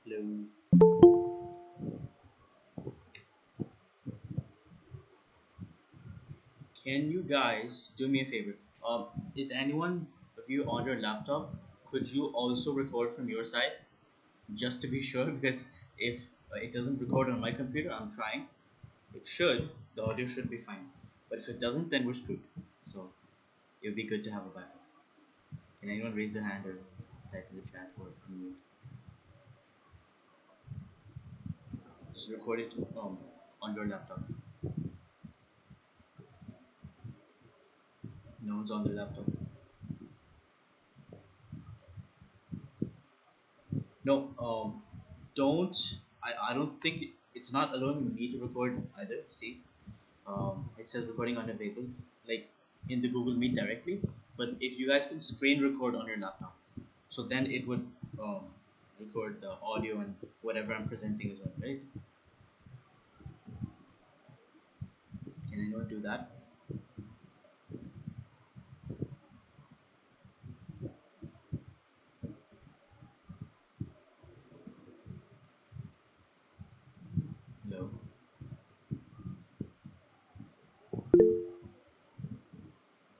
Hello. Can you guys do me a favor? Is anyone of you on your laptop? Could you also record from your side, just to be sure? Because if it doesn't record on my computer, I'm trying. It should. The audio should be fine. But if it doesn't, then we're screwed. So it would be good to have a backup. Can anyone raise their hand or type in the chat or unmute? Just record it on your laptop. No one's on their laptop. No, don't. I don't think it's not allowing me to record either. See, it says recording unavailable, like in the Google Meet directly. But if you guys can screen record on your laptop, so then it would um, record the audio and whatever I'm presenting as well, right? Can anyone do that? No.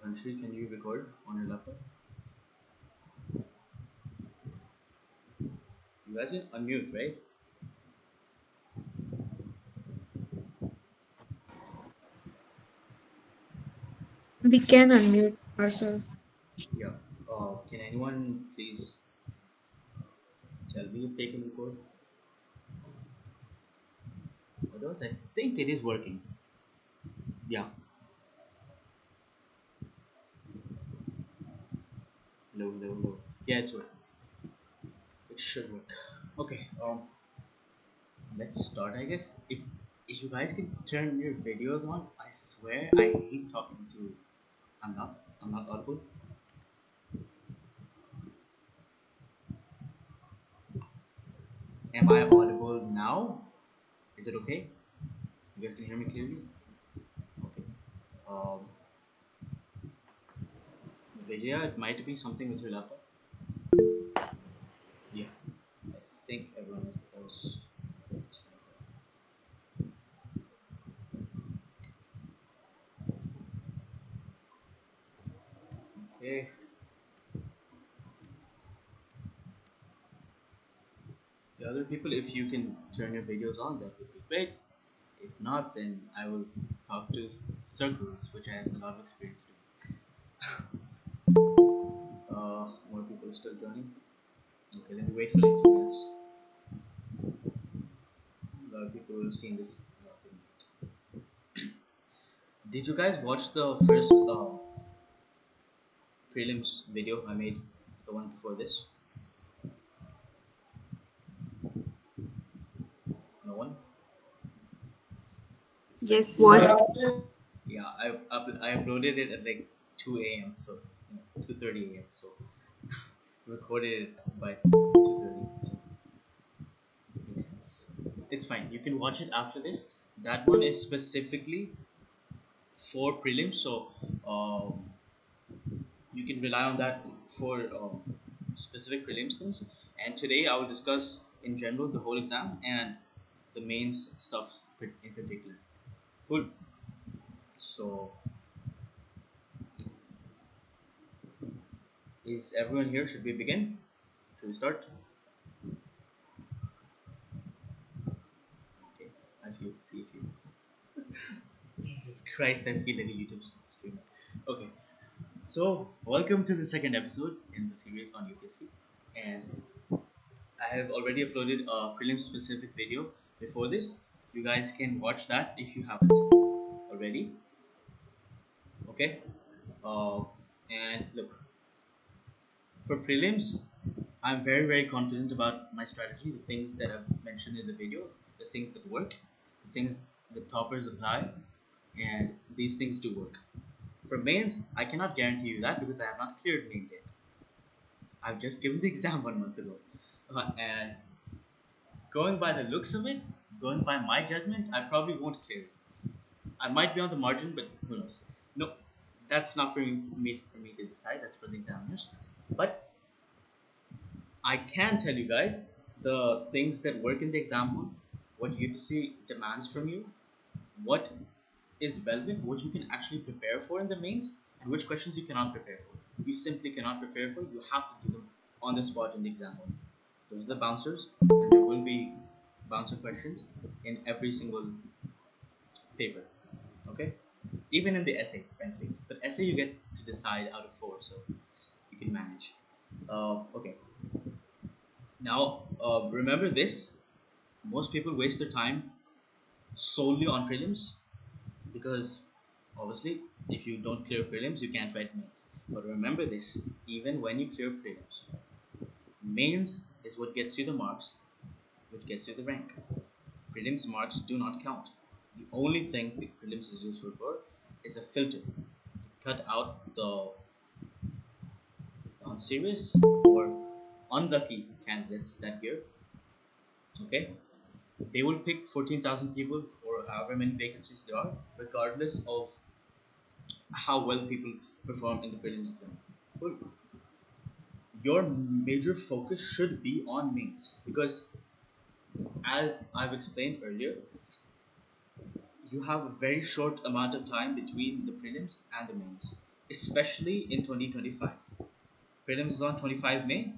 Anshri, can you record on your laptop? You guys can unmute, right? We can unmute ourselves. Yeah. Can anyone please tell me if they can record? Otherwise, I think it is working. Yeah. Hello, hello, hello. Yeah, it's working. It should work. Okay. Let's start. I guess if you guys can turn your videos on, I swear I hate talking to. I'm not audible. Am I audible now? Is it okay? You guys can hear me clearly. Okay. Um, Vijaya, it might be something with your laptop. Yeah. I think everyone else. Okay. The other people, if you can turn your videos on, that would be great. If not, then I will talk to circles, which I have a lot of experience in. More people are still joining. Okay, let me wait for like 2 minutes. A lot of people have seen this. Did you guys watch the first prelims video I made? The one before this? No one? It's fine. Yes, watched. Yeah, I uploaded it at like 2 a.m. So 2:30 a.m. So recorded it by 2:30. So makes sense. It's fine. You can watch it after this. That one is specifically for prelims, so um, you can rely on that for specific prelims things. And today I will discuss in general the whole exam and the mains stuff in particular. Cool. So is everyone here? Should we begin? Should we start? Okay. I feel see if you. Jesus Christ! I feel like a YouTube streamer. Okay. So welcome to the second episode in the series on UPSC, and I have already uploaded a prelim specific video before this. You guys can watch that if you haven't already. Okay. Uh, and look, for prelims, I'm very confident about my strategy, the things that I've mentioned in the video, the things that work, the things the toppers apply, and these things do work. For mains, I cannot guarantee you that because I have not cleared mains yet. I've just given the exam 1 month ago. And going by the looks of it, going by my judgment, I probably won't clear it. I might be on the margin, but who knows? No, that's not for me to decide. That's for the examiners. But I can tell you guys the things that work in the exam hall, what UPC demands from you, what is relevant, what you can actually prepare for in the mains, and which questions you cannot prepare for. You simply cannot prepare for. You have to do them on the spot in the exam hall. Those are the bouncers, and there will be bouncer questions in every single paper. Okay, even in the essay, frankly. But essay you get to decide out of four, so you can manage. Okay, now remember this: most people waste their time solely on prelims because obviously if you don't clear prelims you can't write mains, but remember this: even when you clear prelims, mains is what gets you the marks, which gets you the rank. Prelims marks do not count. The only thing the prelims is useful for is a filter to cut out the non-serious or unlucky candidates that year. Okay, they will pick 14,000 people or however many vacancies there are, regardless of how well people perform in the prelims exam. Cool. Your major focus should be on mains because, as I've explained earlier, you have a very short amount of time between the prelims and the mains, especially in 2025. Prelims is on 25 May,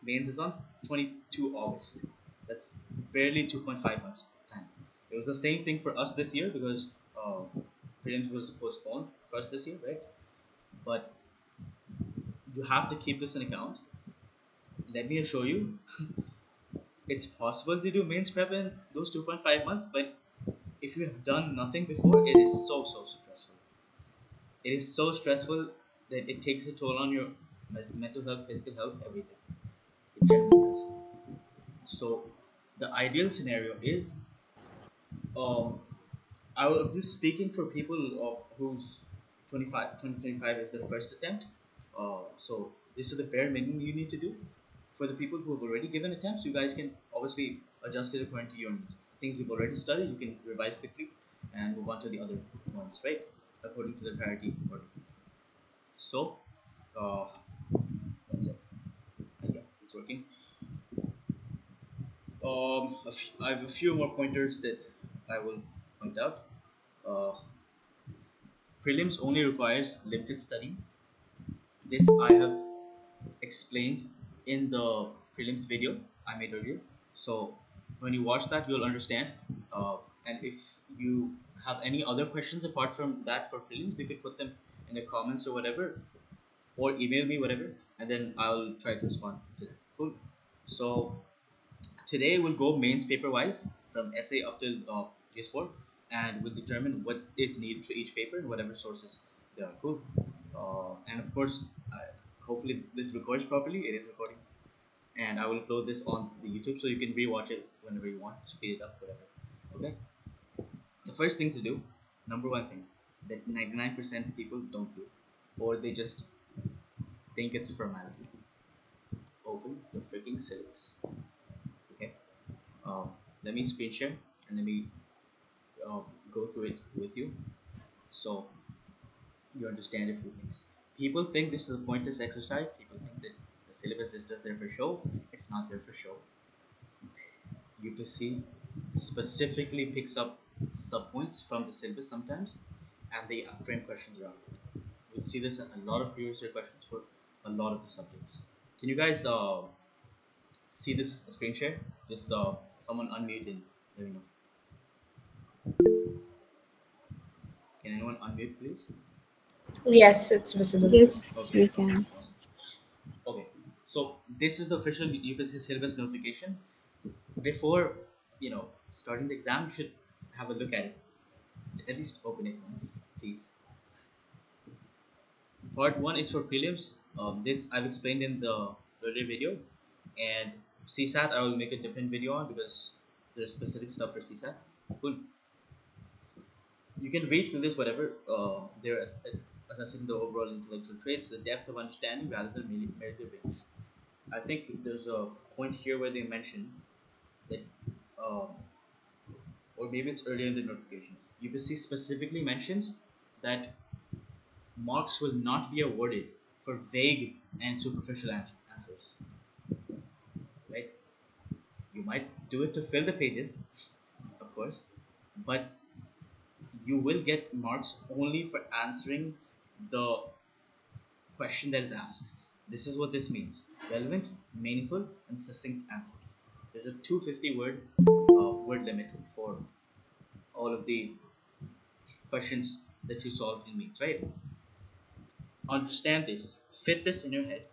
mains is on 22 August. That's barely 2.5 months time. It was the same thing for us this year because prelims was postponed for us this year, right? But you have to keep this in account. Let me assure you, it's possible to do mains prep in those 2.5 months, but if you have done nothing before, it is so stressful. It is so stressful that it takes a toll on your mental health, physical health, everything. It generally does. So the ideal scenario is, um, I will just speaking for people whose 2025 is their first attempt. So this is the bare minimum you need to do. For the people who have already given attempts, you guys can obviously adjust it according to your needs. Things you've already studied, you can revise quickly and move on to the other ones, right? According to the priority order. So, uh, that's it. Yeah, it's working. I have a few more pointers that I will point out. Uh, Prelims only requires limited study. This I have explained in the prelims video I made earlier. So when you watch that, you'll understand. And if you have any other questions apart from that for prelims, you could put them in the comments or whatever, or email me whatever, and then I'll try to respond to them. Cool. So today we'll go mains paper wise from essay up till GS4, and we'll determine what is needed for each paper and whatever sources there are. Cool. And of course, hopefully this records properly. It is recording, and I will upload this on the YouTube so you can rewatch it whenever you want, speed it up, whatever. Okay. The first thing to do, number one thing that 99% people don't do, or they just think it's a formality. Open the freaking syllabus. Okay. Let me screen share and let me uh, go through it with you so you understand a few things. People think this is a pointless exercise. People think that the syllabus is just there for show. It's not there for show. UPSC specifically picks up subpoints from the syllabus sometimes, and they frame questions around it. You'll see this in a lot of previous year questions for a lot of the subjects. Can you guys see this screen share? Just someone unmute and let me know. Can anyone unmute, please? Yes, it's visible. Yes, Okay, we okay, can. awesome. Okay, so this is the official UPSC syllabus notification. Before starting the exam, you should have a look at it. At least open it once, please. Part one is for prelims. This I've explained in the earlier video, and CSAT I will make a different video on because there's specific stuff for CSAT. Cool. You can read through this whatever. They're assessing the overall intellectual traits, the depth of understanding rather than merely the range. I think there's a point here where they mention that, um, or maybe it's earlier in the notification. UPSC specifically mentions that marks will not be awarded for vague and superficial answers. You might do it to fill the pages, of course, but you will get marks only for answering the question that is asked. This is what this means: relevant, meaningful, and succinct answers. There's a 250 word limit for all of the questions that you solve in mains, right? Understand this, fit this in your head.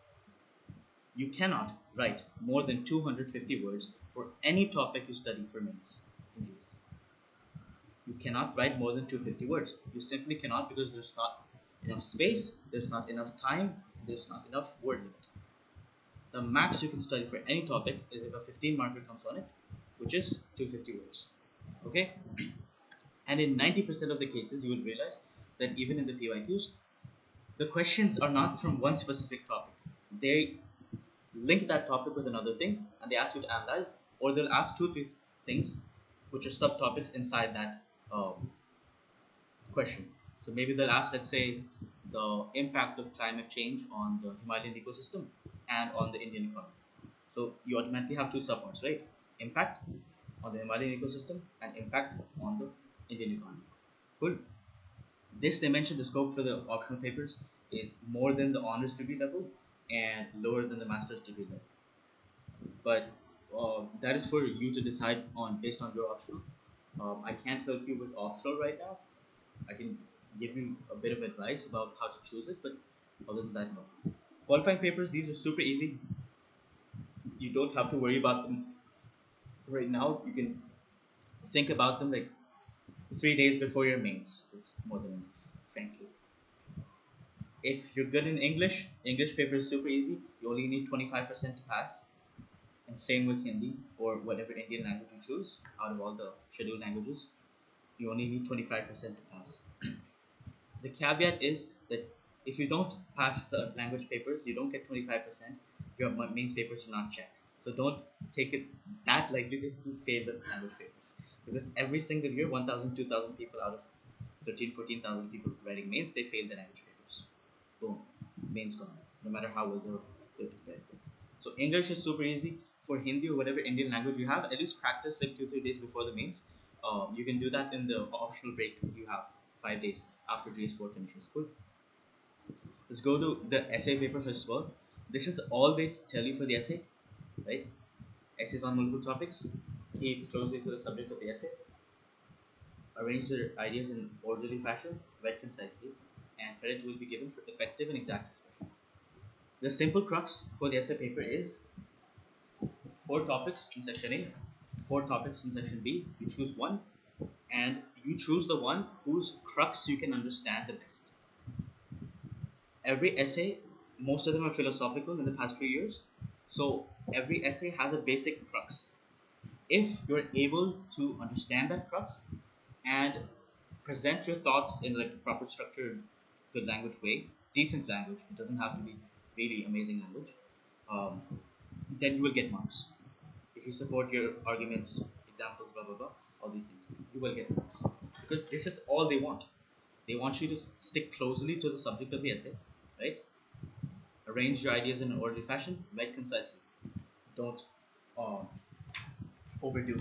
You cannot write more than 250 words for any topic you study for mains in GS. You cannot write more than 250 words. You simply cannot, because there's not enough space, there's not enough time, there's not enough word limit. The max you can study for any topic is if a 15 marker comes on it, which is 250 words. Okay? And in 90% of the cases, you will realize that even in the PYQs, the questions are not from one specific topic. They link that topic with another thing, and they ask you to analyze, or they'll ask two, three things, which are subtopics inside that question. So maybe they'll ask, let's say, the impact of climate change on the Himalayan ecosystem and on the Indian economy. So you automatically have two subparts, right? Impact on the Himalayan ecosystem and impact on the Indian economy. Cool. This dimension, the scope for the optional papers is more than the honors degree level and lower than the master's degree level. But that is for you to decide on based on your optional. I can't help you with optional right now. I can give you a bit of advice about how to choose it, but other than that, no. Qualifying papers, these are super easy. You don't have to worry about them right now. You can think about them like 3 days before your mains. It's more than enough, frankly. If you're good in English, English paper is super easy. You only need 25% to pass. And same with Hindi or whatever Indian language you choose out of all the scheduled languages. You only need 25% to pass. The caveat is that if you don't pass the language papers, you don't get 25%. Your mains papers are not checked. So don't take it that likely to fail the language papers. Because every single year, 1,000, 2,000 people out of 13, 14,000 people writing mains, they fail the language papers. Boom. Mains gone. No matter how well they're prepared. So English is super easy. For Hindi or whatever Indian language you have, at least practice like 2-3 days before the mains. You can do that in the optional break you have, 5 days after GS4 finishes. Cool. Let's go to the essay paper first of all. This is all they tell you for the essay, right? Essays on multiple topics. Keep closely to the subject of the essay. Arrange the ideas in orderly fashion, write concisely, and credit will be given for effective and exact expression. The simple crux for the essay paper is 4 topics in section A, 4 topics in section B. You choose one, and you choose the one whose crux you can understand the best. Every essay, most of them are philosophical in the past few years, so every essay has a basic crux. If you're able to understand that crux and present your thoughts in like a proper structured, good language way, decent language, it doesn't have to be really amazing language, um, then you will get marks. If you support your arguments, examples, blah blah blah, all these things, you will get marks. Because this is all they want. They want you to stick closely to the subject of the essay, right? Arrange your ideas in an orderly fashion, write concisely. Don't uh, overdo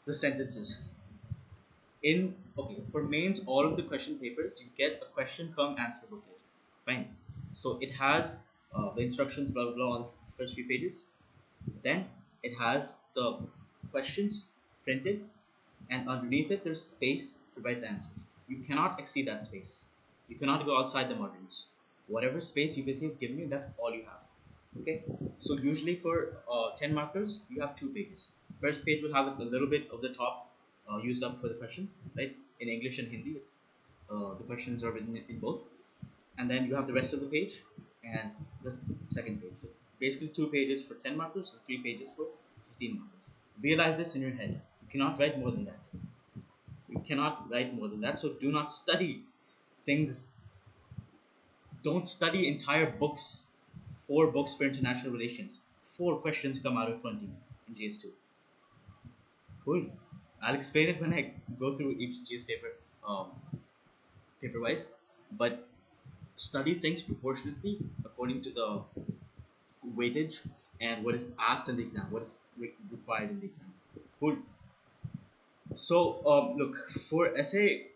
the sentences. In okay, for mains, all of the question papers, you get a question come answer booklet. Fine. So it has the instructions, blah blah blah, on the first few pages. Then it has the questions printed, and underneath it there's space to write the answers. You cannot exceed that space. You cannot go outside the margins. Whatever space UPSC is giving you, that's all you have. Okay. So usually for 10 markers, you have 2 pages. First page will have a little bit of the top used up for the question, right? In English and Hindi, the questions are written in both, and then you have the rest of the page and the second page. So basically 2 pages for 10 markers and 3 pages for 15 markers. Realize this in your head. You cannot write more than that. You cannot write more than that. So do not study things. Don't study entire books. 4 books for international relations. 4 questions come out of 20 in GS2. Cool. I'll explain it when I go through each GS paper, um, paper wise. But study things proportionately according to the weightage and what is asked in the exam, what is required in the exam. Cool. So, look, for essay,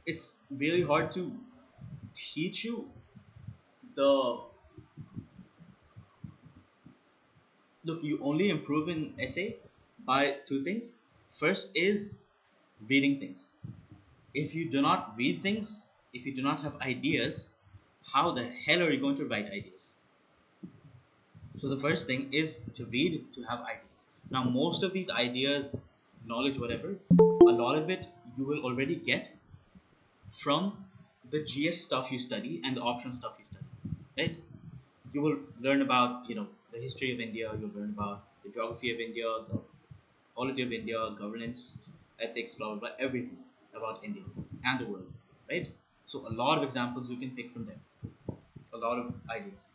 it's really hard to teach you the look. You only improve in essay by two things. First is reading things. If you do not read things, if you do not have ideas, how the hell are you going to write ideas? So the first thing is to read, to have ideas. Now, most of these ideas, knowledge, whatever, a lot of it you will already get from the GS stuff you study and the option stuff you study, right? You will learn about, the history of India. You'll learn about the geography of India, the polity of India, governance, ethics, blah blah blah, everything about India and the world, right? So a lot of examples you can pick from there, a lot of ideas.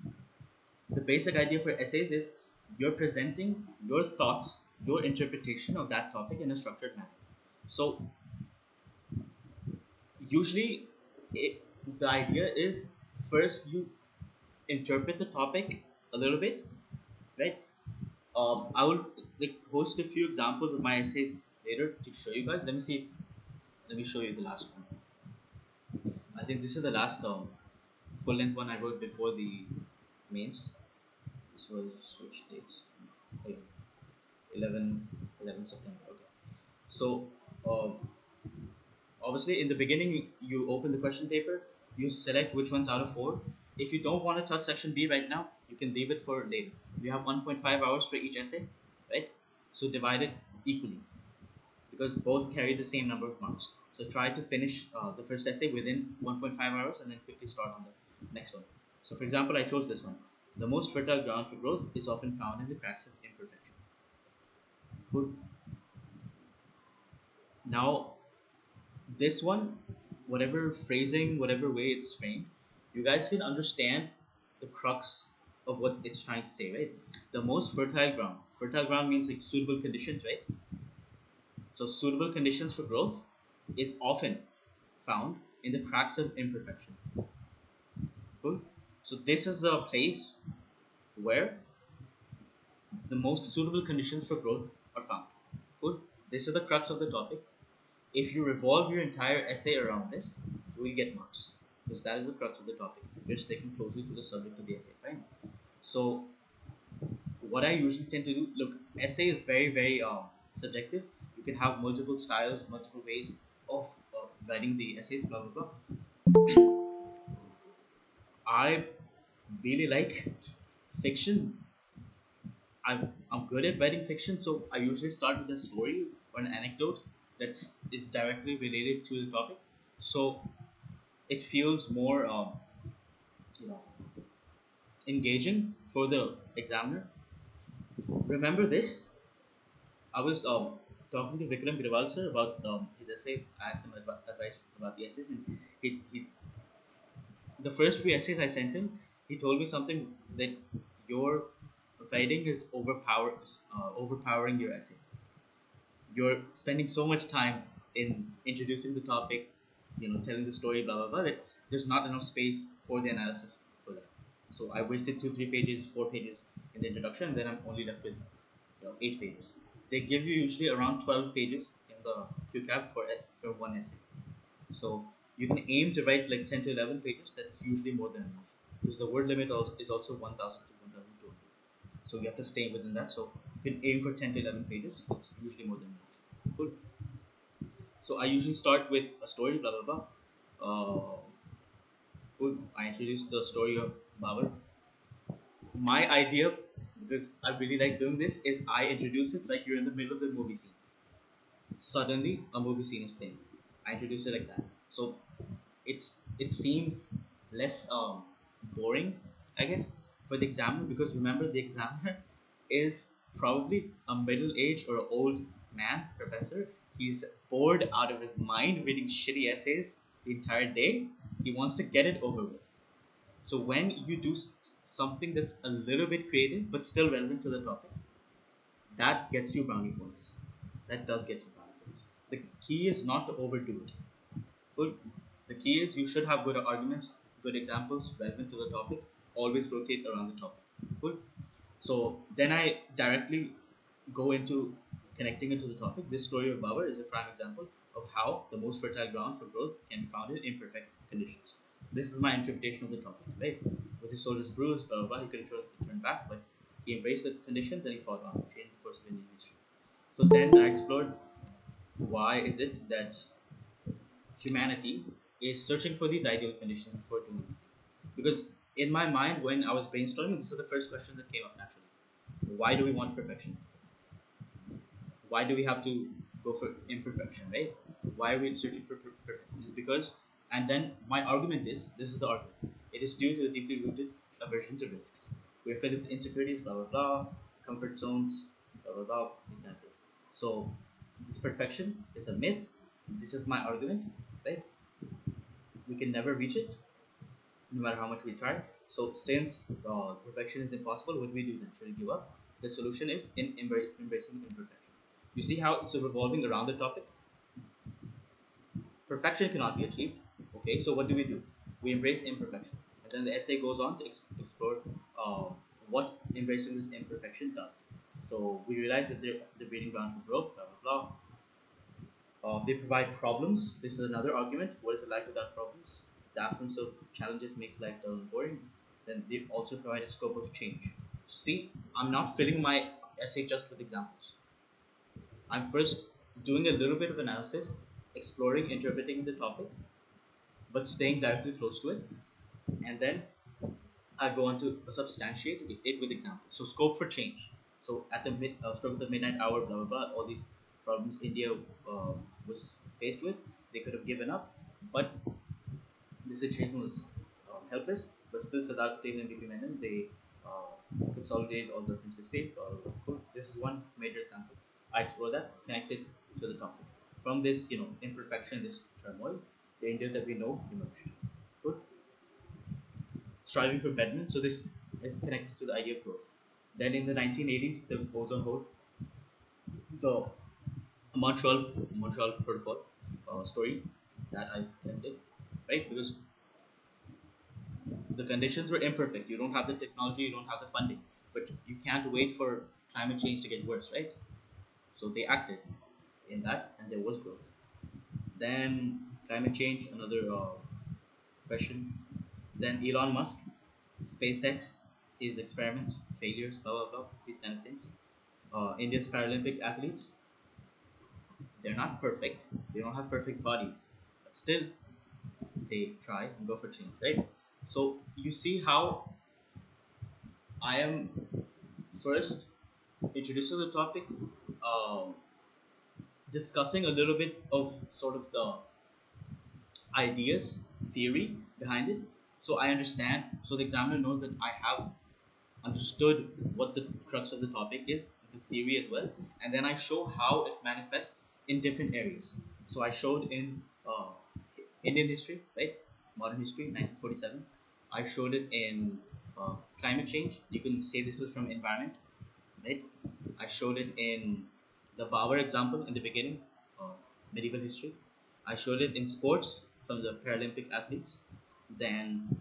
The basic idea for essays is you're presenting your thoughts, your interpretation of that topic in a structured manner. So usually, it, the idea is first you interpret the topic a little bit, right? I will like host a few examples of my essays later to show you guys. Let me see. Let me show you the last one. I think this is the last full length one I wrote before the mains. This was which date? Okay. 11, 11 September. Okay. So, obviously, in the beginning, you open the question paper, you select which ones out of four. If you don't want to touch section B right now, you can leave it for later. You have 1.5 hours for each essay, right? So divide it equally because both carry the same number of marks. So try to finish the first essay within 1.5 hours and then quickly start on the next one. So, for example, I chose this one. The most fertile ground for growth is often found in the cracks of imperfection. Good. Now, this one, whatever phrasing, whatever way it's framed, you guys can understand the crux of what it's trying to say, right? The most fertile ground. Fertile ground means like suitable conditions, right? So suitable conditions for growth is often found in the cracks of imperfection. Cool. So this is the place where the most suitable conditions for growth are found. Cool. This is the crux of the topic. If you revolve your entire essay around this, you will get marks because that is the crux of the topic. You're sticking closely to the subject of the essay, right? So, what I usually tend to do, look, essay is very, very subjective. You can have multiple styles, multiple ways of writing the essays, blah blah blah. I really like fiction. I'm good at writing fiction, so I usually start with a story or an anecdote that's is directly related to the topic. So it feels more you know engaging for the examiner. Remember this? I was talking to Vikram Girwal sir about his essay. I asked him advice about the essays, and he the first few essays I sent him, he told me something that your writing is overpowering your essay. You're spending so much time in introducing the topic, telling the story, blah blah blah, that there's not enough space for the analysis for that. So I wasted 2, 3 pages, 4 pages in the introduction, and then I'm only left with 8 pages. They give you usually around 12 pages in the QCAP for one essay. So you can aim to write like 10 to 11 pages. That's usually more than enough because the word limit is also 1,000 to 1,200. So you have to stay within that. So you can aim for 10 to 11 pages. It's usually more than enough. Cool. So I usually start with a story, blah blah blah. Cool. I introduce the story of Babur. My idea, because I really like doing this, is I introduce it like you're in the middle of the movie scene. Suddenly, a movie scene is playing. I introduce it like that. So it seems less boring, I guess, for the examiner because remember the examiner is probably a middle age or old man professor. He's bored out of his mind reading shitty essays the entire day. He wants to get it over with. So when you do something that's a little bit creative but still relevant to the topic, that gets you brownie points. That does get you brownie points. The key is not to overdo it. Good. The key is you should have good arguments, good examples relevant to the topic. Always rotate around the topic. Good. So then I directly go into connecting it to the topic. This story of Babur is a prime example of how the most fertile ground for growth can be found in imperfect conditions. This is my interpretation of the topic, right? With his shoulders bruised, blah blah blah, he could have turned back, but he embraced the conditions and he fought on, changed the course of Indian history. So then I explored why is it that humanity is searching for these ideal conditions before doing anything. Because in my mind, when I was brainstorming, this is the first question that came up naturally. Why do we want perfection? Why do we have to go for imperfection, right? Why are we searching for perfection? It's because, and then my argument is, this is the argument, it is due to a deeply rooted aversion to risks. We're filled with insecurities, blah, blah, blah, comfort zones, blah, blah, blah, these kind of things. So, this perfection is a myth. This is my argument, right? We can never reach it, no matter how much we try. So, since perfection is impossible, what do we do then? Should we give up? The solution is in embracing imperfection. You see how it's revolving around the topic? Perfection cannot be achieved. Okay, so what do? We embrace imperfection. And then the essay goes on to explore uh, what embracing this imperfection does. So we realize that they're the breeding ground for growth, blah, blah, blah. They provide problems. This is another argument. What is a life without problems? The absence of challenges makes life dull and boring. Then they also provide a scope of change. So see, I'm not filling my essay just with examples. I'm first doing a little bit of analysis, exploring, interpreting the topic, but staying directly close to it. And then I go on to substantiate it with examples. So scope for change. So at the stroke of the midnight hour, blah blah blah, all these problems India was faced with, they could have given up, but the situation was helpless. But still, Sardar Patel and VP Menon, they consolidated all the princess states. Cool. This is one major example. I explore that, connected to the topic. From this, imperfection, this turmoil, the India that we know emerged. Good. Striving for betterment. So this is connected to the idea of growth. Then in the 1980s, the ozone hole, the Montreal Protocol story that I connected, right? Because the conditions were imperfect. You don't have the technology, you don't have the funding, but you can't wait for climate change to get worse, right? So they acted in that, and there was growth. Then climate change, another question. Then Elon Musk, SpaceX, his experiments, failures, blah blah blah, these kind of things. India's Paralympic athletes, they're not perfect. They don't have perfect bodies, but still they try and go for change, right? So you see how I am first introduced to the topic, um, discussing a little bit of sort of the ideas, theory behind it. So I understand. So the examiner knows that I have understood what the crux of the topic is, the theory as well, and then I show how it manifests in different areas. So I showed in Indian history, right? Modern history, 1947. I showed it in climate change. You can say this is from environment, right? I showed it in the Bauer example in the beginning, uh, medieval history. I showed it in sports from the Paralympic athletes. Then,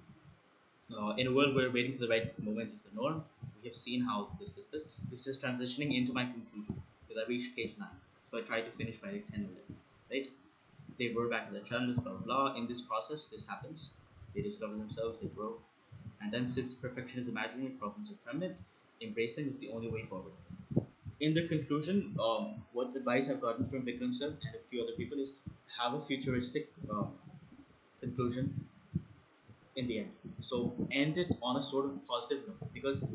in a world where waiting for the right moment is the norm, we have seen how this is transitioning into my conclusion because I reached page 9. So I tried to finish by like 10 or 11, right? They were back in the challenges, blah blah blah. In this process, this happens. They discover themselves, they grow, and then since perfection is imaginary, problems are permanent, embracing is the only way forward. In the conclusion, what advice I've gotten from Vikram sir and a few other people is have a futuristic conclusion in the end. So end it on a sort of positive note because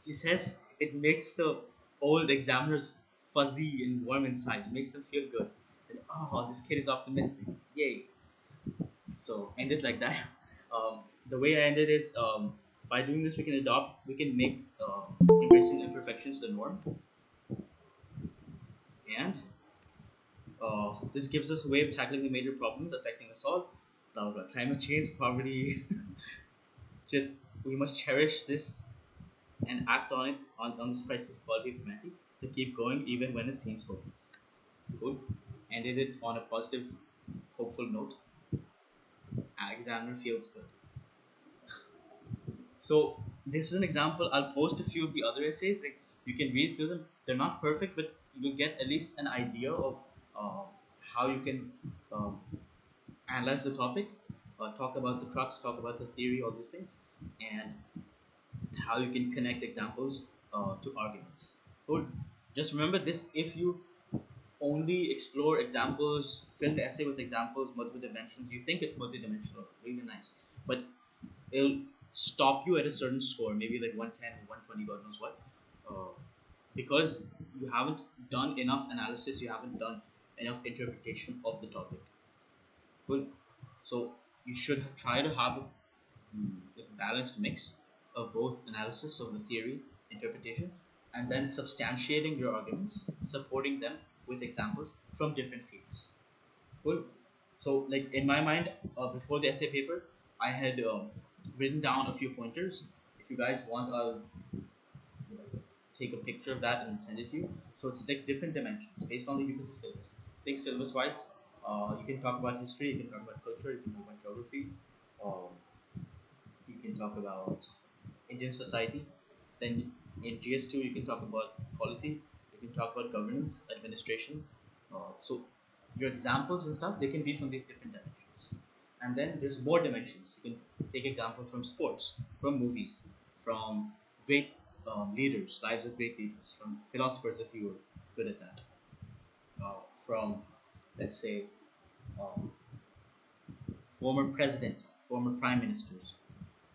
he says it makes the old examiners fuzzy and warm inside. It makes them feel good. And, oh, this kid is optimistic. Yay. So end it like that. The way I ended is by doing this, we can make embracing imperfections the norm. And this gives us a way of tackling the major problems affecting us all. Blah, blah, blah. Climate change, poverty. Just we must cherish this and act on it on this priceless quality of humanity to keep going even when it seems hopeless. Good. Ended it on a positive, hopeful note. Examiner feels good. So this is an example. I'll post a few of the other essays. Like you can read through them. They're not perfect, but you'll get at least an idea of uh, how you can um, analyze the topic, talk about the crux, talk about the theory, all these things, and how you can connect examples to arguments. So just remember this: if you only explore examples, fill the essay with examples, multiple dimensions, you think it's multidimensional, really nice, but it'll stop you at a certain score, maybe like 110, 120, God knows what, uh, because you haven't done enough analysis, you haven't done enough interpretation of the topic. Good. So you should try to have a balanced mix of both analysis of the theory, interpretation, and then substantiating your arguments, supporting them with examples from different fields. Cool. So, like in my mind, before the essay paper, I had written down a few pointers. If you guys want, I'll take a picture of that and send it to you. So it's like different dimensions based on the UPSC syllabus. Think syllabus wise. You can talk about history, you can talk about culture, you can talk about geography, um, you can talk about Indian society. Then in GS2, you can talk about polity, you can talk about governance, administration. So your examples and stuff, they can be from these different dimensions. And then there's more dimensions. You can take examples from sports, from movies, from great leaders, lives of great leaders, from philosophers if you were good at that, from, let's say, um, former presidents, former prime ministers,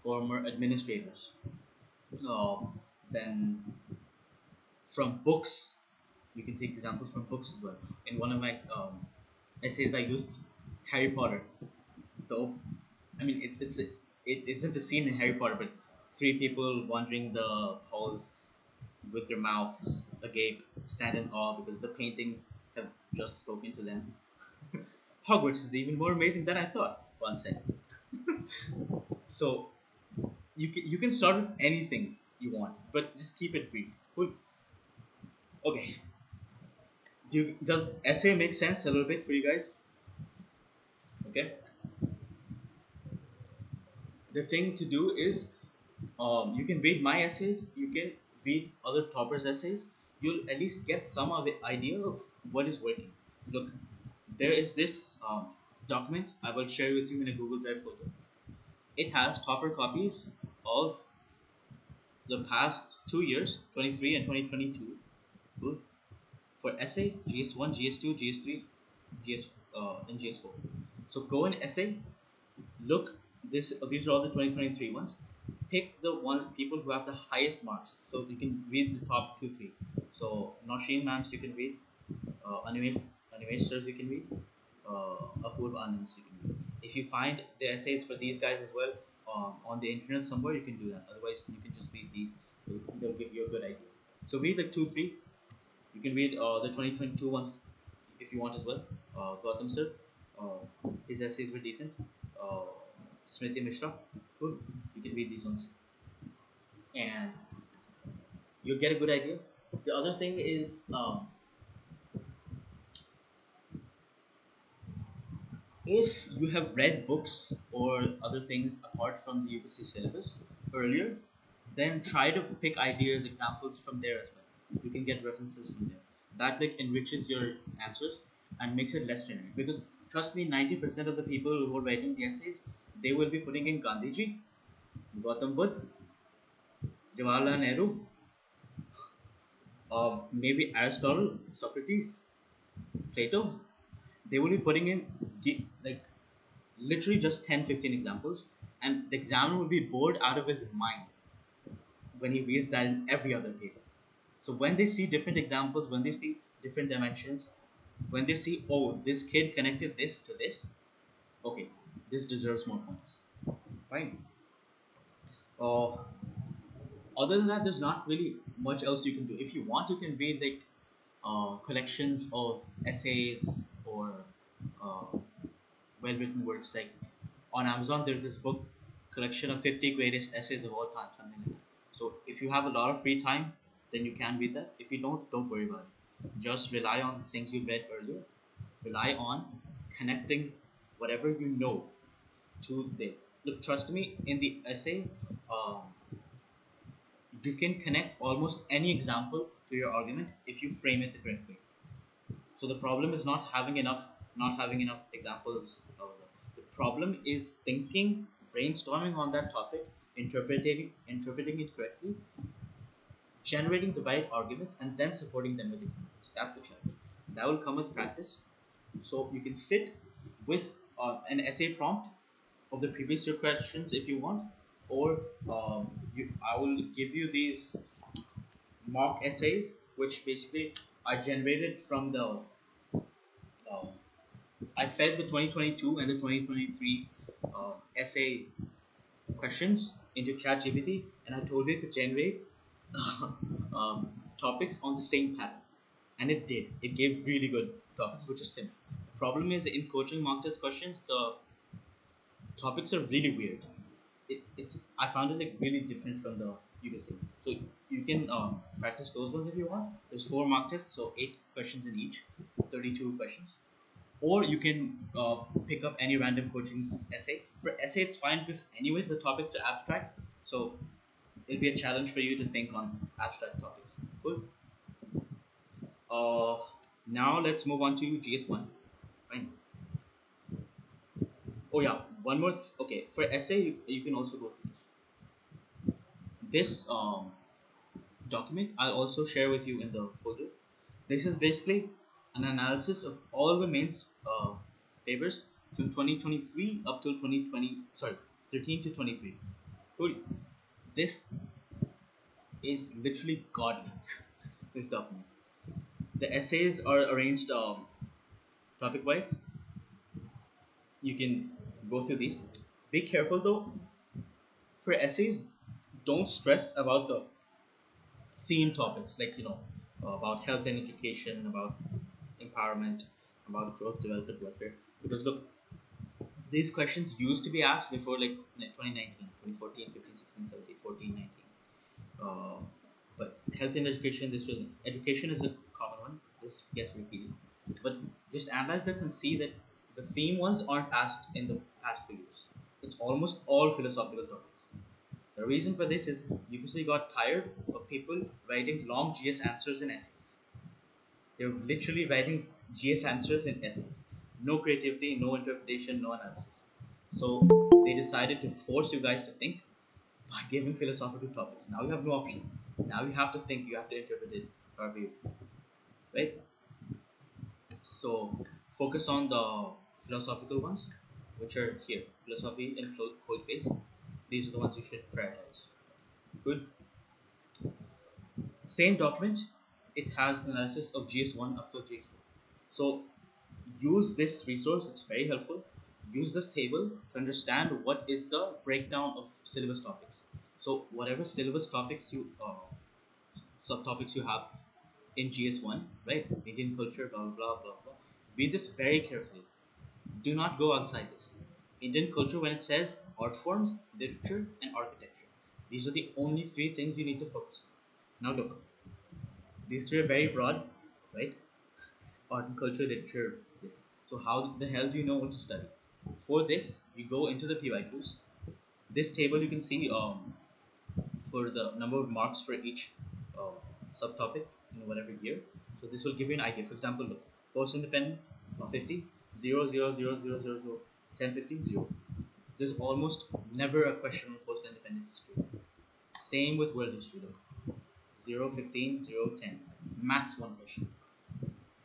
former administrators, then from books. You can take examples from books as well. In one of my essays, I used Harry Potter. Though, I mean, it isn't a scene in Harry Potter, but three people wandering the halls with their mouths agape, stand in awe because the paintings have just spoken to them. Hogwarts is even more amazing than I thought. One said. So you can start with anything you want, but just keep it brief. Cool. Okay. Does essay make sense a little bit for you guys? Okay. The thing to do is you can read my essays, you can read other toppers' essays. You'll at least get some of the idea of what is working. Look, there is this document I will share with you in a Google Drive folder. It has topper copies of the past 2 years, 23 and 2022, cool, for essay, GS1, GS2, GS3, GS and GS4. So go in essay, look, these are all the 2023 ones. Pick the one people who have the highest marks. So you can read the top two, three. So Nosheen Mams you can read, Animate Sirs you can read, Apurv Anands you can read. If you find the essays for these guys as well on the internet somewhere, you can do that. Otherwise, you can just read these. They'll give you a good idea. So read like two, three. You can read the 2022 ones if you want as well. Gautam sir, his essays were decent. Uh, Smriti Mishra, good. You can read these ones, and you'll get a good idea. The other thing is, if you have read books or other things apart from the UPSC syllabus earlier, then try to pick ideas, examples from there as well. You can get references from there. That like enriches your answers and makes it less generic. Because trust me, 90% of the people who are writing the essays, they will be putting in Gandhiji, Gautam Buddha, Jawaharlal Nehru, maybe Aristotle, Socrates, Plato. They will be putting in like literally just 10, 15 examples, and the examiner will be bored out of his mind when he reads that in every other paper. So when they see different examples, when they see different dimensions, when they see, oh, this kid connected this to this, okay, this deserves more points. Fine. uh, Other than that, there's not really much else you can do. If you want, you can read like collections of essays or uh, well written works. Like on Amazon, there's this book collection of 50 greatest essays of all time, something like that. So if you have a lot of free time, then you can read that. If you don't worry about it. Just rely on the things you read earlier. Rely on connecting whatever you know to the. Look, trust me, in the essay, um, you can connect almost any example to your argument if you frame it the correct way. So the problem is not having enough examples. The problem is thinking, brainstorming on that topic, interpreting it correctly, generating the right arguments, and then supporting them with examples. That's the challenge. That will come with practice. So you can sit with an essay prompt of the previous year questions if you want, or I will give you these mock essays, which basically are generated from the. Um, I fed the 2022 and the 2023 essay questions into ChatGPT, and I told it to generate topics on the same pattern, and it did. It gave really good topics, which is simple. The problem is in coaching mock test questions, the topics are really weird. It's I found it like really different from the UPSC. So you can practice those ones if you want. There's four mock tests, so 8 questions in each, 32 questions. Or you can pick up any random coaching's essay. For essay, it's fine because anyways the topics are abstract, so it'll be a challenge for you to think on abstract topics. Cool. Uh, Now let's move on to GS1. Fine. Oh yeah, one more. Okay, for essay, you can also go through this document. I'll also share with you in the folder. This is basically an analysis of all the mains papers from 2023 up till 2020. Sorry, 13 to 23. Cool. This is literally godly. This document. The essays are arranged topic wise. You can go through these. Be careful though. For essays, don't stress about the theme topics like about health and education, about empowerment, about growth, development, welfare. Because look, these questions used to be asked before like 2019, 2014, 15, 16, 17, 14, 19. But health and education, this was education is a common one. This gets repeated. But just analyze this and see that the theme ones aren't asked in the past few years. It's almost all philosophical topics. The reason for this is UPSC got tired of people writing long GS answers in essays. They're literally writing GS answers in essays. No creativity, no interpretation, no analysis. So they decided to force you guys to think by giving philosophical topics. Now you have no option. Now you have to think, you have to interpret it however you, right? So focus on the philosophical ones, which are here. Philosophy and code based. These are the ones you should prioritize. Good. Same document, it has the analysis of GS1 up to GS4. So use this resource, it's very helpful. Use this table to understand what is the breakdown of syllabus topics. So whatever syllabus topics you subtopics you have in GS1, right? Indian culture, blah blah blah blah blah. Read this very carefully. Do not go outside this. Indian culture, when it says art forms, literature, and architecture, these are the only three things you need to focus on. Now look, these three are very broad, right? Art and culture, literature, this. So how the hell do you know what to study? For this, you go into the PYQs. This table you can see for the number of marks for each uh, subtopic in whatever year. So this will give you an idea. For example, look, post independence 50, 0, 0, 0, 0, 0, 0, 10, 15, 0. There's almost never a question on post independence history. Same with world history, look. 0, 15, 0, 10. Max one question.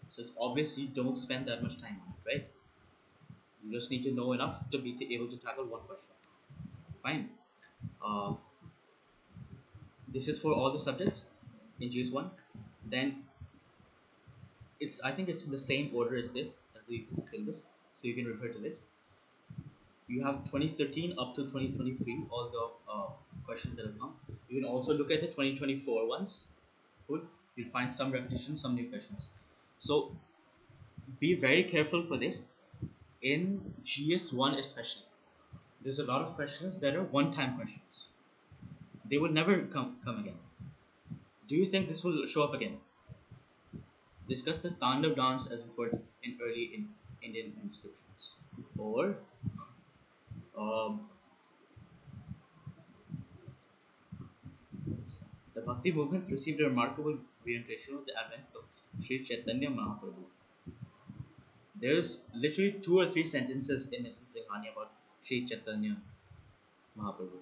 So it's obvious you don't spend that much time on it, right? You just need to know enough to be able to tackle one question. Fine. Uh, this is for all the subjects in GS1. Then it's I think it's in the same order as this as the syllabus, so you can refer to this. You have 2013 up to 2023, all the questions that have come. You can also look at the 2024 ones. Good. You'll find some repetition, some new questions. So be very careful for this in GS1 especially. There's a lot of questions that are one-time questions. They will never come again. Do you think this will show up again? Discuss the Tandav dance as reported in early Indian inscriptions. Or um, Bhakti movement received a remarkable reiteration with the advent of Sri Chaitanya Mahaprabhu. There's literally two or three sentences in Nitin Singhani about Sri Chaitanya Mahaprabhu.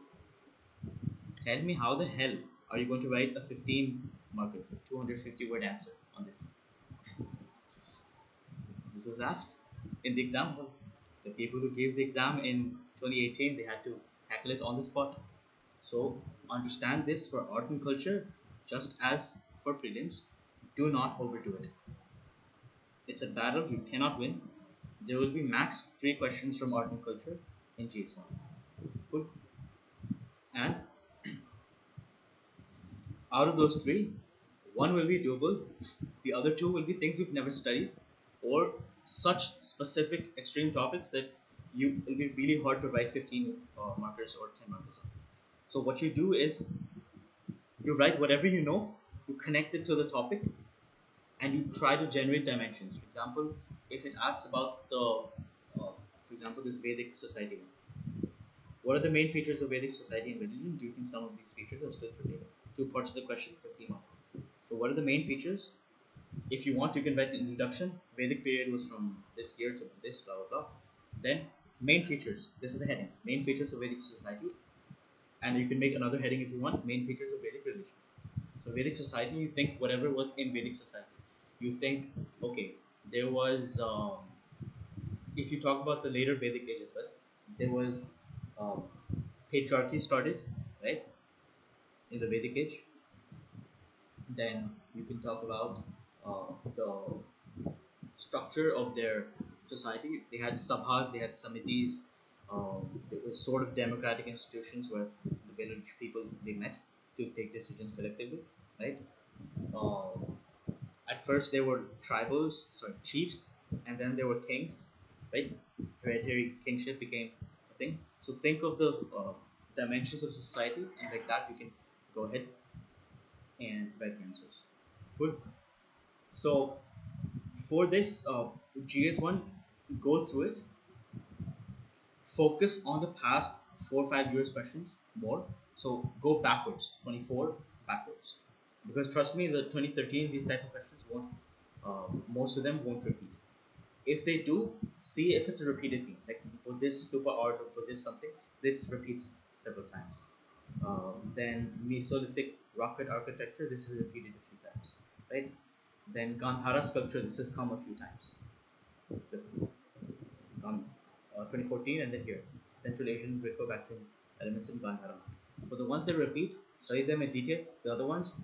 Tell me how the hell are you going to write a 15 marker, 250 word answer on this? This was asked in the exam hall. The people who gave the exam in 2018, they had to tackle it on the spot. So understand this for art and culture, just as for prelims. Do not overdo it. It's a battle you cannot win. There will be max 3 questions from art and culture in GS1. Cool. And out of those three, one will be doable, the other two will be things you've never studied, or such specific extreme topics that it'll be really hard to write 15 markers or 10 markers on. So what you do is you write whatever you know, you connect it to the topic, and you try to generate dimensions. For example, if it asks about for example, this Vedic society, what are the main features of Vedic society and religion? Do you think some of these features are still pertaining? 2 parts of the question, 15 marks. So what are the main features? If you want, you can write an introduction. Vedic period was from this year to this, blah blah blah. Then main features. This is the heading. Main features of Vedic society, and you can make another heading if you want. Main features of Vedic religion. So Vedic society, you think whatever was in Vedic society. You think, okay, there was. If you talk about the later Vedic age as well, there was um, patriarchy started, right, in the Vedic age. Then you can talk about the structure of their society. They had sabhas, they had samitis, they were sort of democratic institutions where the village people they met to take decisions collectively, right? Um, at first, there were chiefs, and then there were kings, right? Hereditary kingship became a thing. So think of the dimensions of society, and like that, you can go ahead and write the answers. Good. So for this GS1, go through it, focus on the past 4 or 5 years questions more. So go backwards, 24 backwards, because trust me, the 2013 these type of questions won't. Most of them won't repeat. If they do, see if it's a repeated theme. Like Buddhist stupa art or Buddhist something, this repeats several times. Then Mesolithic rocket architecture, this is repeated a few times, right? Then Gandhara sculpture, this has come a few times. Come 2014 and then here. Central Asian Greco-Bactrian elements in Gandhara. For the ones that repeat, study them in detail. The other ones,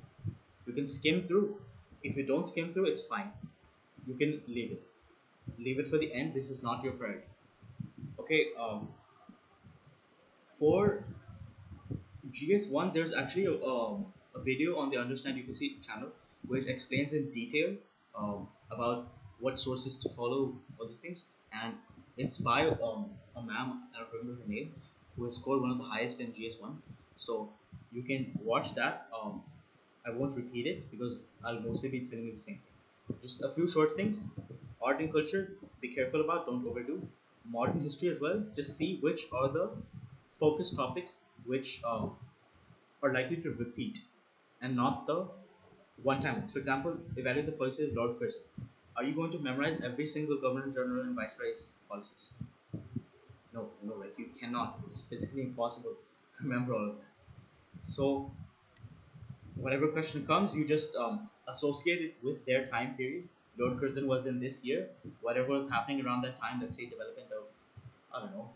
you can skim through. If you don't skim through, it's fine. You can leave it. Leave it for the end. This is not your priority. Okay, for GS1, there's actually a video on the Understand UPC channel which explains in detail about what sources to follow, all these things. And it's by a ma'am, I don't remember her name, who has scored one of the highest in GS1. So you can watch that. I won't repeat it because I'll mostly be telling you the same thing. Just a few short things. Art and culture, be careful about, don't overdo. Modern history as well, just see which are the focus topics which are likely to repeat and not the one time ones. For example, evaluate the policies of Lord Curzon. Are you going to memorize every single governor general and viceroy's policies? No, no, right? You cannot. It's physically impossible to remember all of that. So, whatever question comes, you just associate it with their time period. Lord Curzon was in this year. Whatever was happening around that time, let's say development of, I don't know,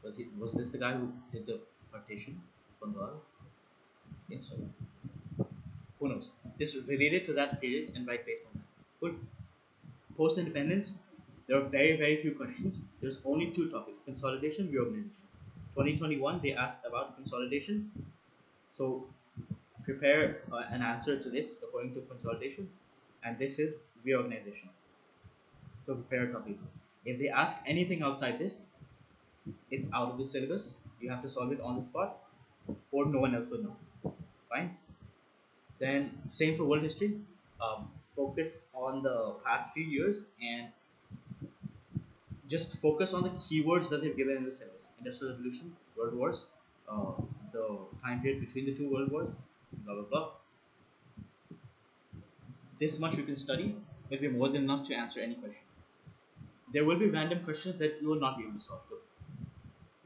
was this the guy who did the partition of Gondwana? I think so. Who knows? Just relate it to that period and write based on that. Cool. Post independence, there are very, very few questions. There's only 2 topics: consolidation, reorganization. 2021, they asked about consolidation. So prepare an answer to this according to consolidation, and this is reorganization. So prepare a topic list. If they ask anything outside this, it's out of the syllabus. You have to solve it on the spot, or no one else will know. Fine. Then same for world history. Focus on the past few years and just focus on the keywords that they've given in the syllabus: industrial revolution, world wars, the time period between the two world wars, blah blah blah. This much you can study will be more than enough to answer any question. There will be random questions that you will not be able to solve. Look,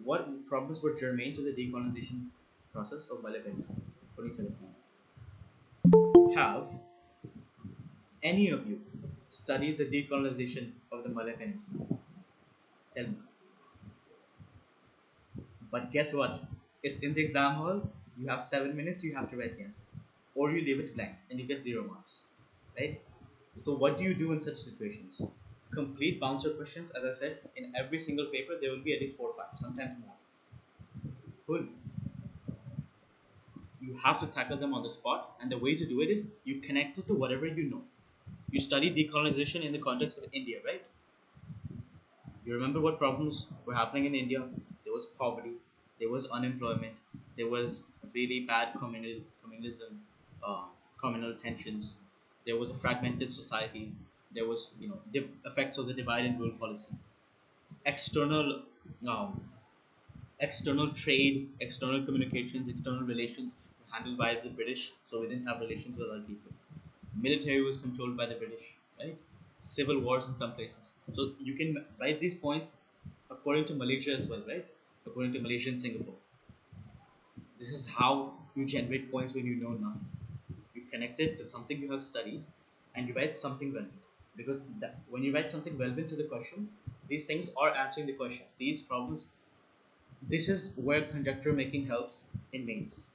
what problems were germane to the decolonization process of Malay Peninsula 2017? Have any of you studied the decolonization of the Malay Peninsula? Tell me. But guess what? It's in the exam hall. You have 7 minutes. You have to write the answer, or you leave it blank and you get 0 marks, right? So what do you do in such situations? Complete bouncer questions. As I said, in every single paper there will be at least 4 or 5, sometimes more. Cool. You have to tackle them on the spot, and the way to do it is you connect it to whatever you know. You study decolonization in the context of India, right? You remember what problems were happening in India? There was poverty, there was unemployment, there was really bad communalism, communal tensions. There was a fragmented society. There was, effects of the divide and rule policy. External, um, external trade, external communications, external relations were handled by the British, so we didn't have relations with other people. Military was controlled by the British, right? Civil wars in some places. So you can write these points according to Malaysia as well, right? According to Malaysia and Singapore. This is how you generate points when you know nothing. You connect it to something you have studied and you write something relevant. Because when you write something relevant to the question, these things are answering the question. These problems, this is where conjecture making helps in mains.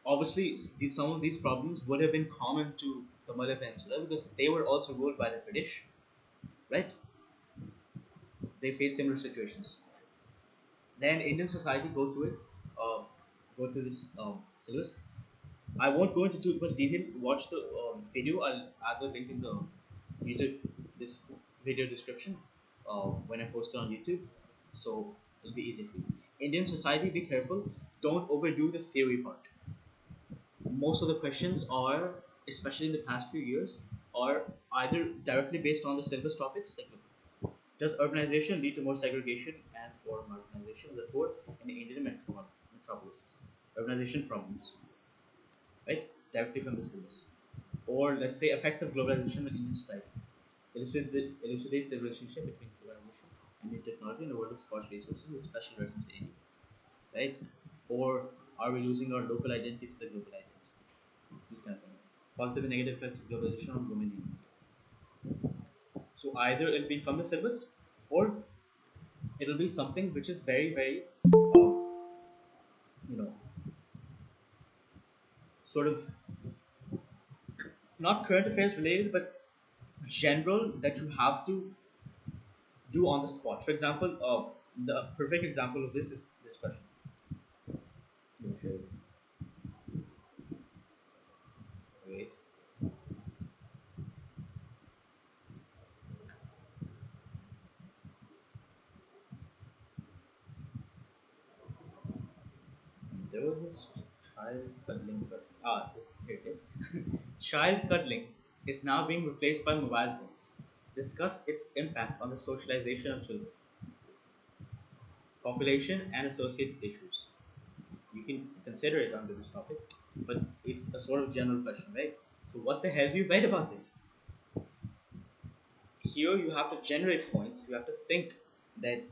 Obviously, some of these problems would have been common to the Malay Peninsula because they were also ruled by the British, right? They faced similar situations. Then Indian society go through it, go through this syllabus. I won't go into too much detail. Watch the video. I'll add the link in the YouTube this video description when I post it on YouTube, so it'll be easy for you. Indian society, be careful. Don't overdo the theory part. Most of the questions are, especially in the past few years, are either directly based on the syllabus topics, like does urbanization lead to more segregation and or marginalization of the poor in the Indian metropolises? Urbanization problems, right? Directly from the syllabus. Or let's say effects of globalization in Indian society. Elucidate the relationship between globalization and new technology in the world of scarce resources with special reference to India, right? Or are we losing our local identity for the global identity? These kind of things. Positive and negative effects of globalization on women in India. So either it'll be from the syllabus or it'll be something which is very, very, you know, sort of not current affairs related, but general that you have to do on the spot. For example, the perfect example of this is this question. Let me show you. Wait. There was this child cuddling question. Here it is. Child cuddling is now being replaced by mobile phones. Discuss its impact on the socialization of children, population, and associated issues. You can consider it under this topic, but it's a sort of general question, right? So, what the hell do you write about this? Here, you have to generate points. You have to think that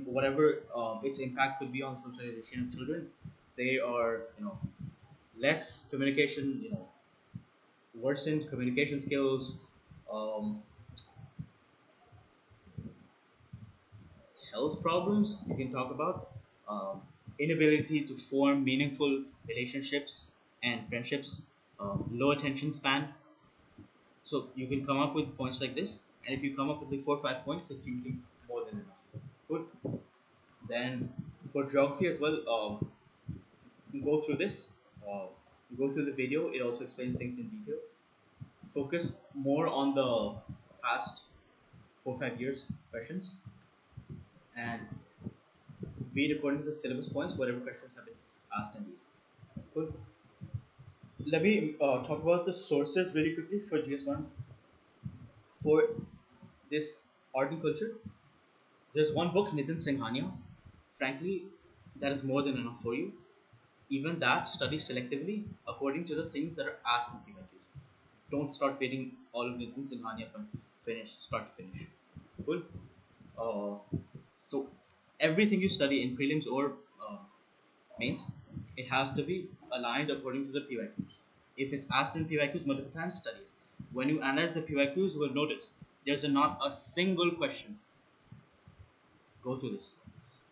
whatever its impact could be on socialization of children. They are, less communication, worsened communication skills, um, health problems. You can talk about inability to form meaningful relationships and friendships, low attention span. So you can come up with points like this, and if you come up with like 4 or 5 points, it's usually more than enough. Good. Then for geography as well, you go through this. You go through the video. It also explains things in detail. Focus more on the past 4 or 5 years questions and read according to the syllabus points whatever questions have been asked in these. Good. Let me talk about the sources really quickly for GS1 for this art and culture. There's one book, Nitin Singhania, frankly, that is more than enough for you. Even that, study selectively according to the things that are asked in PYQs. Don't start reading all of the things in Hanya from finish, start to finish. Cool. So everything you study in prelims or mains, it has to be aligned according to the PYQs. If it's asked in PYQs multiple times, study it. When you analyze the PYQs, you will notice there's not a single question. Go through this.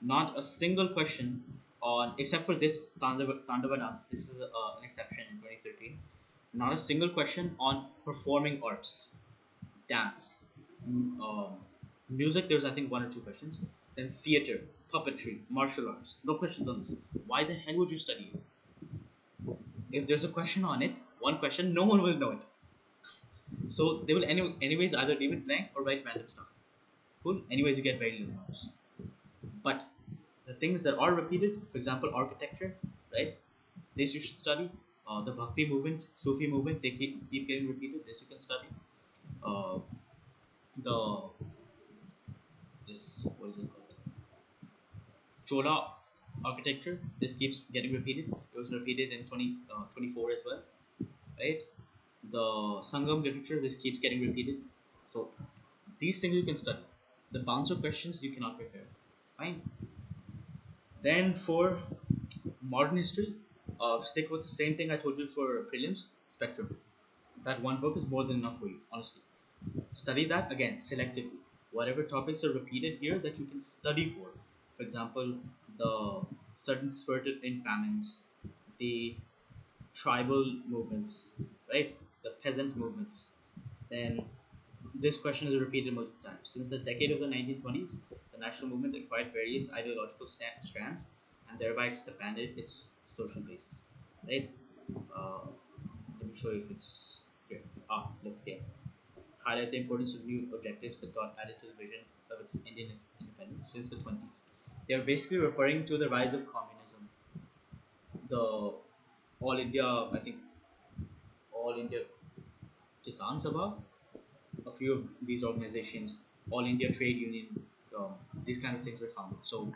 Not a single question on, except for this Tandava dance. This is an exception in 2013. Not a single question on performing arts, dance, music. There's I think one or two questions. Then theater, puppetry, martial arts. No questions on this. Why the hell would you study it? If there's a question on it, one question, no one will know it. So they will anyways either leave it blank or write random stuff. Cool. Anyways, you get very little marks. But the things that are repeated, for example, architecture, right? This you should study. The Bhakti movement, Sufi movement, they keep getting repeated. This you can study. Uh, the this what is it called? Chola architecture. This keeps getting repeated. It was repeated in 24 as well, right? The Sangam literature. This keeps getting repeated. So these things you can study. The bouncer questions you cannot prepare. Fine. Then for modern history, stick with the same thing I told you for prelims, spectrum. That one book is more than enough for you, honestly. Study that again selectively. Whatever topics are repeated here that you can study for. For example, the certain spurted in famines, the tribal movements, right? The peasant movements. Then this question is repeated multiple times. Since the decade of the 1920s, the national movement acquired various ideological strands and thereby expanded its social base. Right? Uh, Let me show you if it's here. Look here. Highlight the importance of new objectives that got added to the vision of its Indian independence since the 20s. They are basically referring to the rise of communism, the All India, I think, All India Kisan Sabha, a few of these organizations, All India Trade Union, these kind of things were founded. So,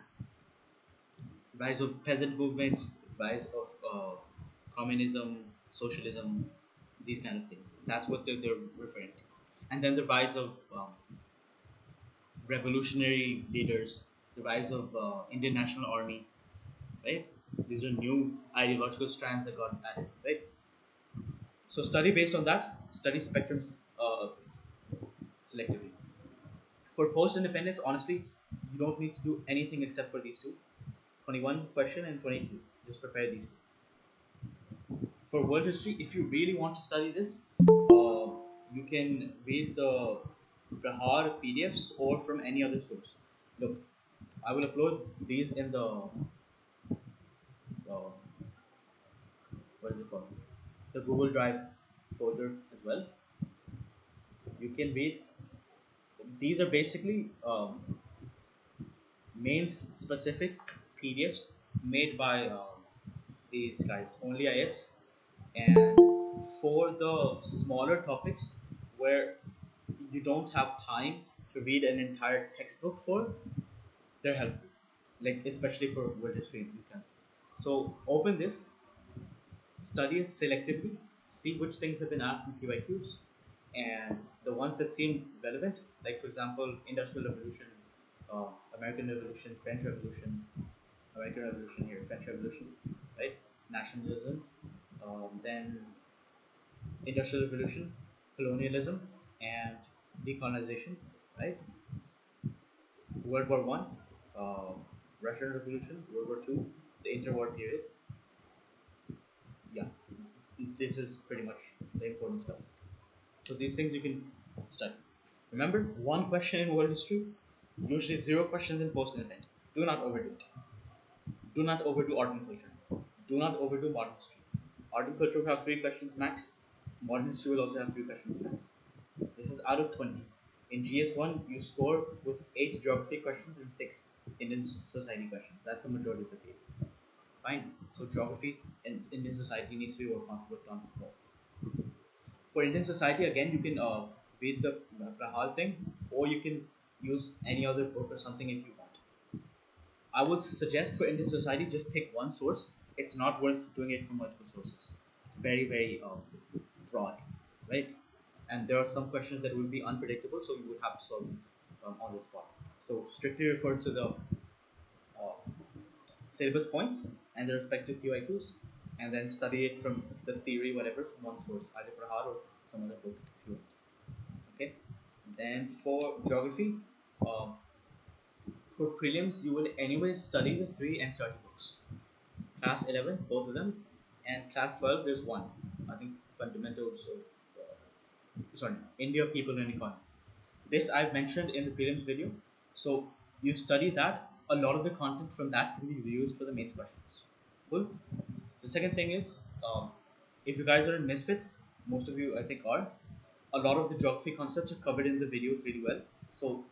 rise of peasant movements, rise of communism, socialism, these kind of things. That's what they're referring to. And then the rise of revolutionary leaders, the rise of Indian National Army, right? These are new ideological strands that got added, right? So study based on that. Study spectrums selectively. For post-independence, honestly, you don't need to do anything except for these two. 21 question and 22. Just prepare these two. For world history, if you really want to study this, you can read the Prahar PDFs or from any other source. Look, I will upload these in the uh, what is it called? The Google Drive folder as well. You can read. These are basically mains specific PDFs made by these guys, only IS, and for the smaller topics where you don't have time to read an entire textbook for, they're helpful. Like especially for world history and these kind of things. So open this, study it selectively, see which things have been asked in PYQs, and the ones that seem relevant, like for example, Industrial Revolution, uh, American Revolution, French Revolution, American Revolution here, French Revolution, right? Nationalism, then Industrial Revolution, colonialism, and decolonization, right? World War One, Russian Revolution, World War Two, the interwar period. Yeah, this is pretty much the important stuff. So these things you can study. Remember, one question in world history, usually zero questions in post event. Do not overdo it. Do not overdo art and culture. Do not overdo modern history. Art and culture will have three questions max. Modern history will also have three questions max. This is out of 20. In GS1, you score with 8 geography questions and 6 Indian society questions. That's the majority of the paper. Fine. So geography and Indian society needs to be worked on more. For Indian society, again, you can read the Prahal thing, or you can use any other book or something if you want. I would suggest for Indian society just pick one source. It's not worth doing it from multiple sources. It's very very broad, right? And there are some questions that will be unpredictable, so you would have to solve them on the spot. So strictly refer to the uh, syllabus points and the respective QIQs, and then study it from the theory, whatever, from one source, either Prahar or some other book if you want. Okay. Then for geography, um, for prelims, you will anyway study the three NCERT books. Class 11, both of them, and class 12, there's one. I think fundamentals of, sorry, India, people, and economy. This I've mentioned in the prelims video. So you study that. A lot of the content from that can be used for the mains questions. Cool. The second thing is, if you guys are in Misfits, most of you I think are, a lot of the geography concepts are covered in the videos really well. So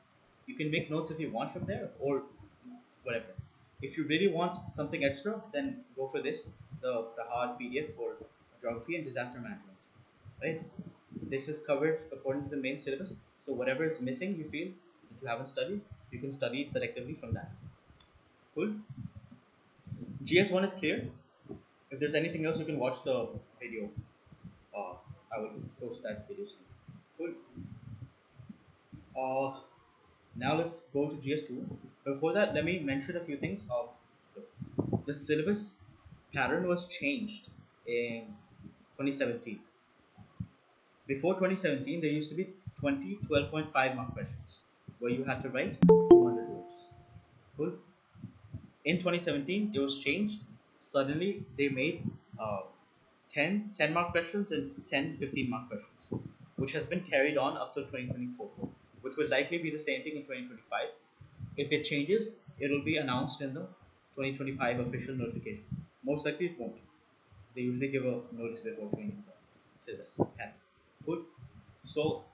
you can make notes if you want from there or whatever. If you really want something extra, then go for this, the hard PDF for geography and disaster management. Right? This is covered according to the main syllabus. So whatever is missing you feel that you haven't studied, you can study selectively from that. Cool. GS1 is clear. If there's anything else, you can watch the video. Uh, I will post that video soon. Cool. Uh, Now let's go to GS2. Before that, let me mention a few things. The syllabus pattern was changed in 2017. Before 2017, there used to be 20 12.5 mark questions where you had to write 200 words. Cool. In 2017, it was changed. Suddenly, they made uh, 10 mark questions and 10 15 mark questions, which has been carried on up to 2024, which will likely be the same thing in 2025. If it changes, it will be announced in the 2025 official notification. Most likely, it won't. They usually give a notice before changing the syllabus. Good. So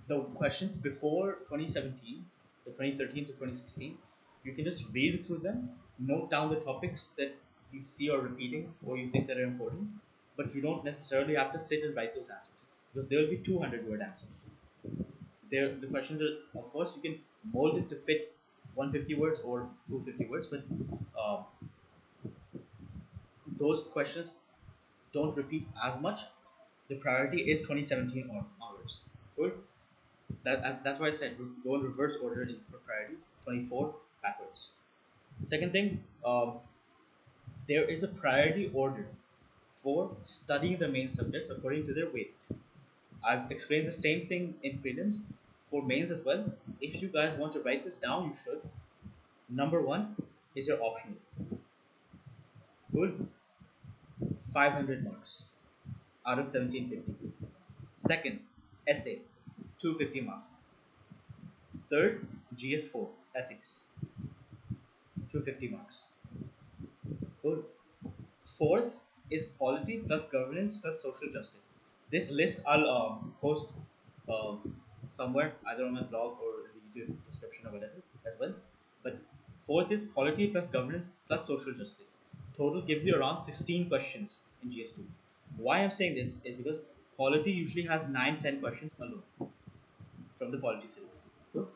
the questions before 2017, the 2013 to 2016, you can just read through them, note down the topics that you see are repeating or you think that are important, but you don't necessarily have to sit and write those answers because there will be 200-word answers. There, the questions are, of course, you can mold it to fit 150 words or 250 words, but um, those questions don't repeat as much. The priority is 2017 onwards. Cool. That's why I said go in reverse order for priority, 24 backwards. Second thing, there is a priority order for studying the main subjects according to their weight. I've explained the same thing in prelims for mains as well. If you guys want to write this down, you should. Number one is your optional. Good. 500 marks out of 1750. Second, essay, 250 marks. Third, GS4, ethics, 250 marks. Good. Fourth is polity plus governance plus social justice. This list I'll post somewhere, either on my blog or in the YouTube description or whatever as well. But fourth is polity plus governance plus social justice. Total gives you around 16 questions in GS2. Why I'm saying this is because polity usually has 9 10 questions alone from the polity syllabus. So,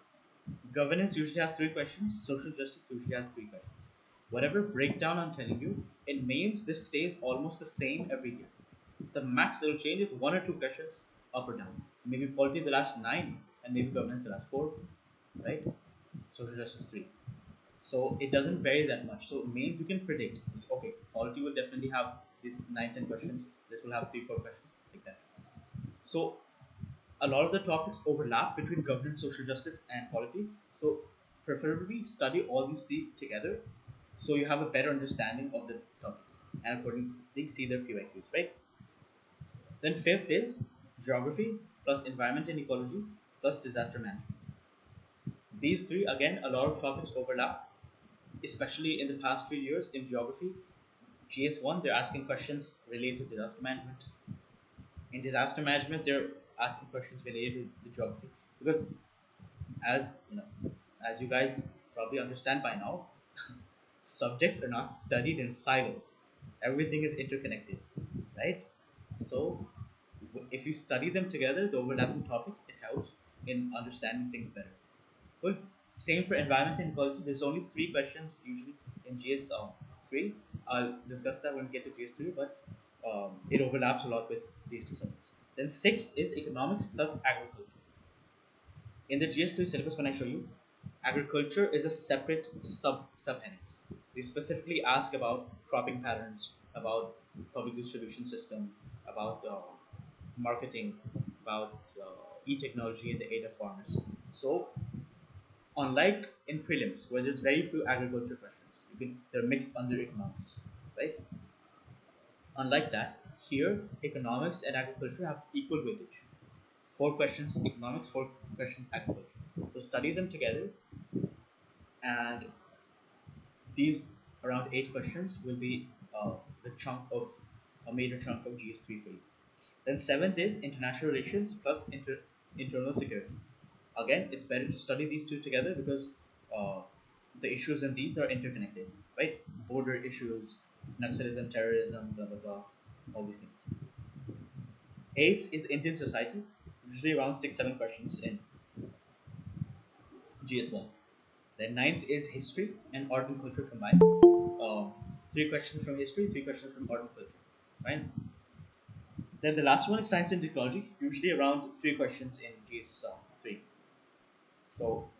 governance usually has 3 questions. Social justice usually has 3 questions. Whatever breakdown I'm telling you, in mains this stays almost the same every year. The max that will change is 1 or 2 questions up or down. Maybe polity the last 9, and maybe governance the last 4, right? Social justice 3. So it doesn't vary that much. So mains you can predict. Okay, polity will definitely have these 9 10 questions. This will have 3 4 questions like that. So a lot of the topics overlap between governance, social justice, and polity. So, preferably study all these three together so you have a better understanding of the topics and accordingly see their PYQs, right? Then, fifth is geography plus environment and ecology plus disaster management. These three, again, a lot of topics overlap, especially in the past few years in geography. GS1, they're asking questions related to disaster management. In disaster management, they're asking questions related to geography because as you know, as you guys probably understand by now, subjects are not studied in silos. Everything is interconnected, right? So, if you study them together, the overlapping topics, it helps in understanding things better. Cool. Same for environment and ecology. There's only three questions usually in GS three. I'll discuss that when we get to GS three, but it overlaps a lot with these two subjects. Then sixth is economics plus agriculture. In the GS3 syllabus, when I show you, agriculture is a separate subheading. They specifically ask about cropping patterns, about public distribution system, about marketing, about e-technology and the aid of farmers. So, unlike in prelims, where there's very few agriculture questions, they're mixed under economics, right? Unlike that, here economics and agriculture have equal weightage. Four questions economics, four questions agriculture. So study them together, and these around eight questions will be the chunk of a major chunk of GS3 for you. Then seventh is international relations plus internal security. Again, it's better to study these two together because uh, the issues in these are interconnected, right? Border issues, Naxalism, terrorism, blah blah blah, all these things. Eighth is Indian society, usually around six seven questions in GS1. Then ninth is history and art and culture combined. Three questions from history, three questions from art and culture. Fine. Then the last one is science and technology, usually around three questions in GS three. So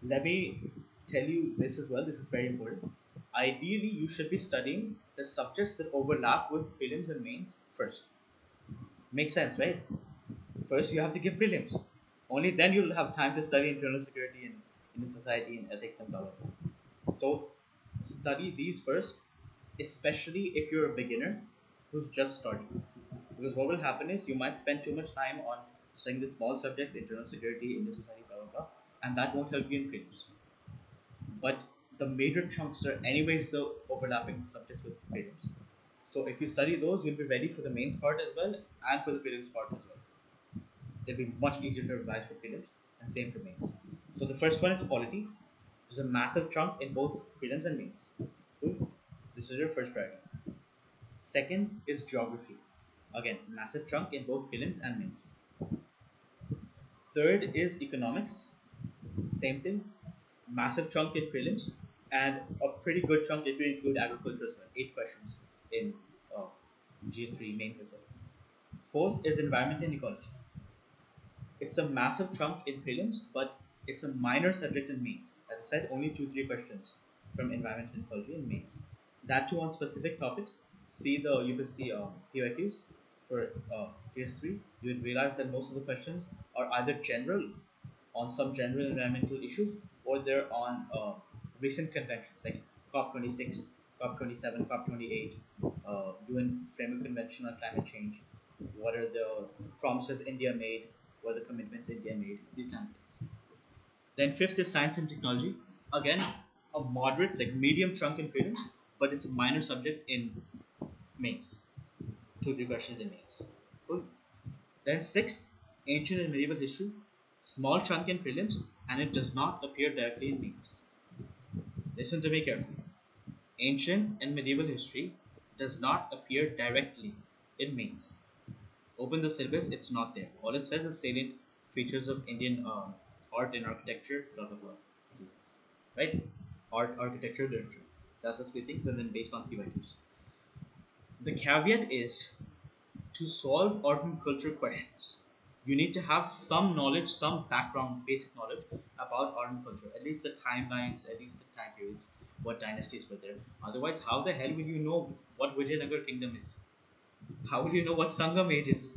let me tell you this as well. This is very important. Ideally, you should be studying the subjects that overlap with prelims and mains first. Makes sense, right? First, you have to give prelims. Only then you'll have time to study internal security and Indian society and ethics and blah blah blah. So study these first, especially if you're a beginner who's just starting. Because what will happen is you might spend too much time on studying the small subjects, internal security, Indian society, blah blah blah, and that won't help you in prelims. But the major chunks are anyways the overlapping subjects with prelims. So if you study those, you'll be ready for the mains part as well and for the prelims part as well. It'll be much easier to revise for prelims and same for mains. So the first one is polity. There's a massive chunk in both prelims and mains. Cool. This is your first priority. Second is geography. Again, massive chunk in both prelims and mains. Third is economics. Same thing. Massive chunk in prelims and a pretty good chunk if you include agriculture as well. Eight questions in uh, GS3 mains as well. Fourth is environment and ecology. It's a massive chunk in prelims, but it's a minor subject in mains. As I said, only two, three questions from environment and ecology in mains. That too on specific topics. See the UPSC PYQs for GS3. You will realize that most of the questions are either general on some general environmental issues or they're on recent conventions like COP26, COP27, COP28, UN Framework Convention on Climate Change. What are the promises India made? What are the commitments India made? These kind of things. Then fifth is science and technology. Again, a moderate, like medium chunk in prelims, but it's a minor subject in mains. Two, three questions in mains. Cool. Then sixth, ancient and medieval history. Small chunk in prelims, and it does not appear directly in mains. Listen to me carefully. Ancient and medieval history does not appear directly in mains. Open the syllabus, it's not there. All it says is salient features of Indian art and architecture, blah blah blah. These things. Right? Art, architecture, literature. That's the three things, and then based on PYQs. The caveat is to solve art and culture questions, you need to have some knowledge, some background, basic knowledge about art and culture, at least the timelines, at least the time periods, what dynasties were there. Otherwise, how the hell will you know what Vijayanagar kingdom is? How will you know what Sangam age is?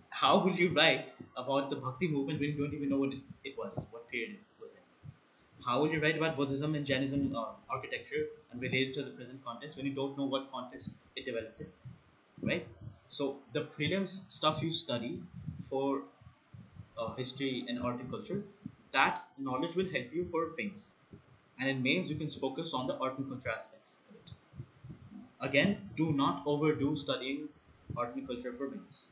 How will you write about the Bhakti movement when you don't even know it was, what period it was in? How will you write about Buddhism and Jainism architecture and relate it to the present context when you don't know what context it developed in? Right? So the prelims stuff you study for history and art and culture, that knowledge will help you for mains. And in mains, you can focus on the art and culture aspects of it. Again, do not overdo studying art and culture for mains.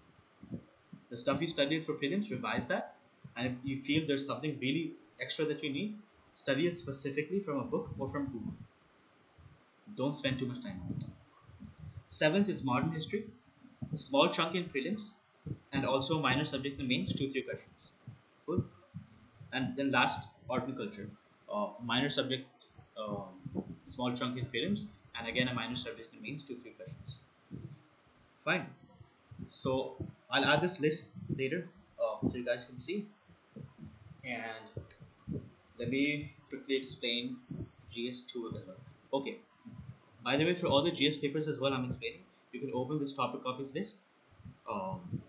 The stuff you studied for prelims, revise that. And if you feel there's something really extra that you need, study it specifically from a book or from Google. Don't spend too much time on it. Seventh is modern history. Small chunk in prelims and also minor subject in mains, two, three questions. Cool. And then last, horticulture, minor subject, small chunk in prelims, and again a minor subject in mains, 2 3 questions. Fine. So I'll add this list later, so you guys can see. And let me quickly explain GS2 as well. Okay. By the way, for all the GS papers as well, I'm explaining. You can open this topper copies list,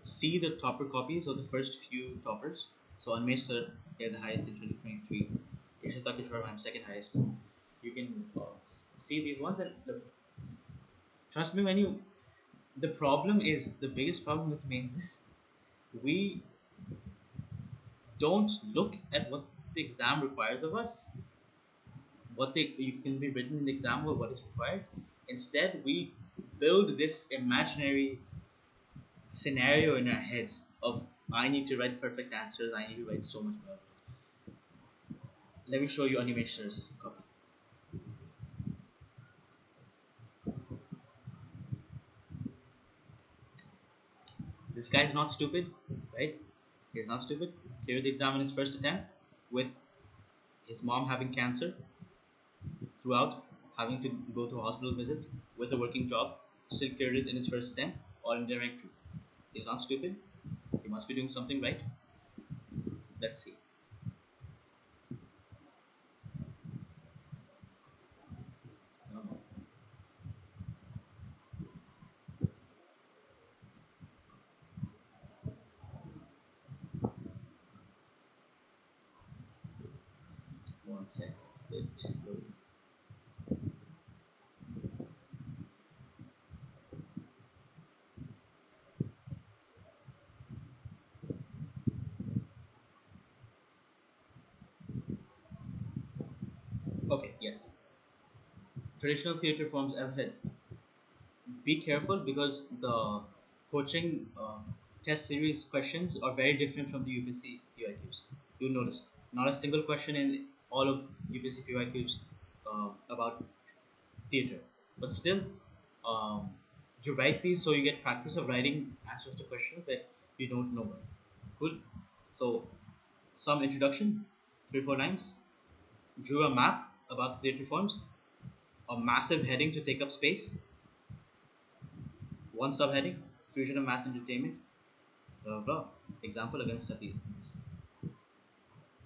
see the topper copies of the first few toppers. So Anmesh sir, they're the highest in 2023. Ishita Kishore, I'm second highest. You can see these ones and look. Trust me, when you the problem is the biggest problem with mains is we don't look at what the exam requires of us. What they you can be written in the exam or what is required. Instead, we build this imaginary scenario in our heads of I need to write perfect answers. I need to write so much more. Let me show you animationer's copy. This guy's not stupid, right? He's not stupid. Cleared the exam in his first attempt with his mom having cancer throughout, having to go through hospital visits with a working job. Still cleared it in his first attempt, all in direct two. He's not stupid. He must be doing something right. Let's see. No, no. One sec. It will. Okay, yes. Traditional theatre forms, as I said, be careful because the coaching test series questions are very different from the UPSC PYQs. You'll notice not a single question in all of UPSC PYQs about theatre, but still, um, you write these so you get practice of writing answers to questions that you don't know. Cool. So, some introduction, 3 4 lines. Drew a map about the theatre forms, a massive heading to take up space, one subheading, fusion of mass entertainment, blah blah blah. Example against Sati.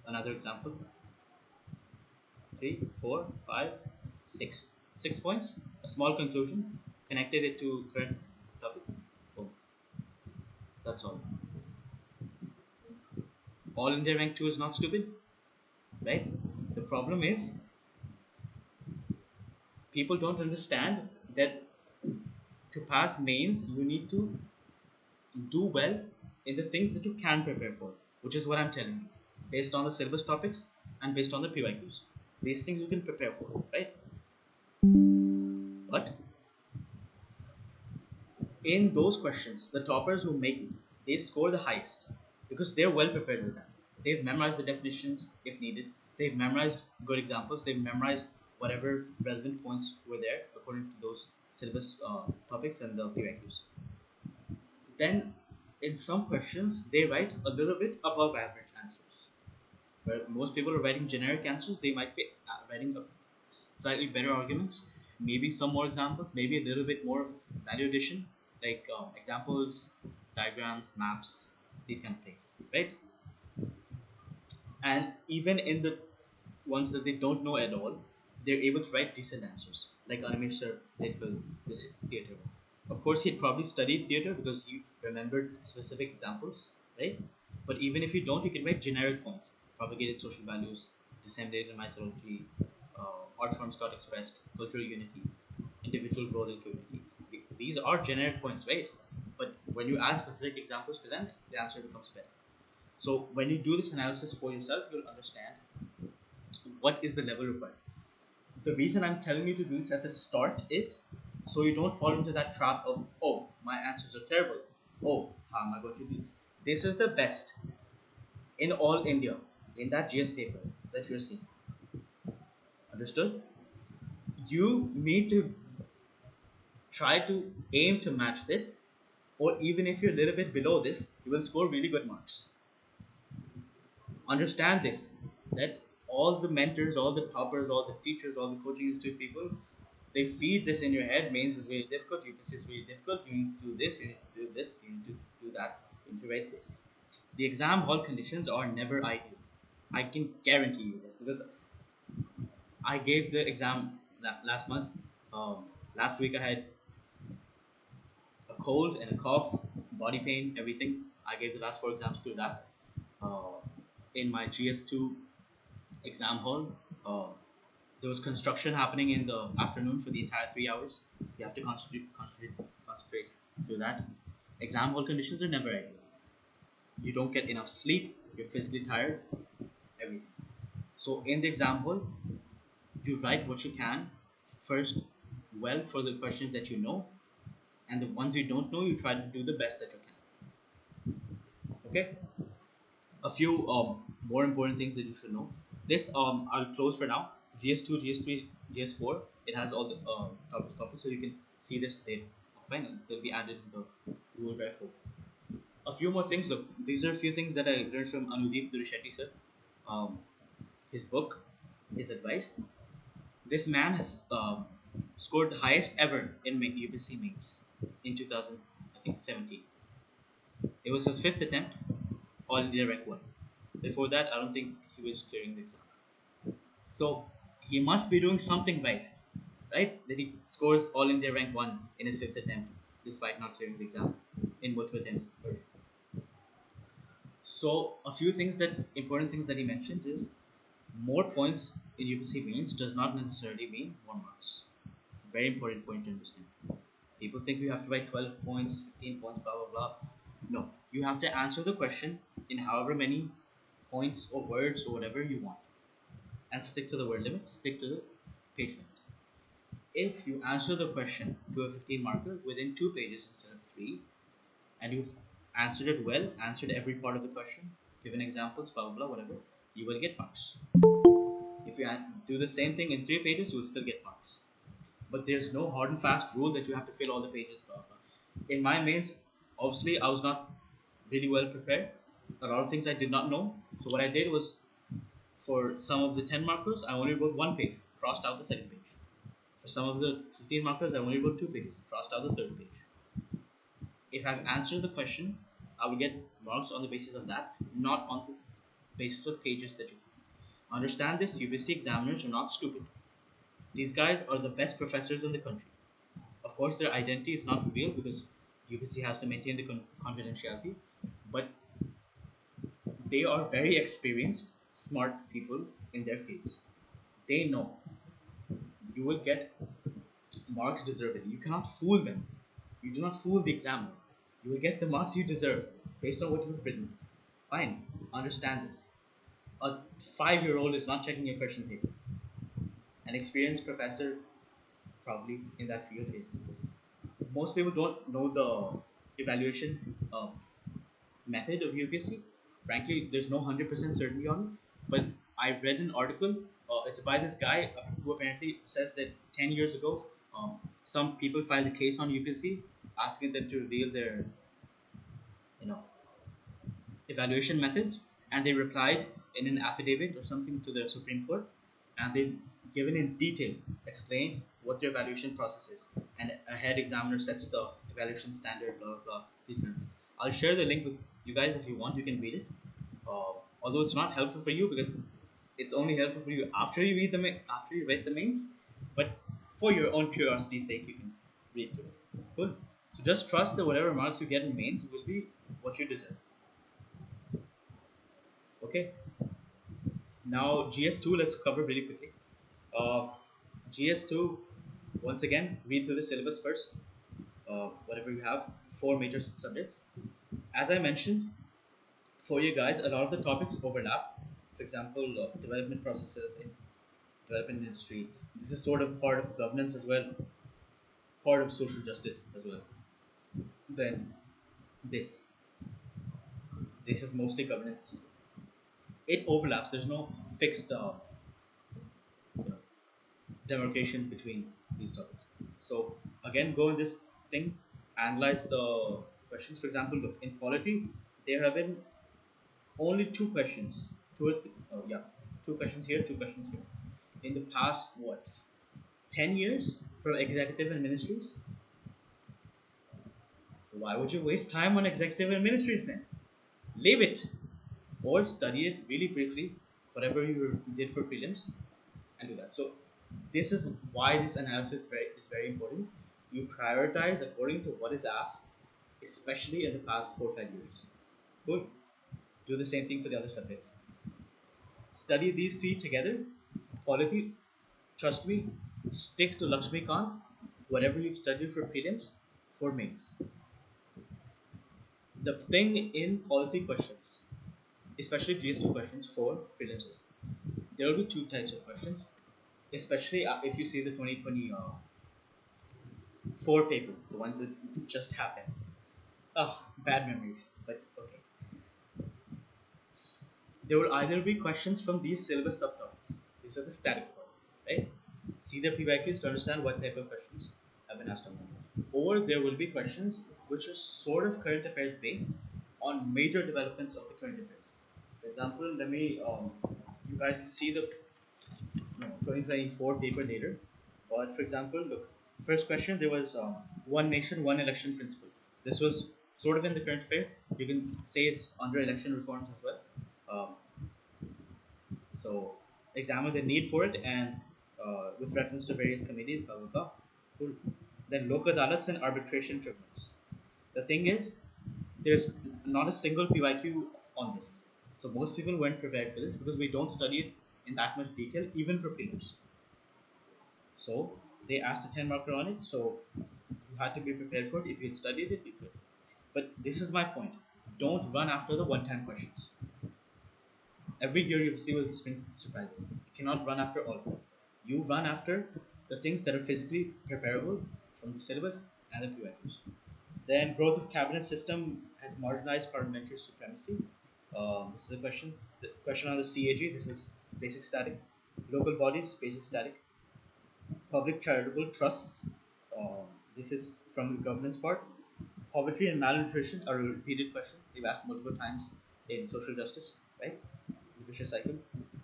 Another example. 3 4 5 6. 6 points. A small conclusion. Connected it to current topic. Boom. That's all. All India rank 2 is not stupid, right? The problem is people don't understand that to pass mains you need to do well in the things that you can prepare for, which is what I'm telling you, based on the syllabus topics and based on the PYQs. These things you can prepare for, right? But in those questions, the toppers who make it, they score the highest because they're well prepared with that. They've memorized the definitions if needed. They've memorized good examples. They've memorized whatever relevant points were there according to those syllabus topics and the PYQs. Then, in some questions, they write a little bit above average answers. Where most people are writing generic answers, they might be writing slightly better arguments, maybe some more examples, maybe a little bit more value addition, like examples, diagrams, maps, these kind of things, right? And even in the ones that they don't know at all, they're able to write decent answers. Like Animesh sir did for this theater. Of course, he'd probably studied theater because he remembered specific examples, right? But even if you don't, you can write generic points. Propagated social values, disseminated mythology, art forms got expressed, cultural unity, individual role in community. These are generic points, right? But when you add specific examples to them, the answer becomes better. So when you do this analysis for yourself, you'll understand what is the level required. The reason I'm telling you to do this at the start is so you don't fall into that trap of, oh, my answers are terrible. Oh, how am I going to do this? This is the best in all India in that GS paper that you're seeing. Understood? You need to try to aim to match this, or even if you're a little bit below this, you will score really good marks. Understand this, that all the mentors, all the toppers, all the teachers, all the coaching institute people, they feed this in your head. Mains is very difficult, UPSC is very difficult, you need to do this, you need to do this, you need to do that, you need to write this. The exam hall conditions are never ideal. I can guarantee you this because I gave the exam last month. Last week I had a cold and a cough, body pain, everything. I gave the last four exams through that. Uh, in my GS2 exam hall, there was construction happening in the afternoon for the entire 3 hours. You have to concentrate through that. Exam hall conditions are never ideal. You don't get enough sleep. You're physically tired. Everything. So in the exam hall, you write what you can first, well, for the questions that you know, and the ones you don't know, you try to do the best that you can. Okay. A few more important things that you should know. This I'll close for now. GS2, GS3, GS4. It has all the topics copies, so you can see this later. Fine, they'll be added in the Google Drive folder. A few more things. Look, these are a few things that I learned from Anudeep Durishetty sir. Um, his book, his advice. This man has scored the highest ever in UPSC Mains in 2000, I think 17. It was his fifth attempt, all India rank one. Before that, I don't think he was clearing the exam. So he must be doing something right, right? That he scores all India rank one in his fifth attempt, despite not clearing the exam in multiple attempts. So a few things that important things that he mentions is more points in UPSC Mains does not necessarily mean more marks. It's a very important point to understand. People think you have to write 12 points, 15 points, blah, blah, blah. No, you have to answer the question in however many points or words or whatever you want. And stick to the word limit, stick to the page limit. If you answer the question to a 15 marker within 2 pages instead of 3, and you've answered it well, answered every part of the question, given examples, blah, blah, blah, whatever, you will get marks. If you do the same thing in 3 pages, you will still get marks. But there's no hard and fast rule that you have to fill all the pages, blah, blah. In my mains, obviously, I was not really well prepared. A lot of things I did not know. So what I did was, for some of the 10 markers, I only wrote one page, crossed out the second page. For some of the 15 markers, I only wrote 2 pages, crossed out the third page. If I've answered the question, I will get marks on the basis of that, not on the basis of pages that you find. Understand this, UPSC examiners are not stupid. These guys are the best professors in the country. Of course, their identity is not revealed because UPSC has to maintain the confidentiality, but they are very experienced, smart people in their fields. They know you will get marks deservedly. You cannot fool them. You do not fool the examiner. You will get the marks you deserve based on what you have written. Fine, understand this. A 5-year old is not checking your question paper. An experienced professor, probably in that field, is. Most people don't know the evaluation method of UPSC. Frankly, there's no 100% certainty on it. But I've read an article. It's by this guy who apparently says that 10 years ago, some people filed a case on UPSC asking them to reveal their, you know, evaluation methods, and they replied in an affidavit or something to the Supreme Court, and they've given in detail, explained what their evaluation process is, and a head examiner sets the evaluation standard, blah blah blah, these kind of things. I'll share the link with you guys if you want. You can read it. Although it's not helpful for you because it's only helpful for you after you read after you read the mains, but for your own curiosity's sake, you can read through it. Cool. So just trust that whatever marks you get in mains will be what you deserve. Okay. Now GS2, let's cover really quickly. Uh, GS2, once again, read through the syllabus first. Whatever you have, four major subjects. As I mentioned, for you guys, a lot of the topics overlap. For example, development processes in development industry. This is sort of part of governance as well, part of social justice as well. Then this, this is mostly governance. It overlaps. There's no fixed you know, demarcation between these topics. So again, go in this thing, analyze the questions. For example, look in polity, there have been only two questions, oh yeah, two questions here, two questions here. In the past, what, 10 years for executive and ministries? Why would you waste time on executive and ministries then? Leave it, or study it really briefly, whatever you did for prelims, and do that. So this is why this analysis is very important. You prioritize according to what is asked, especially in the past 4 or 5 years. Good. Do the same thing for the other subjects. Study these three together. Quality, trust me, stick to Lakshmi Kant, whatever you've studied for prelims, for mains. The thing in quality questions, especially GS2 questions for prelims, is there will be two types of questions, especially if you see the 2024 paper, the one that just happened. Oh, bad memories, but okay. There will either be questions from these syllabus subtopics. These are the static part, right? See the PYQs to understand what type of questions have been asked on them. Or there will be questions which are sort of current affairs based on major developments of the current affairs. For example, let me you guys can see the 2024 paper later. But for example, look, first question there was one nation, one election principle. This was sort of in the current affairs. You can say it's under election reforms as well. Um, so examine the need for it and with reference to various committees, blah blah blah. Cool. Then Lok Adalats and arbitration tribunals. The thing is, there's not a single PYQ on this. So most people weren't prepared for this because we don't study it in that much detail, even for prelims. So they asked a 10 marker on it, so you had to be prepared for it. If you had studied it, you could. But this is my point. Don't run after the one-time questions. Every year you see with sprint surprises. You cannot run after all of them. You run after the things that are physically preparable from the syllabus and the PYQs. Then growth of cabinet system has marginalized parliamentary supremacy. This is a question. The question on the CAG. This is basic static. Local bodies, basic static. Public charitable trusts. This is from the governance part. Poverty and malnutrition are a repeated question. They've asked multiple times in social justice, right? The vicious cycle.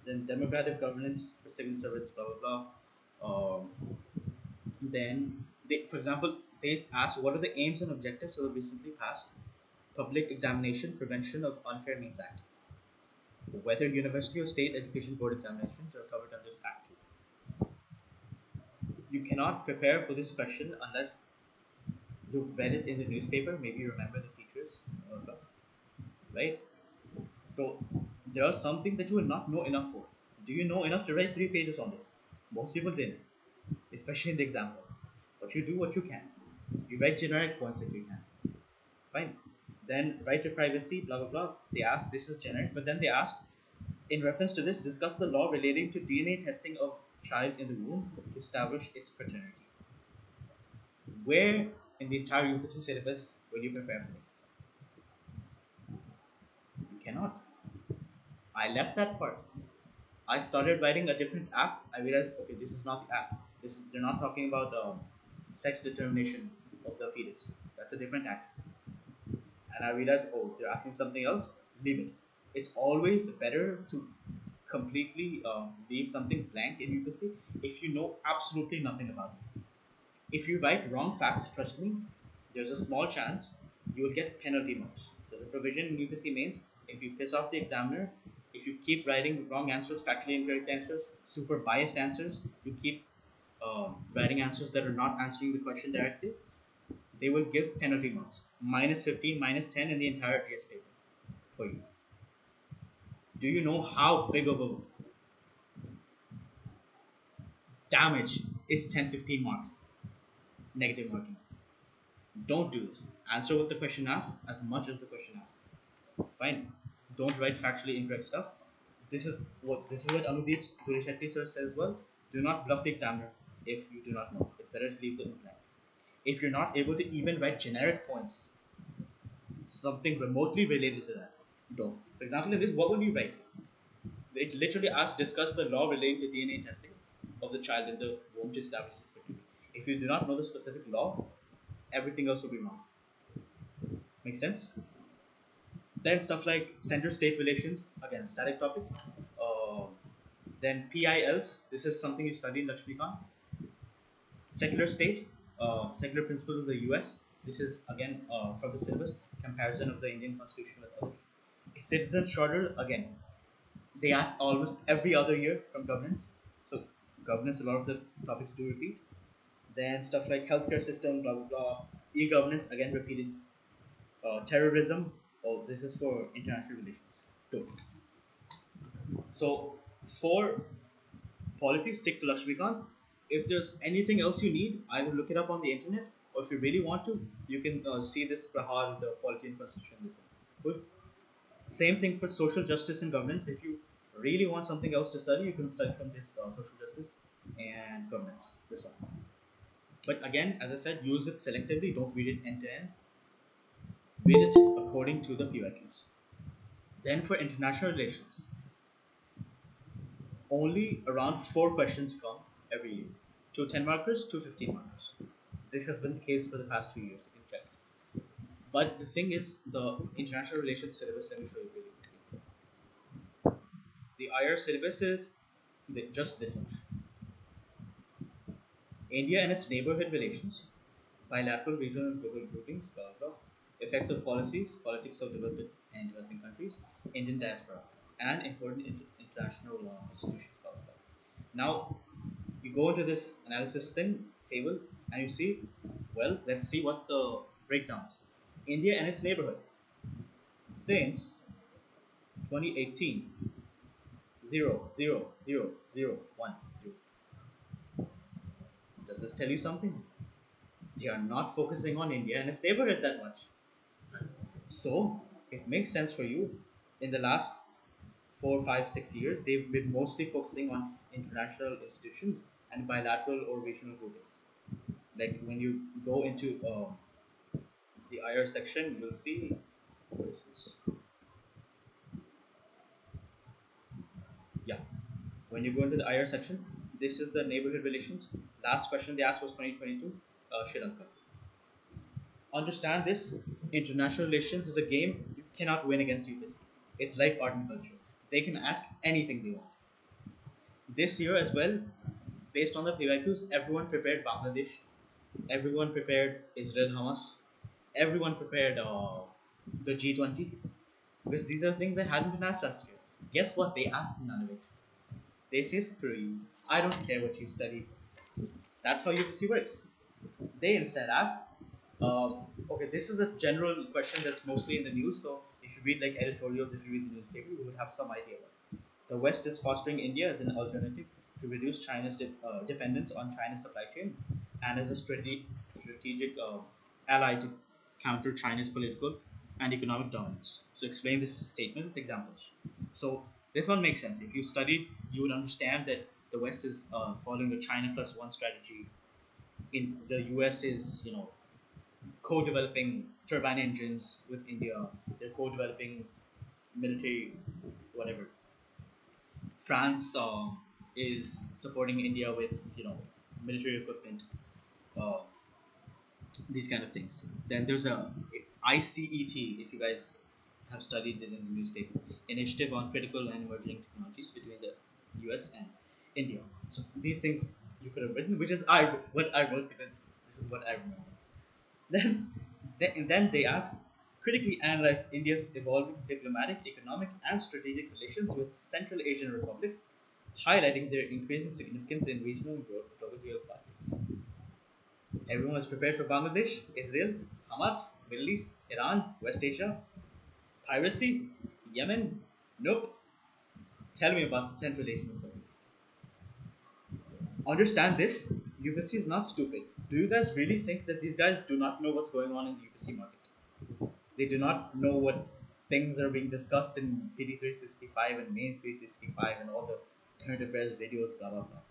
Then democratic governance for civil servants, blah blah blah. Then, for example, they asked what are the aims and objectives of the recently passed Public Examination Prevention of Unfair Means Act. Whether university or state education board examinations are covered under this act. You cannot prepare for this question unless you've read it in the newspaper. Maybe you remember the features, right? So there are something that you will not know enough for. Do you know enough to write 3 pages on this? Most people didn't, especially in the example. But you do what you can. You write generic points if you can. Fine. Then right to privacy, blah blah blah. They asked this is generic, but then they asked in reference to this, discuss the law relating to DNA testing of child in the womb to establish its paternity. Where in the entire UPSC syllabus will you prepare for this? You cannot. I left that part. I started writing a different act. I realized, okay, this is not the act. They're not talking about sex determination of the fetus. That's a different act. And I realized, oh, they're asking something else. Leave it. It's always better to completely leave something blank in UPSC if you know absolutely nothing about it. If you write wrong facts, trust me, there's a small chance you will get penalty marks. There's a provision in UPSC mains. If you piss off the examiner, if you keep writing wrong answers, factually incorrect answers, super biased answers, you keep writing answers that are not answering the question directly, they will give penalty marks. Minus 15, minus 10 in the entire GS paper for you. Do you know how big of a damage is 10, 15 marks? Negative marking. Don't do this. Answer what the question asks as much as the question asks. Fine. Don't write factually incorrect stuff. This is what Anudeep Surishetty sir says as well. Do not bluff the examiner if you do not know. It's better to leave the blank. If you're not able to even write generic points, something remotely related to that, don't. For example, in this, what would you write? It literally asks discuss the law relating to DNA testing of the child in the womb to establish this paternity. If you do not know the specific law, everything else will be wrong. Make sense? Then stuff like center-state relations, again, static topic. Uh, then PILs, this is something you study in Lakshmikant. Secular state, secular principles of the US. This is again from the syllabus, comparison of the Indian constitution with others. Citizen charter, again, they ask almost every other year from governance. So governance, a lot of the topics do repeat. Then stuff like healthcare system, blah blah blah. E-governance, again repeated. Terrorism, oh, this is for international relations. Two. So for politics, stick to Lakshmikant. If there's anything else you need, either look it up on the internet, or if you really want to, you can see this Prahar, the Polity and Constitution. This one. Good. Same thing for social justice and governance. If you really want something else to study, you can study from this social justice and governance. This one. But again, as I said, use it selectively. Don't read it end to end. Read it according to the PYQs. Then for international relations, only around 4 questions come every year. Two 10 markers, two 15 markers. This has been the case for the past 2 years. You can check. But the thing is, the international relations syllabus, let me show you really quickly. The IR syllabus is just this much. India and its neighborhood relations, bilateral, regional, and global groupings, blah, blah, effects of policies, politics of developed and developing countries, Indian diaspora, and important international institutions, blah, blah, blah. Now, you go into this analysis thing, table, and you see, well, let's see what the breakdown is. India and its neighborhood. Since 2018, 0, 0, 0, 0, 1, 0. Does this tell you something? They are not focusing on India and its neighborhood that much. So it makes sense for you. In the last 4, 5, 6 years, they've been mostly focusing on international institutions and bilateral or regional groupings. Like when you go into the IR section, you'll see, where is this? Yeah, when you go into the IR section, this is the neighborhood relations. Last question they asked was 2022, Sri Lanka. Understand this, international relations is a game you cannot win against UPSC. It's like art and culture. They can ask anything they want. This year as well, based on the PYQs, everyone prepared Bangladesh, everyone prepared Israel Hamas, everyone prepared the G20, because these are things that hadn't been asked last year. Guess what? They asked none of it. This is history. I don't care what you study. That's how UPSC works. They instead asked, okay, this is a general question that's mostly in the news. So if you read like editorials, if you read the newspaper, you would have some idea. The West is fostering India as an alternative to reduce China's dependence on China's supply chain and as a strategic ally to counter China's political and economic dominance. So explain this statement with examples. So this one makes sense. If you studied, you would understand that the West is following the China plus one strategy. In the US is co-developing turbine engines with India. They're co-developing military whatever. France is supporting India with military equipment, uh, these kind of things. Then there's a ICET, if you guys have studied it in the newspaper, Initiative on Critical and Emerging Technologies between the US and India. So these things you could have written, which is what I wrote because this is what I remember. Then, then they ask, critically analyze India's evolving diplomatic, economic, and strategic relations with Central Asian republics, highlighting their increasing significance in regional and global geopolitics. Everyone was prepared for Bangladesh, Israel, Hamas, Middle East, Iran, West Asia, piracy, Yemen. Nope. Tell me about the Central Asian republics. Understand this. UPSC is not stupid. Do you guys really think that these guys do not know what's going on in the UPSC market? They do not know what things are being discussed in PD 365 and Mains 365 and all the current affairs videos, blah blah blah.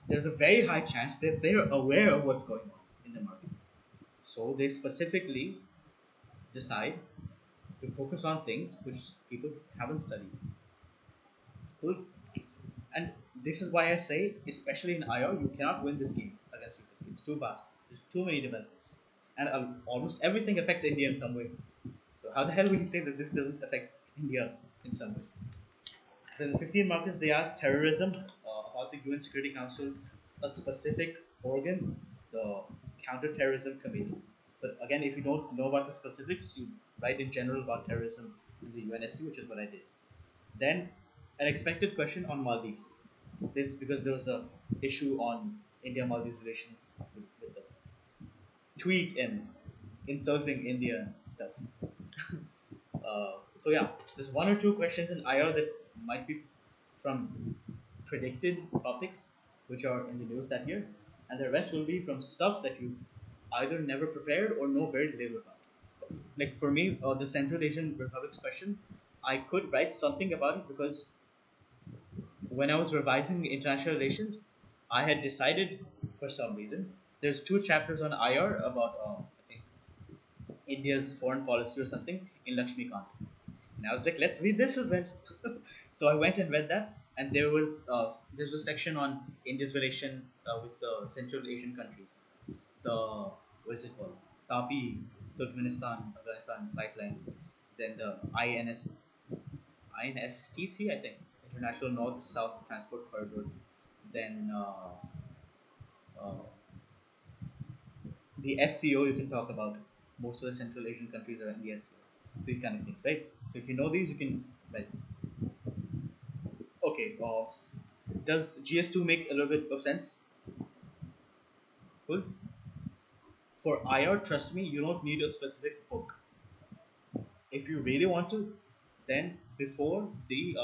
There's a very high chance that they're aware of what's going on in the market. So they specifically decide to focus on things which people haven't studied. Cool. And this is why I say, especially in IR, you cannot win this game against UPSC. It's too vast. There's too many developers. and almost everything affects India in some way. So how the hell will you say that this doesn't affect India in some way? Then the 15 markers they asked terrorism about the UN Security Council, a specific organ, the Counterterrorism Committee. But again, if you don't know about the specifics, you write in general about terrorism in the UNSC, which is what I did. Then an expected question on Maldives. This because there was a issue on India Maldives relations with the tweet and insulting India and stuff. So yeah, there's one or two questions in IR that might be from predicted topics which are in the news that year, and the rest will be from stuff that you've either never prepared or know very little about. Like for me, the Central Asian Republics question, I could write something about it because when I was revising international relations, I had decided for some reason there's two chapters on IR about I think India's foreign policy or something in Lakshmikant. And I was like, let's read this as well. So I went and read that, and there's a section on India's relation with the Central Asian countries. The what is it called? Tapi, Turkmenistan, Afghanistan pipeline. Then the INSTC, I think, International North South Transport Corridor. Then uh, the SCO you can talk about. Most of the Central Asian countries are in the SCO. These kind of things, right? So if you know these, you can like okay. Does GS2 make a little bit of sense? Cool. For IR, trust me, you don't need a specific book. If you really want to, then before the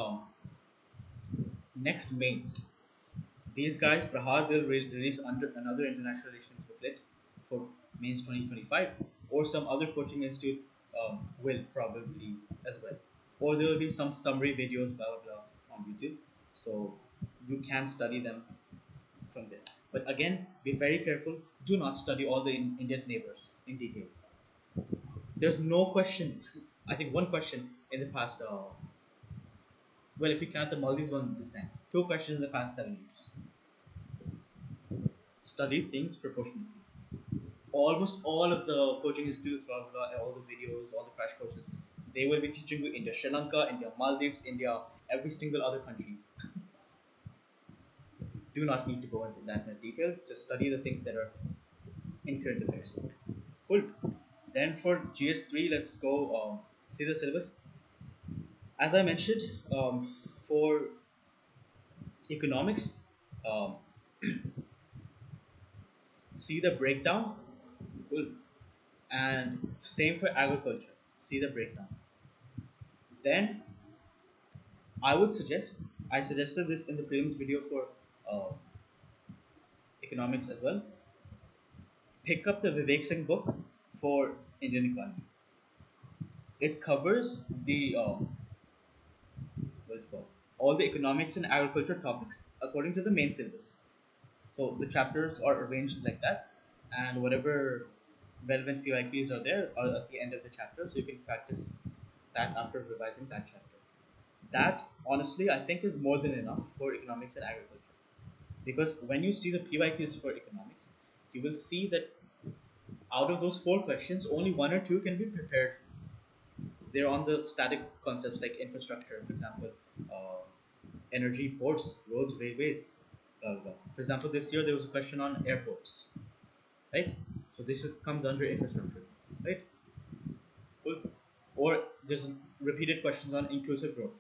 next mains, these guys, Prahad will release under another international relations booklet for mains 2025, or some other coaching institute will probably as well. Or there will be some summary videos, blah blah blah, on YouTube. So you can study them from there. But again, be very careful. Do not study all the India's neighbors in detail. There's no question. I think one question in the past. Well, if you count the Maldives one this time, two questions in the past 7 years. Study things proportionately. Almost all of the coaching institutes, blah, blah, blah, all the videos, all the crash courses, they will be teaching you India, Sri Lanka, India, Maldives, India, every single other country. Do not need to go into that much detail. Just study the things that are in current affairs. Cool. Then for GS3, let's go see the syllabus. As I mentioned, for economics, um, see the breakdown. Cool. And same for agriculture. See the breakdown. Then I would suggest, I suggested this in the prelims video for uh, economics as well. Pick up the Vivek Singh book for Indian economy. It covers the what is it called? All the economics and agriculture topics according to the main syllabus. So the chapters are arranged like that, and whatever relevant PYQs are there are at the end of the chapter, so you can practice that after revising that chapter. That honestly, I think, is more than enough for economics and agriculture. Because when you see the PYQs for economics, you will see that out of those four questions, only one or two can be prepared. They're on the static concepts like infrastructure, for example, uh, energy, ports, roads, railways, blah, blah, blah. For example, this year there was a question on airports, right? So comes under infrastructure, right? Cool. Or there's repeated questions on inclusive growth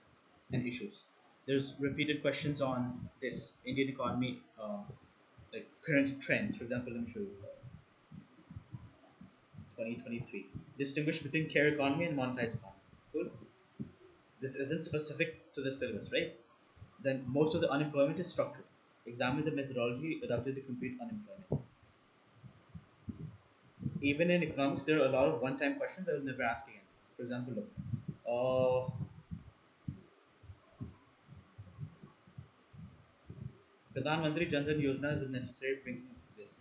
and issues. There's repeated questions on this Indian economy, like current trends. For example, let me show you. 2023. Distinguish between care economy and monetized economy. Cool. This isn't specific to the syllabus, right? Then most of the unemployment is structural. Examine the methodology adopted to compute unemployment. Even in economics, there are a lot of one-time questions that will never ask again. For example, look, uh, Pradhan Mantri Jan Dhan Yojana is necessary bringing this.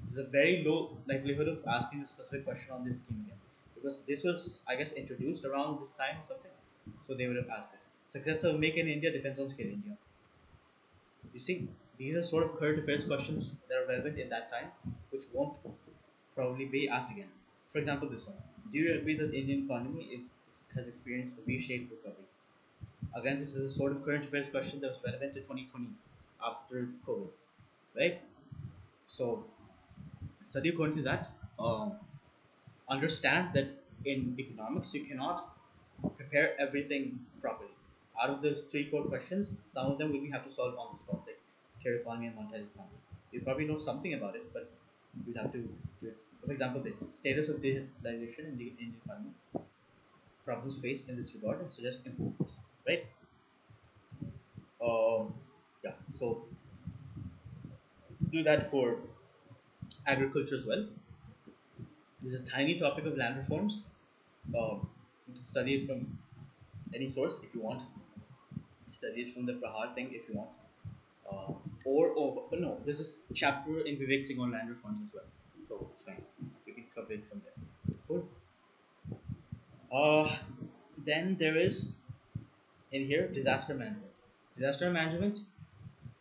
There's a very low likelihood of asking a specific question on this scheme again. Because this was, I guess, introduced around this time or something. So they would have asked it. Success of Make in India depends on Skill India. You see, these are sort of current affairs questions that are relevant in that time. which won't probably be asked again. For example, this one: do you agree that the Indian economy has experienced a V-shaped recovery? Again, this is a sort of current affairs question that was relevant to 2020 after COVID, right? So study according to that. Understand that in economics you cannot prepare everything properly. Out of those three, four questions, some of them will be have to solve on the spot, like share economy and monetary economy. You probably know something about it, but you'd have to do it. For example, this status of digitalization in the economy, problems faced in this regard, and suggest improvements. Right? Yeah. So do that for agriculture as well. There's a tiny topic of land reforms. You can study it from any source if you want. Study it from the Prahar thing if you want. But no, there's this chapter in Vivek Singh on land reforms as well. So it's fine. You can cover it from there. Cool. Uh, then there is in here disaster management. Disaster management.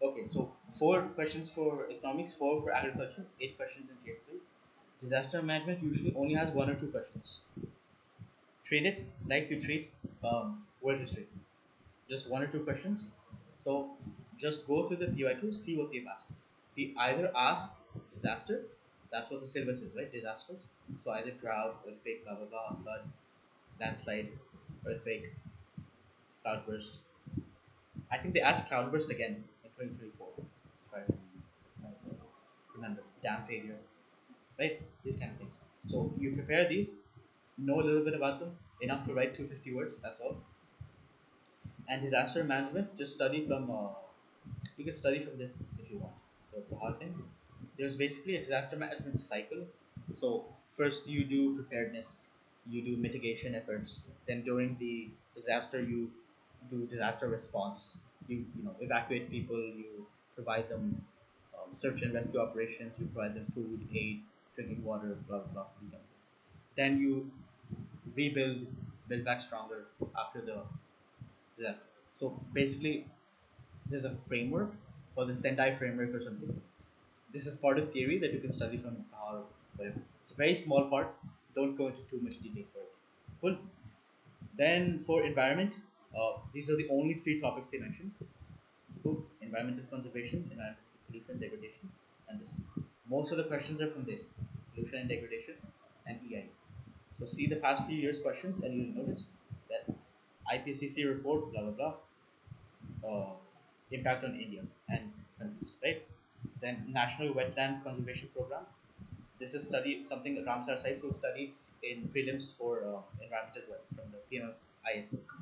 Okay, so four questions for economics, four for agriculture, eight questions in TS3. Disaster management usually only has one or two questions. Treat it like you treat world history. Just one or two questions. So just go through the PYQ, see what they've asked. They either ask disaster, that's what the syllabus is, right? Disasters. So either drought, earthquake, blah blah blah, flood, landslide, earthquake, cloudburst. I think they asked cloudburst again in 2024. If I remember, dam failure, right? These kind of things. So you prepare these, know a little bit about them, enough to write 250 words. That's all. And disaster management, just study from. You can study from this if you want. The hard thing. There's basically a disaster management cycle. So first you do preparedness, you do mitigation efforts. Then during the disaster, you do disaster response. You evacuate people. You provide them search and rescue operations. You provide them food, aid, drinking water, blah blah blah. These kind of things. Then you rebuild, build back stronger after the disaster. So basically, there's a framework called the Sendai framework or something. This is part of theory that you can study from our whatever. It's a very small part. Don't go into too much detail for it. Cool. Then for environment, these are the only three topics they mentioned. Cool. Environmental conservation, environmental pollution, degradation, and this. Most of the questions are from this pollution and degradation and EI. So see the past few years questions and you'll notice that IPCC report, blah blah blah, impact on India and countries, right? Then National Wetland Conservation Program. This is study something Ramsar sites will study in prelims for environment as well from the PMFIS book.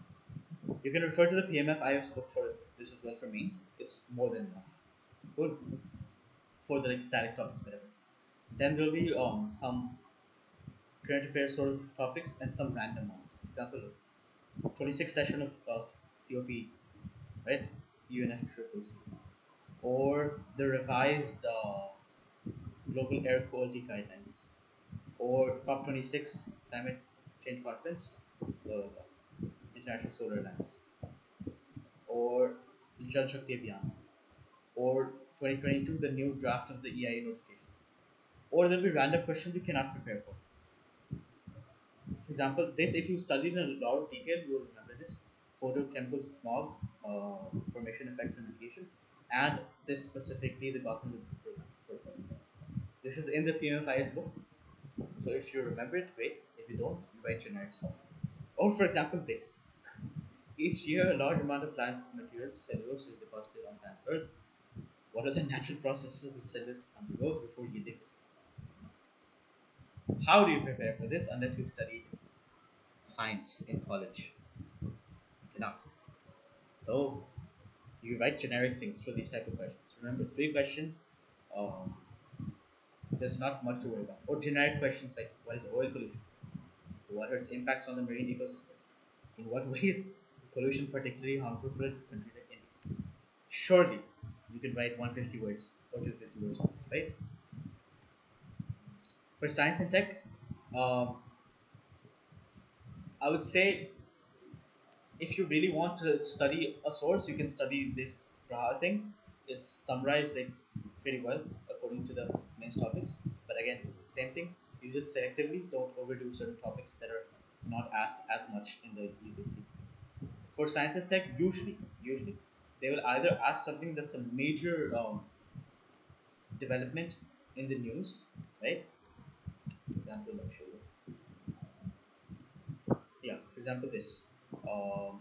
You can refer to the PMFIS book for this as well for mains. It's more than enough. Good for the like, static topics, whatever. Then there will be some current affairs sort of topics and some random ones. Example, 26th session of COP, right? UNF triple C. Or the revised global air quality guidelines, or COP26 climate change conference, the International Solar Alliance, or Jal Shakti Abhiyan, or 2022 the new draft of the EIA notification. Or there'll be random questions you cannot prepare for. For example, this if you studied in a lot of detail, you will remember this photochemical smog, formation effects and mitigation, and this specifically the government program. This is in the PMFIS book. So if you remember it, great. If you don't, you write generic stuff. Or for example, this. Each year, a large amount of plant material, cellulose, is deposited on planet Earth. What are the natural processes the cellulose undergoes before yielding this? How do you prepare for this unless you've studied science in college? You cannot. So you write generic things for these type of questions. Remember, three questions. Um, there's not much to worry about. Or generic questions like what is oil pollution? What are its impacts on the marine ecosystem? In what way is pollution particularly harmful for a country like India? Surely you can write 150 words or 250 words on this, right? For science and tech, um, I would say if you really want to study a source, you can study this Praha thing. It's summarized like pretty well according to the main topics. again, same thing. Use it selectively. Don't overdo certain topics that are not asked as much in the UPSC. For science and tech, usually, they will either ask something that's a major development in the news, right? For example, let me show you. Yeah, for example, this. Um,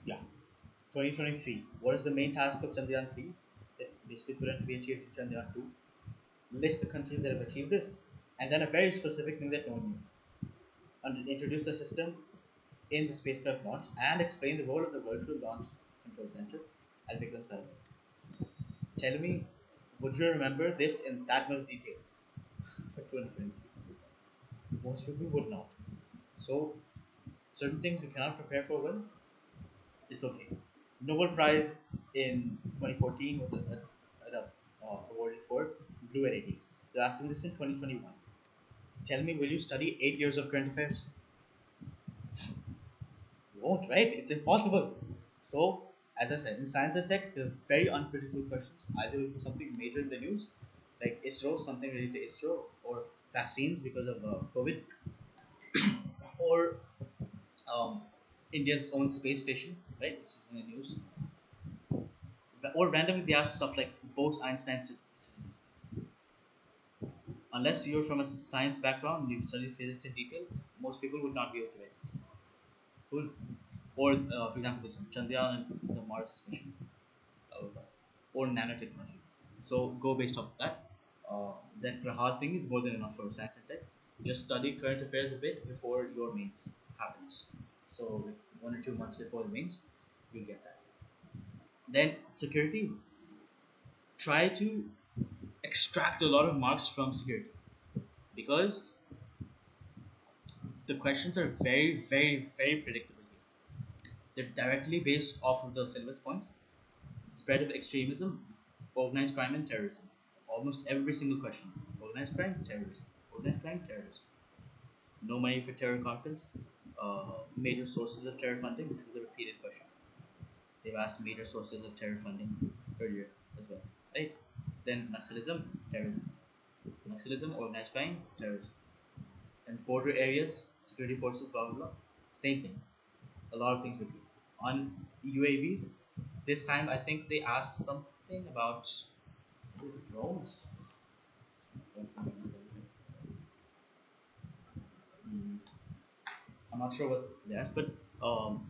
yeah, 2023. What is the main task of Chandrayaan 3 that basically couldn't be achieved in Chandrayaan 2? List the countries that have achieved this, and then a very specific thing that no one knew. And introduce the system in the spacecraft launch and explain the role of the virtual launch control center at Vikram Sarabhai. Tell me, would you remember this in that much detail for 2023? Most people would not. So, certain things you cannot prepare for well, it's okay. Nobel Prize in 2014 was awarded for Blue Varieties. They're asking this in 2021. Tell me, will you study 8 years of current affairs? You won't, right? It's impossible. So, as I said, in science and tech, there's very unpredictable questions. Either it will be something major in the news, like ISRO, something related to ISRO, or vaccines because of COVID, or um, India's own space station, right? This was in the news. Or randomly they ask stuff like Bose-Einstein statistics. Unless you're from a science background and you've studied physics in detail, most people would not be able to write this. Cool. Or, for example, this one, Chandrayaan and the Mars mission, or nanotechnology. So go based off of that. That Prahar thing is more than enough for science and tech. Just study current affairs a bit before your mains happens. So like 1 or 2 months before the mains, you'll get that. Then security, try to extract a lot of marks from security because the questions are very predictable here. They're directly based off of the syllabus points. Spread of extremism, organized crime, and terrorism. Almost every single question. Organized crime, terrorism. Organized crime, terrorism. No money for terror conference. Major sources of terror funding. This is the repeated question. They've asked major sources of terror funding earlier as well. Right? Then Naxalism, terrorism. Naxalism, organized crime, terrorism. And border areas, security forces, blah blah blah. Same thing. A lot of things repeat. On UAVs, this time I think they asked something about drones. Mm, I'm not sure what they asked, but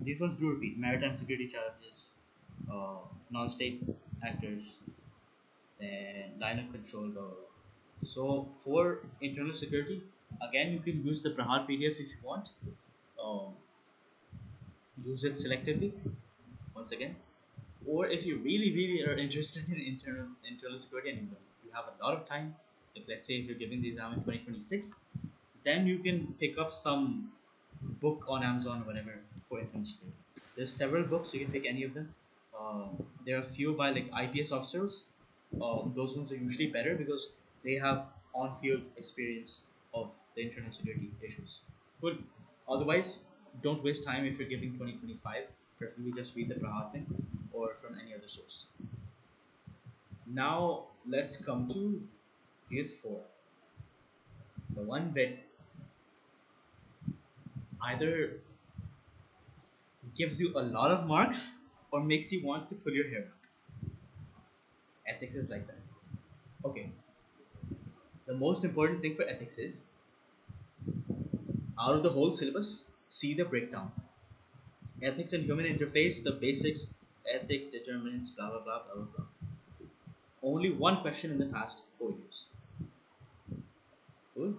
these ones do repeat. Maritime security challenges, non-state actors, then line of control. So for internal security, again you can use the Prahar PDF if you want. Um, Use it selectively once again. Or if you really are interested in internal security and you have a lot of time, like let's say if you're giving the exam in 2026, then you can pick up some book on Amazon or whatever for internal security. There's several books, you can pick any of them. There are a few by like IPS officers. Those ones are usually better because they have on-field experience of the internal security issues. Good. Otherwise, don't waste time if you're giving 2025. Preferably just read the Prahar thing or from any other source. Now let's come to GS4. The one that either gives you a lot of marks or makes you want to pull your hair out. Ethics is like that. Okay, the most important thing for ethics is out of the whole syllabus, see the breakdown. Ethics and human interface, the basics, ethics, determinants, blah blah blah blah blah blah. Only one question in the past 4 years. Cool.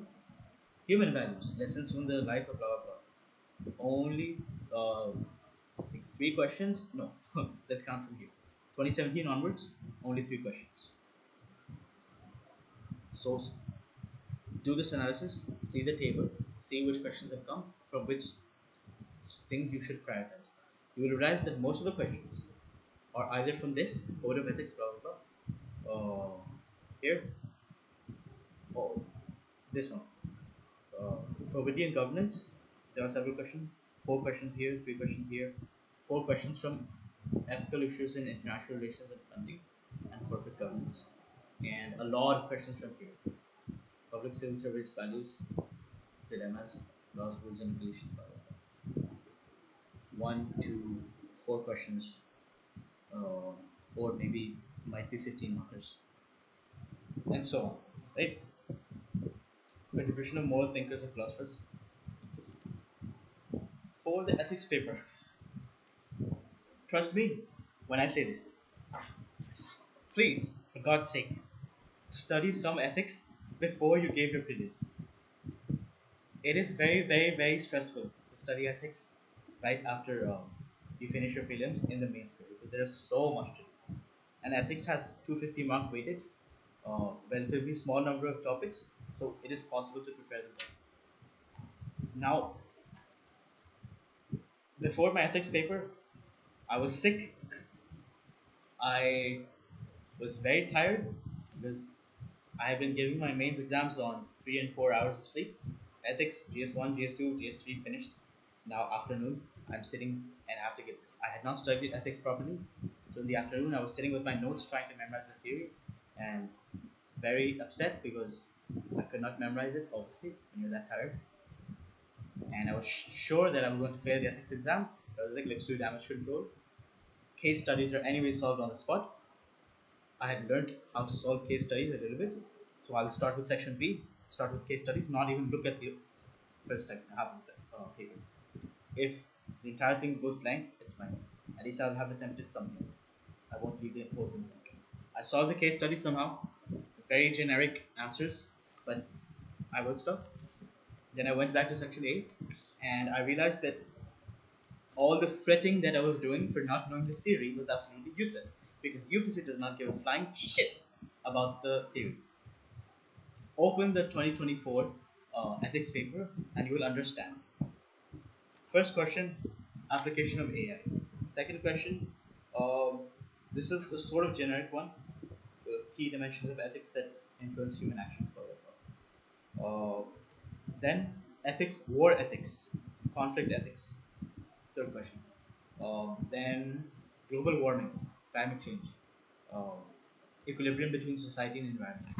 Human values, lessons from the life of blah blah blah. Only I think 3 questions. No, let's count from here. 2017 onwards, only 3 questions. So do this analysis, see the table, see which questions have come, from which things you should prioritize. You will realize that most of the questions are either from this code of ethics, blah blah blah, here, or this one, probity and governance. There are several questions. 4 questions here, 3 questions here, 4 questions from ethical issues in international relations and funding. and corporate governance, and a lot of questions from here. Public civil service values, dilemmas, laws, rules, and regulations. Blah, blah, blah. One, two, four questions, uh, or maybe might be 15 markers, and so on. Right? Contribution of moral thinkers and philosophers. For the ethics paper, trust me when I say this. Please, for God's sake, study some ethics before you give your prelims. It is very, very, very stressful to study ethics right after you finish your prelims in the mains paper because there is so much to do. And ethics has 250 mark weightage, relatively small number of topics, so it is possible to prepare them. Now, before my ethics paper, I was sick. I was very tired because I have been giving my mains exams on 3 and 4 hours of sleep. Ethics, GS1, GS2, GS3 finished. Now afternoon, I'm sitting and I have to give this. I had not studied ethics properly, so in the afternoon I was sitting with my notes trying to memorize the theory, and very upset because I could not memorize it. Obviously, when you're that tired, and I was sure that I was going to fail the ethics exam. I was like, let's do damage control. Case studies are anyway solved on the spot. I had learned how to solve case studies a little bit. So I'll start with section B, start with case studies, not even look at the first second half of the paper. If the entire thing goes blank, it's fine. At least I'll have attempted something. I won't leave the whole thing blank. I solved the case study somehow. Very generic answers, but I wrote stuff. Then I went back to section A, and I realized that all the fretting that I was doing for not knowing the theory was absolutely useless because UPSC does not give a flying shit about the theory. Open the 2024 ethics paper and you will understand. First question, application of AI. Second question, um, this is a sort of generic one. Key dimensions of ethics that influence human actions. Blah, blah, blah. Then ethics, war ethics, conflict ethics. Third question. Then global warming, climate change, uh, equilibrium between society and environment.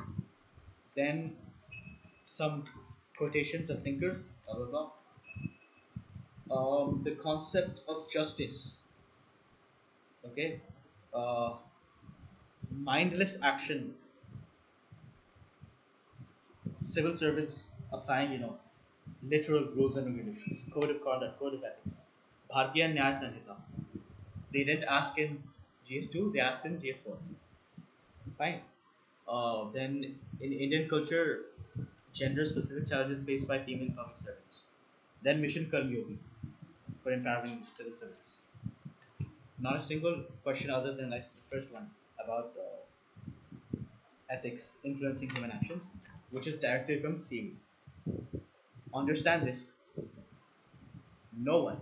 Then some quotations of thinkers, blah blah blah. The concept of justice, okay, uh, mindless action, civil servants applying, literal rules and regulations, code of conduct, code of ethics, Bhartiya Nyaya Sanhita. They didn't ask in GS2, they asked in GS4. Fine. Then in Indian culture, gender-specific challenges faced by female public servants. Then Mission Karmyogi for empowering civil servants. Not a single question other than like the first one about ethics influencing human actions, which is directly from theory. Understand this. No one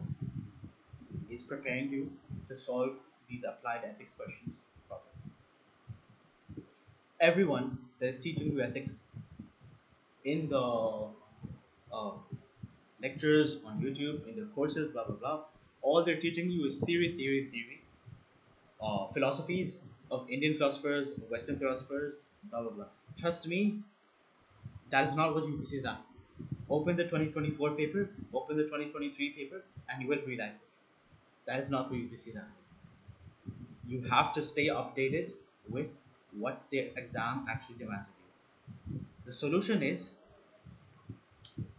is preparing you to solve these applied ethics questions properly. Everyone that is teaching you ethics in the uh, lectures on YouTube, in their courses, blah blah blah, all they're teaching you is theory, theory, theory, philosophies of Indian philosophers, Western philosophers, blah blah blah. Trust me, that is not what UPC is asking. Open the 2024 paper, open the 2023 paper, and you will realize this. That is not what UPC is asking. You have to stay updated with what the exam actually demands of you. The solution is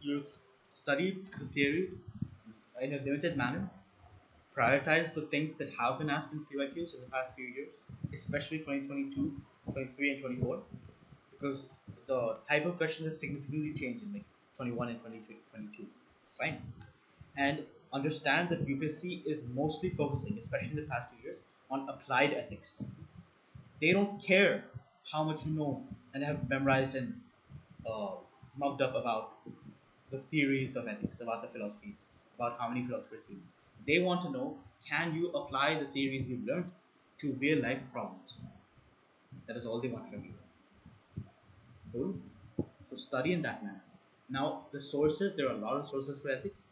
you study the theory in a limited manner, prioritize the things that have been asked in PYQs in the past few years, especially 2022, 23, and 24, because the type of question has significantly changed in like 21 and 23, 22. It's fine. And understand that UPSC is mostly focusing, especially in the past 2 years, on applied ethics. They don't care how much you know and have memorized and uh, mugged up about the theories of ethics, about the philosophies, about how many philosophers you know. They want to know, can you apply the theories you've learned to real life problems? That is all they want from you. Cool? So study in that manner. Now, the sources, there are a lot of sources for ethics.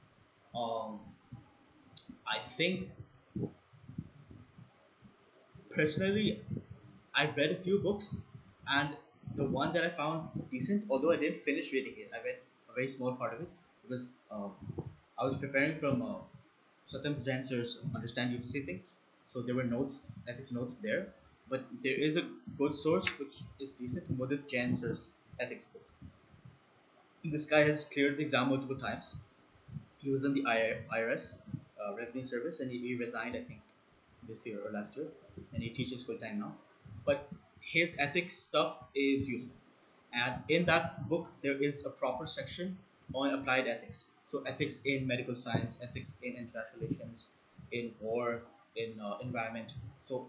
Um, I think, personally, I read a few books, and the one that I found decent, although I didn't finish reading it, I read a very small part of it because I was preparing from Satyam Jain sir's Understand UPSC thing, so there were notes, ethics notes there. But there is a good source which is decent, Mudit Jain sir's ethics book. This guy has cleared the exam multiple times. He was in the IRS Revenue Service, and he resigned, I think, this year or last year, and he teaches full time now. But his ethics stuff is useful, and in that book there is a proper section on applied ethics. So ethics in medical science, ethics in international relations, in war, in environment. So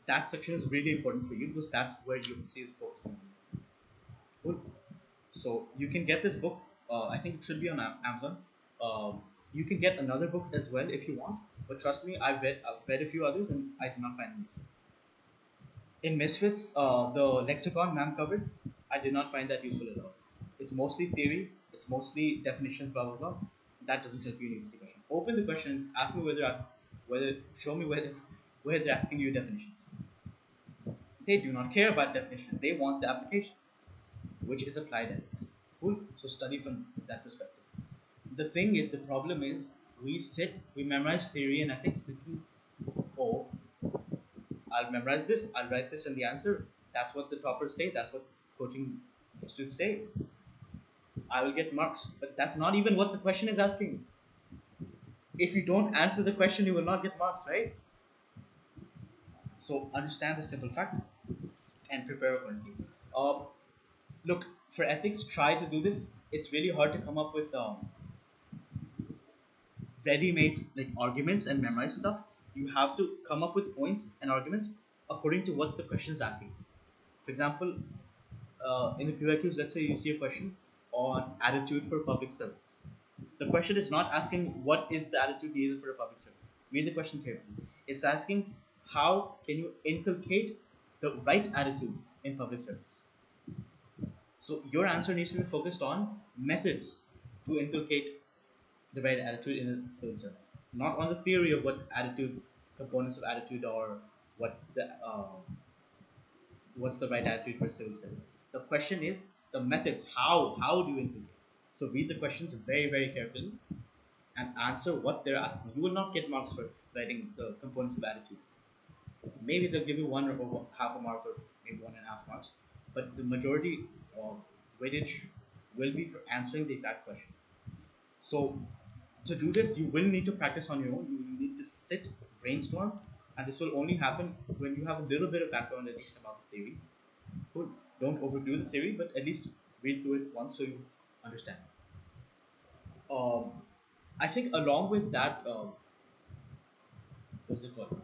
that section is really important for you because that's where UPC is focusing on. Cool. So you can get this book. I think it should be on Amazon. You can get another book as well if you want. But trust me, I've read a few others and I did not find them useful. In Misfits, the lexicon ma'am covered, I did not find that useful at all. It's mostly theory. It's mostly definitions, blah blah blah. That doesn't help you in UPC question. Open the question. Ask me whether show me where they're asking you definitions. They do not care about definition. They want the application, which is applied ethics. Cool. So study from that perspective. The thing is, the problem is, we memorize theory and ethics thinking, oh, I'll memorize this, I'll write this in the answer. That's what the toppers say, that's what coaching institutes say. I will get marks. But that's not even what the question is asking. If you don't answer the question, you will not get marks, right? So understand the simple fact and prepare accordingly. Look, for ethics, try to do this. It's really hard to come up with ready-made like arguments and memorize stuff. You have to come up with points and arguments according to what the question is asking. For example, in the PYQs, let's say you see a question on attitude for public servants. The question is not asking what is the attitude needed for a public servant. Read the question carefully. It's asking how can you inculcate the right attitude in public service. So your answer needs to be focused on methods to inculcate the right attitude in a civil servant, not on the theory of what attitude components of attitude or what the what's the right attitude for a civil servant. The question is the methods. How do you inculcate? So read the questions very carefully and answer what they're asking. You will not get marks for writing the components of attitude. Maybe they'll give you one or half a mark or maybe 1.5 marks, but the majority of weightage will be for answering the exact question. So to do this, you will need to practice on your own. You need to sit, brainstorm, and this will only happen when you have a little bit of background, at least about the theory. Good. Don't overdo the theory, but at least read through it once so you understand. Um, I think along with that, what's it called?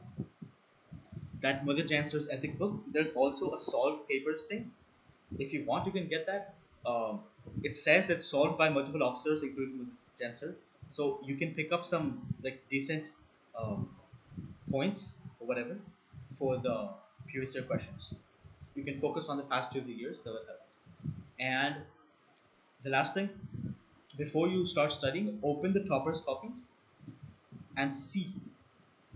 That Mother Chancellor's ethic book. There's also a solved papers thing. If you want, you can get that. It says it's solved by multiple officers, including Mother Chancellor. So you can pick up some like decent um, points or whatever for the previous year questions. You can focus on the past 2 years. That will help. And the last thing, before you start studying, open the toppers copies and see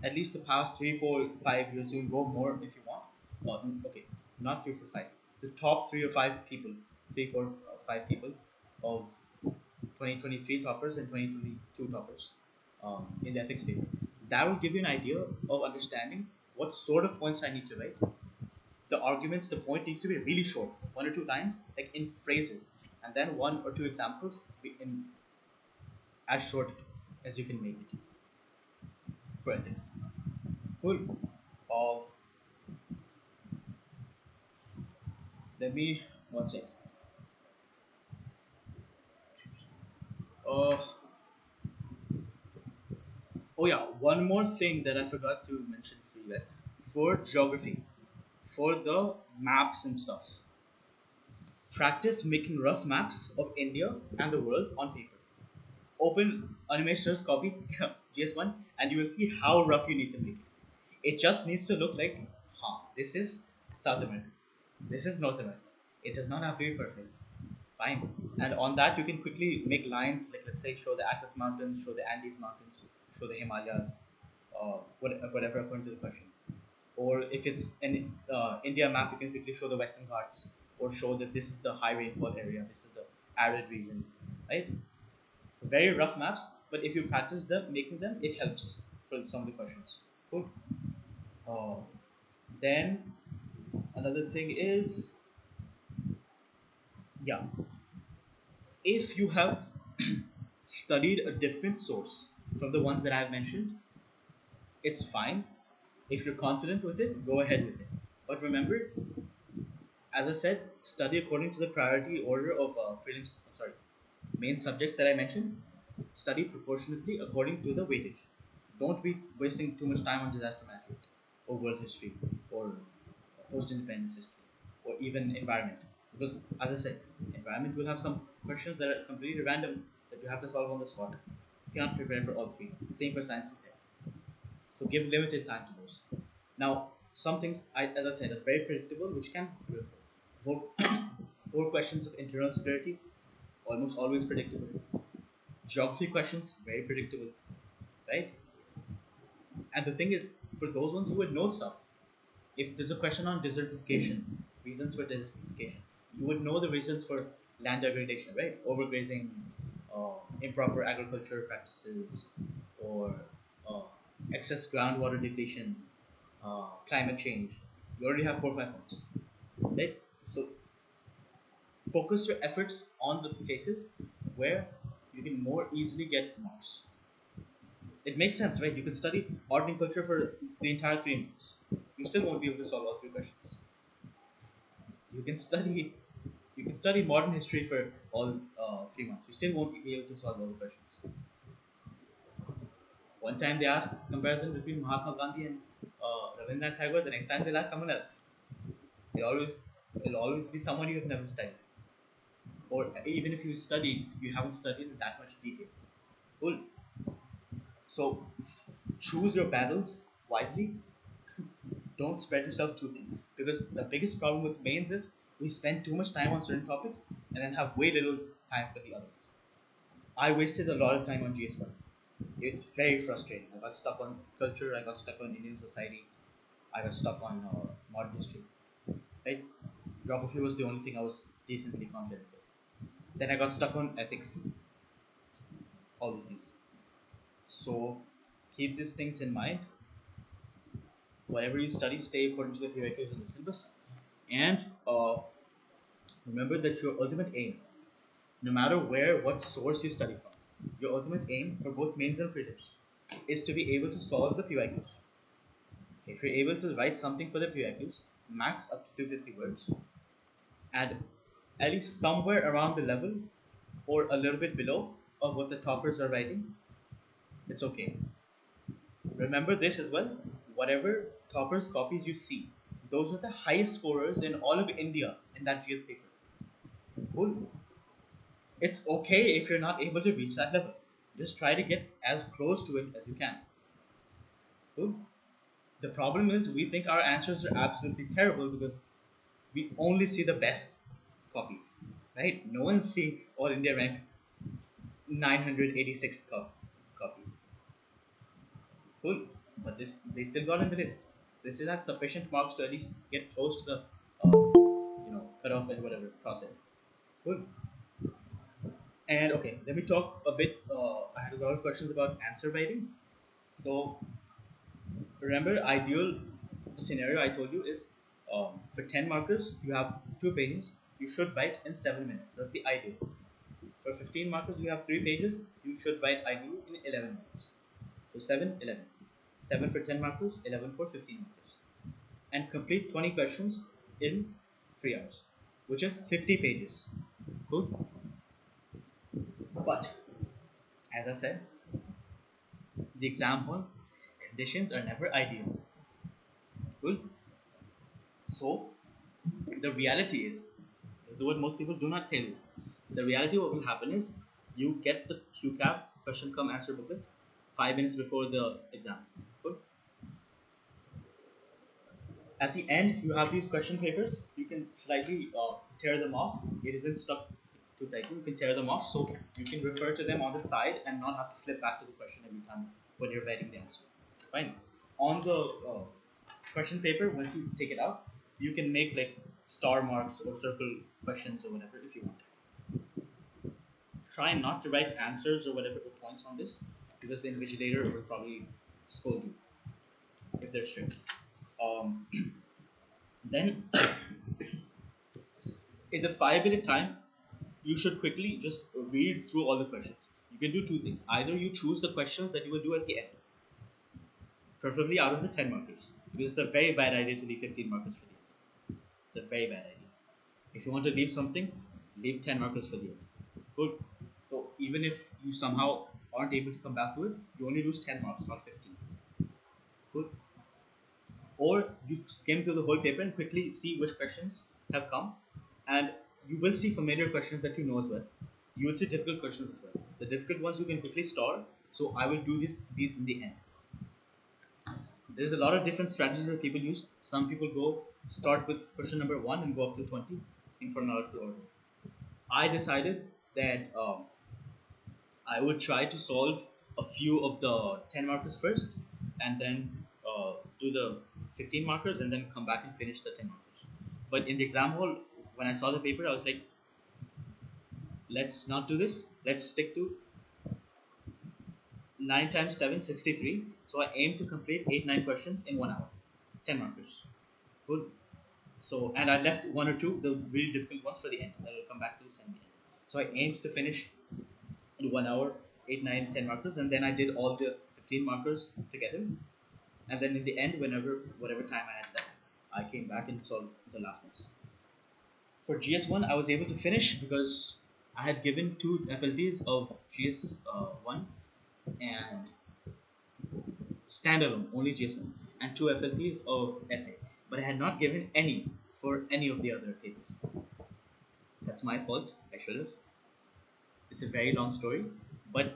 at least the past 3, 4, 5 years. You can go more if you want. Okay, not 3, 4, 5. The top 3 or 5 people, 3, 4, 5 people of 2023 toppers and 2022 toppers in the ethics paper. That will give you an idea of understanding what sort of points I need to write. The arguments, the point needs to be really short, 1 or 2 lines, like in phrases, and then 1 or 2 examples in as short as you can make it for ethics. Cool. Uh, Let me one sec. Uh, oh yeah, one more thing that I forgot to mention for you guys. For geography, for the maps and stuff, practice making rough maps of India and the world on paper. Open Animation's copy GS1 and you will see how rough you need to make it. It just needs to look like, this is South America, this is North America. It does not have to be perfect. Fine. And on that, you can quickly make lines like, let's say, show the Atlas Mountains, show the Andes Mountains, show the Himalayas, whatever according to the question. Or if it's an India map, you can quickly show the Western Ghats or show that this is the high rainfall area, this is the arid region, right? Very rough maps, but if you practice them, making them, it helps for some of the questions. Cool. Uh, then another thing is, yeah, if you have studied a different source from the ones that I've mentioned, it's fine. If you're confident with it, go ahead with it. But remember, as I said, study according to the priority order of prelims. Sorry, main subjects that I mentioned. Study proportionately according to the weightage. Don't be wasting too much time on disaster management, or world history, or post-independence history, or even environment. Because, as I said, environment will have some questions that are completely random that you have to solve on the spot. You cannot prepare for all three. Same for science and tech. So give limited time to those. Now, some things, as I said, are very predictable, which can four, four questions of internal security, almost always predictable. Geography questions, very predictable, right? And the thing is, for those ones, you would know stuff. If there's a question on desertification, reasons for desertification, you would know the reasons for land degradation, right? Overgrazing, improper agriculture practices, or uh, excess groundwater depletion, climate change. You already have 4 or 5 points, right? So focus your efforts on the places where you can more easily get marks. It makes sense, right? You can study art and culture for the entire 3 months. You still won't be able to solve all three questions. You can study modern history for all 3 months. You still won't be able to solve all the questions. One time they asked comparison between Mahatma Gandhi and Rabindranath Tagore. The next time they'll ask someone else. It'll always it'll always be someone you have never studied, or even if you studied, you haven't studied in that much detail. Cool. So choose your battles wisely. Don't spread yourself too thin, because the biggest problem with mains is we spend too much time on certain topics and then have way little time for the others. I wasted a lot of time on GS1. It's very frustrating. I got stuck on culture, I got stuck on Indian society, I got stuck on modern history. Right? Geography was the only thing I was decently confident with. Then I got stuck on ethics, all these things. So keep these things in mind. Whatever you study, stay according to the prerequisites in the syllabus. And remember that your ultimate aim, no matter what source you study from, your ultimate aim for both mains and prelims is to be able to solve the PYQs. If you're able to write something for the PYQs, max up to 250 words, and at least somewhere around the level or a little bit below of what the toppers are writing, it's okay. Remember this as well. Whatever toppers copies you see, those are the highest scorers in all of India in that GS paper. Cool. It's okay if you're not able to reach that level. Just try to get as close to it as you can. Cool. The problem is we think our answers are absolutely terrible because we only see the best copies, right? No one's seeing All India rank 986th copies. Cool. But they still got in the list. They still had sufficient marks to at least get close to the, cutoff and whatever process. Cool. And okay, let me talk a bit. I had a lot of questions about answer writing. So remember, ideal scenario I told you is for 10 markers, you have 2 pages. You should write in 7 minutes. That's the ideal. For 15 markers, you have 3 pages. You should write ideally in 11 minutes. So 7, 11. 7 for 10 markers, 11 for 15 markers. And complete 20 questions in 3 hours, which is 50 pages. Cool. But as I said, the exam hall conditions are never ideal. Cool. So the reality is, this is what most people do not tell you. The reality, what will happen is, you get the QCAP question come answer booklet 5 minutes before the exam. Cool. At the end, you have these question papers. You can slightly tear them off. It isn't stuck too tightly. You can tear them off, so you can refer to them on the side and not have to flip back to the question every time when you're writing the answer. Fine. On the question paper, once you take it out, you can make like star marks or circle questions or whatever if you want. Try not to write answers or whatever the points on this, because the invigilator will probably scold you if they're strict. Um, then, in the 5 minute time, you should quickly just read through all the questions. You can do two things. Either you choose the questions that you will do at the end, preferably out of the 10 markers, because it's a very bad idea to leave 15 markers for the end. It's a very bad idea. If you want to leave something, leave 10 markers for the end. Good. So even if you somehow aren't able to come back to it, you only lose 10 marks, not 15. Good. Or you skim through the whole paper and quickly see which questions have come, and you will see familiar questions that you know as well. You will see difficult questions as well. The difficult ones you can quickly store. So I will do these in the end. There's a lot of different strategies that people use. Some people go start with question number 1 and go up to 20 in chronological order. I decided that I would try to solve a few of the 10 markers first, and then do the 15 markers, and then come back and finish the 10 markers. But in the exam hall, when I saw the paper, I was like, let's not do this. Let's stick to 9 times 7, 63. So I aim to complete 8, 9 questions in 1 hour. 10 markers. Good. So, and I left one or two, the really difficult ones, for the end. I will come back to this in the end. So I aimed to finish in 1 hour, 8, 9, 10 markers, and then I did all the 15 markers together. And then in the end, whatever time I had left, I came back and solved the last ones. For GS1, I was able to finish because I had given two FLTs of GS1 and standalone, only GS1, and two FLTs of SA. But I had not given any for any of the other papers. That's my fault. I should have. It's a very long story, but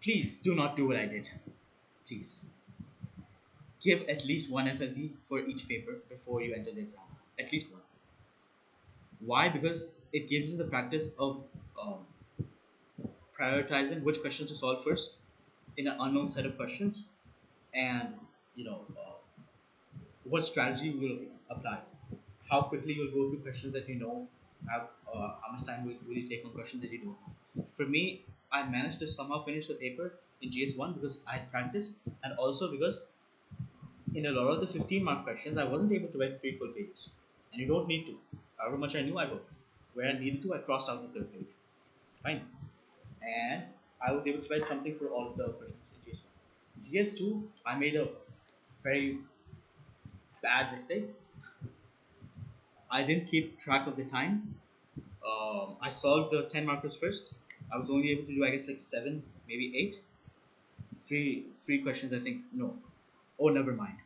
please do not do what I did. Please give at least one FLT for each paper before you enter the exam. At least one. Why? Because it gives you the practice of um, prioritizing which questions to solve first in an unknown set of questions, and what strategy you will apply, how quickly you'll go through questions that you know, how much time will you take on questions that you don't know. For me, I managed to somehow finish the paper in GS1 because I had practiced, and also because in a lot of the 15 mark questions, I wasn't able to write 3 full pages. And you don't need to. However much I knew, I wrote. Where I needed to, I crossed out the third page. Fine. And I was able to write something for all of the questions in GS1. GS2, I made a very bad mistake. I didn't keep track of the time. I solved the 10 markers first. I was only able to do, I guess, like 7, maybe 8. Three questions, I think. No. Oh, never mind.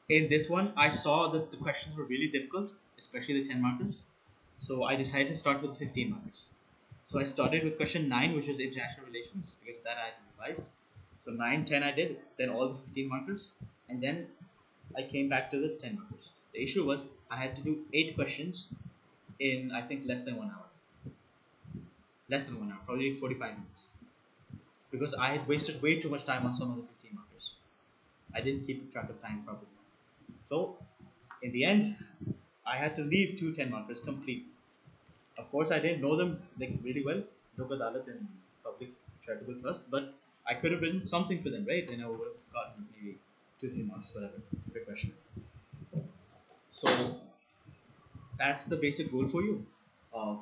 In this one, I saw that the questions were really difficult, especially the 10 markers. So I decided to start with the 15 markers. So I started with question 9, which was international relations, because that I had revised. So 9, 10 I did, then all the 15 markers, and then I came back to the 10 markers. The issue was I had to do 8 questions in, I think, less than 1 hour. Less than 1 hour, probably 45 minutes. Because I had wasted way too much time on some of the 15 markers. I didn't keep track of time properly. So, in the end, I had to leave two 10 markers completely. Of course, I didn't know them like really well, Lok Adalat and public charitable trust, but I could have written something for them, right? And I would have gotten maybe 2, 3 marks, whatever, per question. So that's the basic rule for you.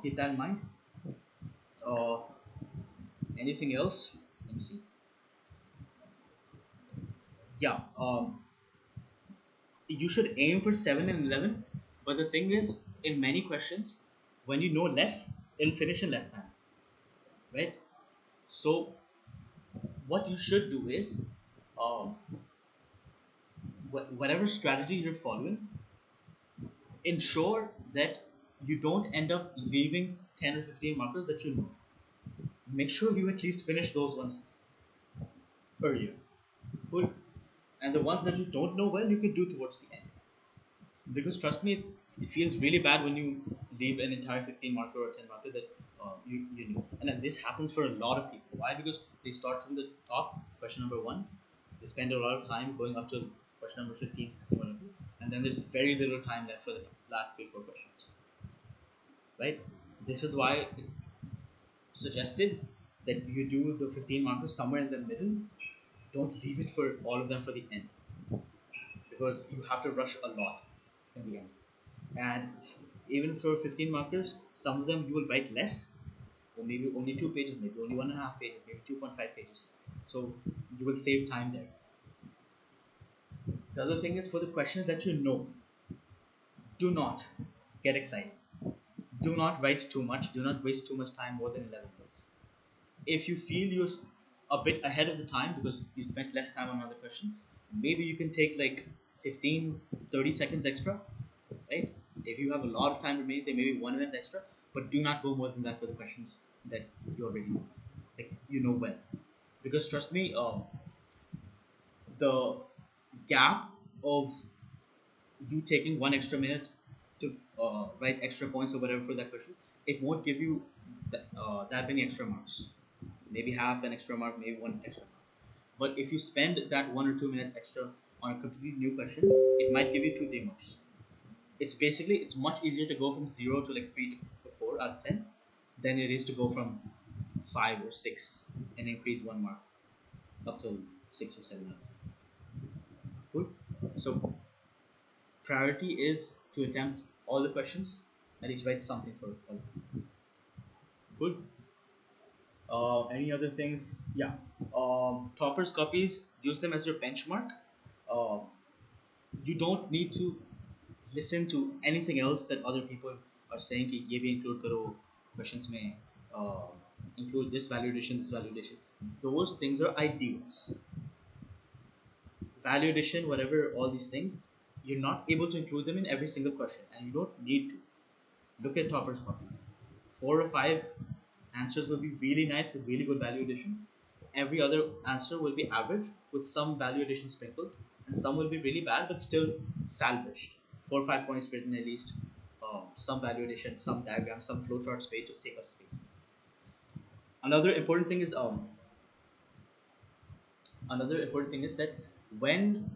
Keep that in mind. Uh, Anything else? Let me see. Yeah, you should aim for 7 and 11, but the thing is, in many questions, when you know less, it'll finish in less time, right? So what you should do is, um, whatever strategy you're following, ensure that you don't end up leaving 10 or 15 markers that you know. Make sure you at least finish those ones earlier. Good. And the ones that you don't know well, you can do towards the end. Because trust me, it feels really bad when you leave an entire 15 marker or 10 marker that you knew. And then this happens for a lot of people. Why? Because they start from the top, question number 1, They spend a lot of time going up to question number 15, 16, whatever, and then there's very little time left for the last three, four questions, right? This is why it's suggested that you do the 15 markers somewhere in the middle. Don't leave it for all of them for the end because you have to rush a lot in the end. And even for 15 markers, some of them you will write less, or maybe only 2 pages, maybe only 1.5 pages, maybe 2.5 pages. So you will save time there. The other thing is for the questions that you know, do not get excited. Do not write too much. Do not waste too much time, more than 11 minutes. If you feel you're a bit ahead of the time because you spent less time on another question, maybe you can take like 15, 30 seconds extra, right? If you have a lot of time remaining, then maybe 1 minute extra, but do not go more than that for the questions that you already know, like you know well. Because trust me, the gap of you taking 1 extra minute to write extra points or whatever for that question, it won't give you that many extra marks. Maybe half an extra mark, maybe one extra mark. But if you spend that 1 or 2 minutes extra on a completely new question, it might give you two, 3 marks. It's much easier to go from 0 to like 3 to 4 out of 10 than it is to go from 5 or 6 and increase 1 mark up to 6 or 7 out of 10. Cool. So priority is to attempt all the questions, at least write something for all of them. Cool. Any other things? Yeah. Toppers copies, use them as your benchmark. Uh, you don't need to listen to anything else that other people are saying कि ये भी include करो questions में, uh, include this validation. Those things are ideals. Value addition, whatever, all these things, you're not able to include them in every single question, and you don't need to. Look at toppers copies. 4 or 5 answers will be really nice with really good value addition. Every other answer will be average with some value addition sprinkled, and some will be really bad but still salvaged. 4 or 5 points written at least. Some value addition, some diagram, some flowchart space, just take up space. Another important thing is that when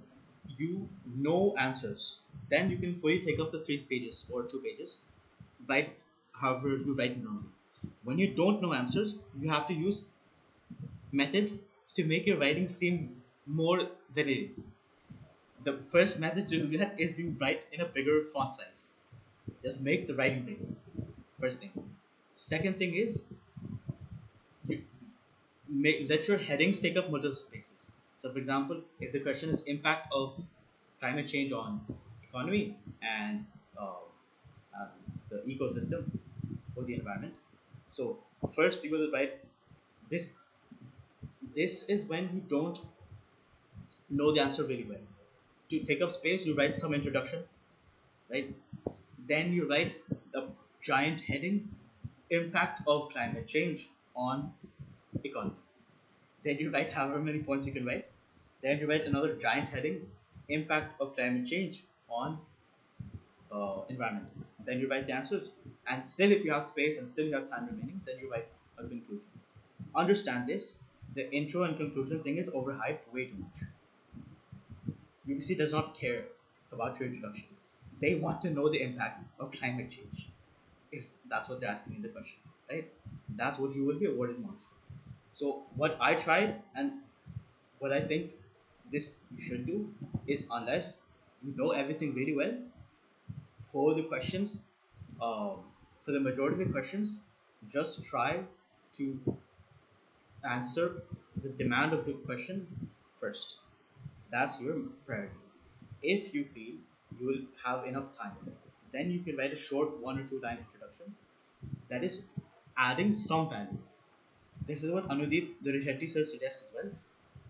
you know answers, then you can fully take up the 3 pages or 2 pages, write however you write normally. When you don't know answers, you have to use methods to make your writing seem more than it is. The first method to do that is you write in a bigger font size. Just make the writing bigger. First thing. Second thing is you let your headings take up multiple spaces. So, for example, if the question is impact of climate change on economy and uh, uh, the ecosystem or the environment, so first you will write this. This is when you don't know the answer really well. To take up space, you write some introduction, right? Then you write the giant heading, impact of climate change on economy. Then you write however many points you can write. Then you write another giant heading, impact of climate change on environment. Then you write the answers. And still, if you have space and still you have time remaining, then you write a conclusion. Understand this. The intro and conclusion thing is overhyped way too much. UPC does not care about your introduction. They want to know the impact of climate change. If that's what they're asking in the question, right? That's what you will be awarded marks for. So what I tried and what I think this you should do is, unless you know everything really well, for the questions, for the majority of the questions, just try to answer the demand of the question first. That's your priority. If you feel you will have enough time, then you can write a short 1 or 2 line introduction that is adding some value. This is what Anudeep the Rishetti sir suggests as well.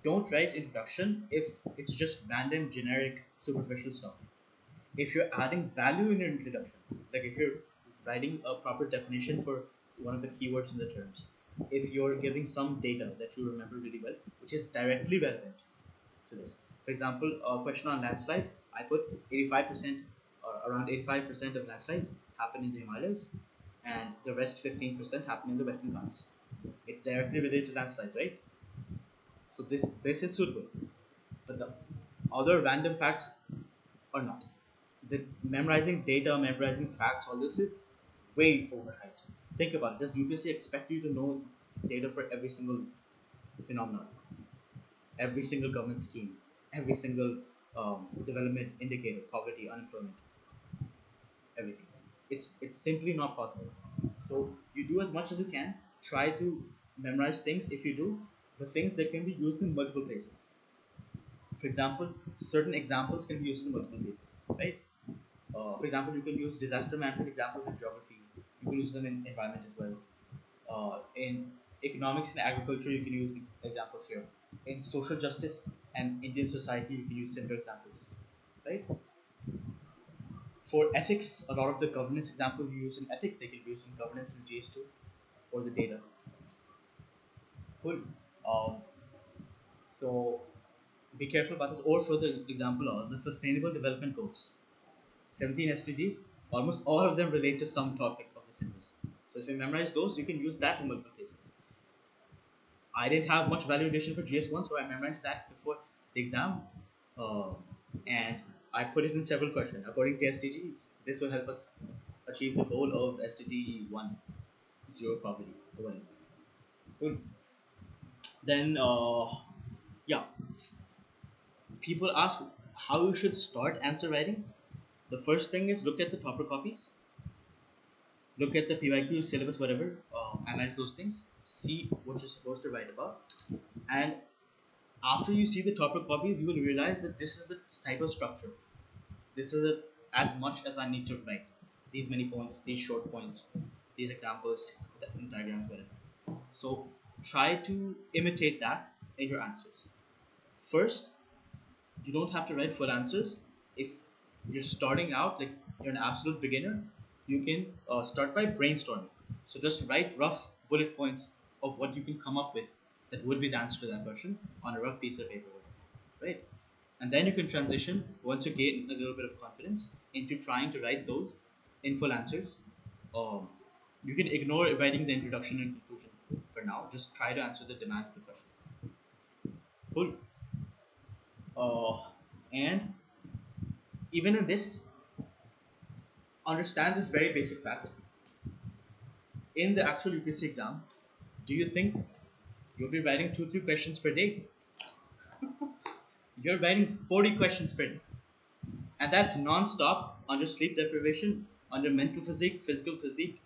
Don't write introduction if it's just random, generic, superficial stuff. If you're adding value in your introduction, like if you're writing a proper definition for one of the keywords in the terms, if you're giving some data that you remember really well, which is directly relevant to this. For example, a question on landslides, I put 85%, or around 85% of landslides happen in the Himalayas, and the rest 15% happen in the Western Ghats. It's directly related to landslides, right? So this is suitable. but the other random facts are not. The memorizing data, memorizing facts, all this is way overhyped. Think about it. Does UPSC expect you to know data for every single phenomenon, every single government scheme, every single development indicator, poverty, unemployment, everything? It's simply not possible. So you do as much as you can. Try to memorize things. If you do, the things that can be used in multiple places. For example, certain examples can be used in multiple places, right? For example, you can use disaster management examples in geography. You can use them in environment as well. In economics and agriculture, you can use examples here. In social justice and Indian society, you can use similar examples, right? For ethics, a lot of the governance examples you use in ethics, they can be used in governance in GS2 or the data. Cool. Um, so be careful about this. Or for the example of the Sustainable Development Goals, 17 SDGs, almost all of them relate to some topic of the syllabus. So if you memorize those, you can use that in multiple places. I didn't have much validation for GS1, so I memorized that before the exam, uh, and I put it in several questions. According to SDG, this will help us achieve the goal of SDG 1, zero poverty, or whatever. Cool. Then, yeah, people ask how you should start answer writing. The first thing is look at the topper copies, look at the PYQ syllabus, whatever, analyze those things, see what you're supposed to write about, and after you see the topper copies, you will realize that this is the type of structure. This is as much as I need to write. These many points, these short points, these examples, the diagrams, whatever. So try to imitate that in your answers. First, you don't have to write full answers. If you're starting out, like you're an absolute beginner, you can start by brainstorming. So just write rough bullet points of what you can come up with that would be the answer to that question on a rough piece of paper, right? And then you can transition once you gain a little bit of confidence into trying to write those in full answers. Um, you can ignore writing the introduction and conclusion for now. Just try to answer the demand of the question. Cool. And even in this, understand this very basic fact. In the actual UPSC exam, do you think you'll be writing 2 3 questions per day? You're writing 40 questions per day. And that's non-stop under sleep deprivation, under mental physical fatigue,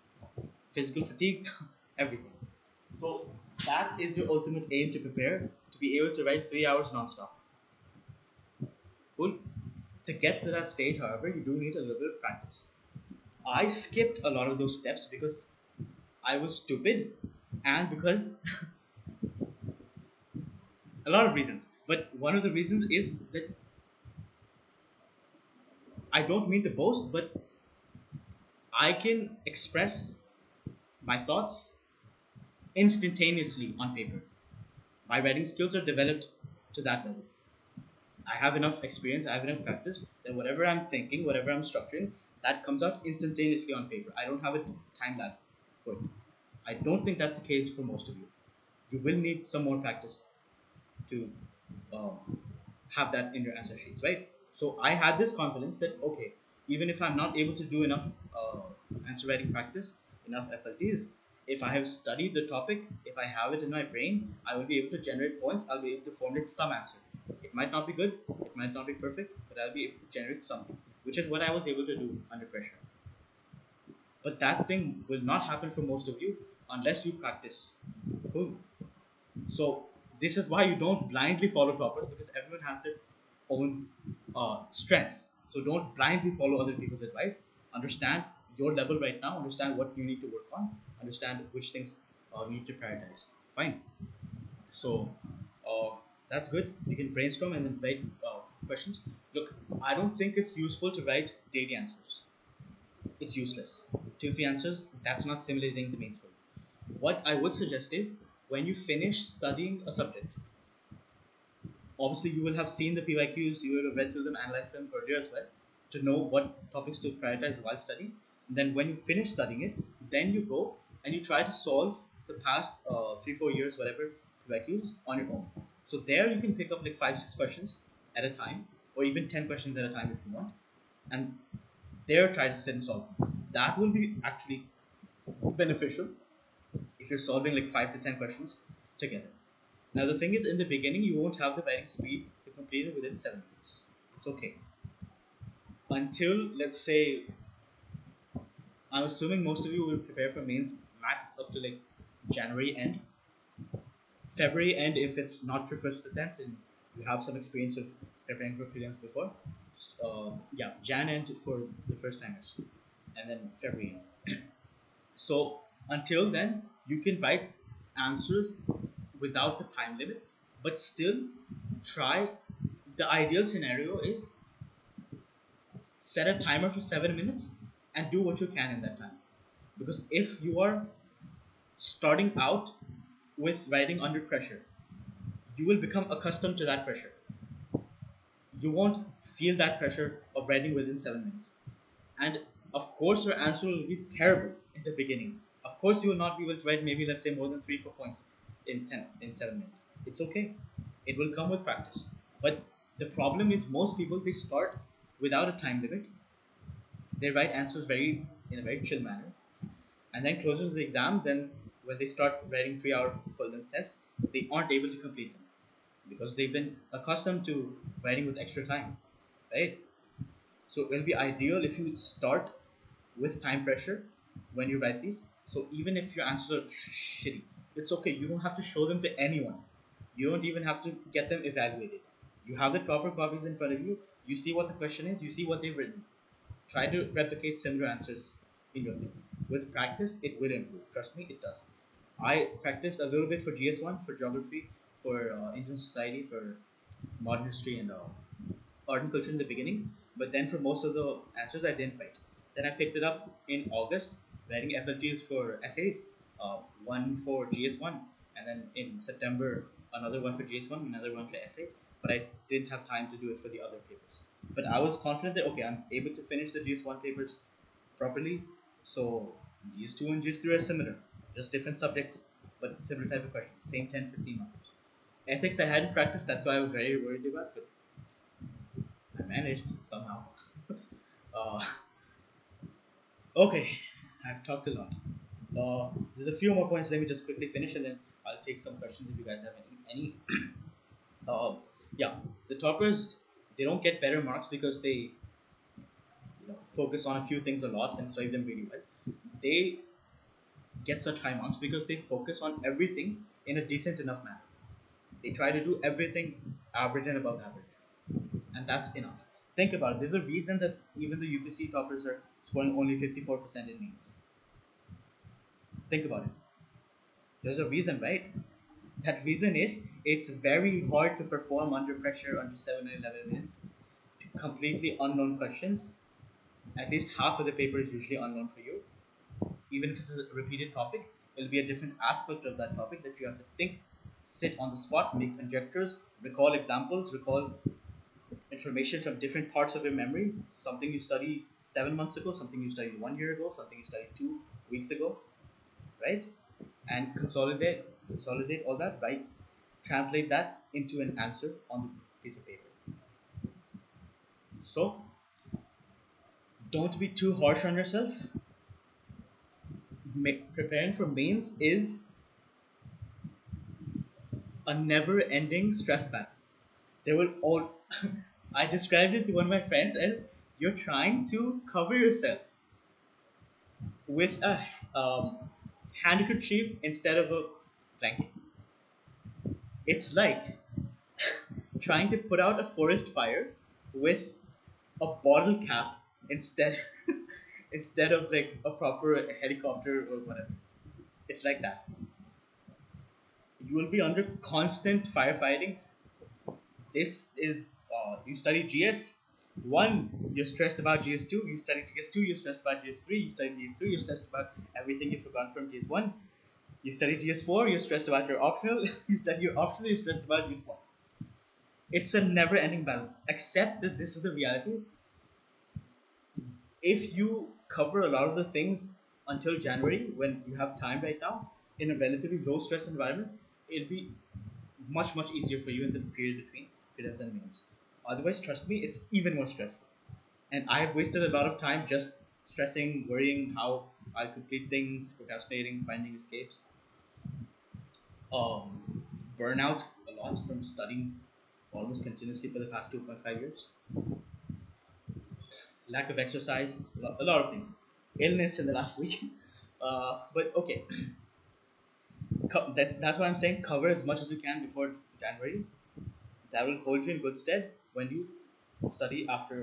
everything. So that is your ultimate aim to prepare to be able to write 3 hours non-stop. Cool. To get to that stage, however, you do need a little bit of practice. I skipped a lot of those steps because I was stupid and because a lot of reasons. But one of the reasons is that I don't mean to boast, but I can express my thoughts instantaneously on paper. My writing skills are developed to that level. I have enough experience, I have enough practice that whatever I'm thinking, whatever I'm structuring, that comes out instantaneously on paper. I don't have a time lag for it. I don't think that's the case for most of you. You will need some more practice to have that in your answer sheets, right? So I had this confidence that okay, even if I'm not able to do enough answer writing practice, enough FLTs, if I have studied the topic, if I have it in my brain, I will be able to generate points. I'll be able to formulate some answer. It might not be good, it might not be perfect, but I'll be able to generate something, which is what I was able to do under pressure. But that thing will not happen for most of you unless you practice. Cool. So this is why you don't blindly follow toppers because everyone has their own strengths. So don't blindly follow other people's advice. Understand your level right now. Understand what you need to work on. Understand which things you need to prioritize. Fine. So that's good. You can brainstorm and then write questions. Look, I don't think it's useful to write daily answers. It's useless. 2 3 answers. That's not simulating the main score. What I would suggest is when you finish studying a subject, obviously you will have seen the PYQs, you will have read through them, analyzed them earlier as well to know what topics to prioritize while studying. And then when you finish studying it, then you go and you try to solve the past 3 4 years, whatever PYQs on your own. So there you can pick up like 5 6 questions at a time, or even 10 questions at a time if you want, and there try to sit and solve them. That will be actually beneficial if you're solving like 5 to 10 questions together. Now, the thing is, in the beginning, you won't have the writing speed to complete it within 7 minutes. It's okay. Until, let's say, I'm assuming most of you will prepare for mains max up to like January end, February end if it's not your first attempt and you have some experience of preparing for prelims before. Yeah, Jan end for the first timers, and then February end. So until then, you can write answers without the time limit, but still try. The ideal scenario is set a timer for 7 minutes and do what you can in that time. Because if you are starting out with writing under pressure, you will become accustomed to that pressure. You won't feel that pressure of writing within 7 minutes. And of course, your answer will be terrible in the beginning. Of course, you will not be able to write maybe let's say more than 3 4 points in 7 minutes. It's okay. It will come with practice. But the problem is most people they start without a time limit. They write answers very in a very chill manner, and then closer to the exam, then when they start writing 3 hour full length tests, they aren't able to complete them because they've been accustomed to writing with extra time, right? So it'll be ideal if you start with time pressure when you write these. So even if your answers are shitty, it's okay. You don't have to show them to anyone. You don't even have to get them evaluated. You have the proper copies in front of you. You see what the question is. You see what they've written. Try to replicate similar answers in your thing. With practice, it will improve. Trust me, it does. I practiced a little bit for GS1, for geography, for Indian society, for modern history, and art and culture in the beginning, but then for most of the answers I didn't write. Then I picked it up in August, writing FLTs for essays, one for GS1, and then in September another one for GS1, another one for essay. But I didn't have time to do it for the other papers. But I was confident that okay, I'm able to finish the GS1 papers properly. So GS2 and GS3 are similar, just different subjects, but similar type of questions, same 10, 15 marks. Ethics I hadn't practiced, that's why I was very worried about, but I managed somehow. Uh, okay, I've talked a lot. There's a few more points. Let me just quickly finish, and then I'll take some questions if you guys have any. Uh, yeah, the toppers they don't get better marks because they focus on a few things a lot and study them really well. They get such high marks because they focus on everything in a decent enough manner. They try to do everything average and above average, and that's enough. Think about it. There's a reason that even the UPSC toppers are scoring only 54% in mains. Think about it. There's a reason, right? That reason is it's very hard to perform under pressure under 7 and 11 minutes. Completely unknown questions. At least half of the paper is usually unknown for you. Even if it's a repeated topic, it'll be a different aspect of that topic that you have to think, sit on the spot, make conjectures, recall examples, recall information from different parts of your memory. Something you studied 7 months ago, something you studied 1 year ago, something you studied 2 weeks ago, right? And consolidate all that, right? Translate that into an answer on the piece of paper. So don't be too harsh on yourself. Preparing for mains is a never-ending stress battle. They will all. I described it to one of my friends as you're trying to cover yourself with a handkerchief instead of a blanket. It's like trying to put out a forest fire with a bottle cap instead instead of like a proper helicopter or whatever. It's like that. You will be under constant firefighting. This is you study GS one, you're stressed about GS two. You study GS two, you're stressed about GS three. You study GS three, you're stressed about everything you've forgotten from GS one. You study GS four, you're stressed about your optional. You study your optional, you're stressed about GS one. It's a never-ending battle. Except that this is the reality. If you cover a lot of the things until January, when you have time right now, in a relatively low stress environment, it'll be much easier for you in the period between prelims and mains. Otherwise, trust me, it's even more stressful. And I've wasted a lot of time just stressing, worrying how I'll complete things, procrastinating, finding escapes. Burnout a lot from studying almost continuously for the past 2.5 years. Lack of exercise, a lot of things. Illness in the last week. But okay, that's why I'm saying cover as much as you can before January. That will hold you in good stead when you study after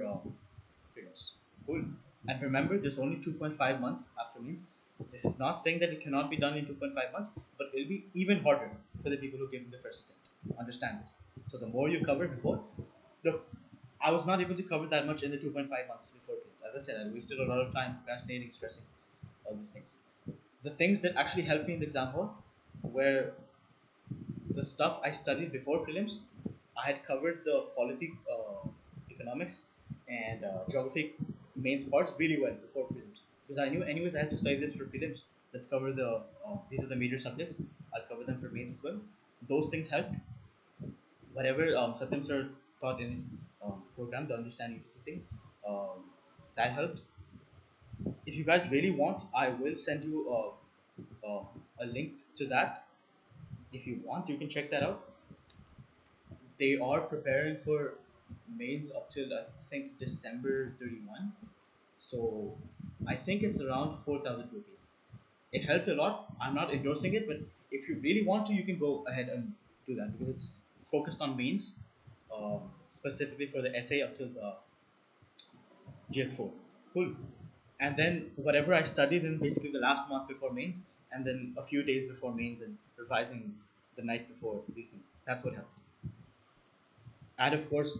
prelims. Cool. And remember, there's only 2.5 months after means. This is not saying that it cannot be done in 2.5 months, but it'll be even harder for the people who give in the first attempt. Understand this. So the more you cover before, look, I was not able to cover that much in the 2.5 months before prelims. As I said, I wasted a lot of time procrastinating, stressing, all these things. The things that actually helped me in the exam hall were the stuff I studied before prelims. I had covered the polity, economics, and geography mains parts really well before prelims because I knew anyways I had to study this for prelims. Let's cover the these are the major subjects. I'll cover them for mains as well. Those things helped. Whatever subjects are taught in this program, the understand UPSC thing, that helped. If you guys really want, I will send you a link to that. If you want, you can check that out. They are preparing for mains up till I think December 31. So I think it's around 4,000 rupees. It helped a lot. I'm not endorsing it, but if you really want to, you can go ahead and do that because it's focused on mains, specifically for the essay up till GS4. Cool. And then whatever I studied in basically the last month before mains, and then a few days before mains, and revising the night before these things. That's what helped. And of course,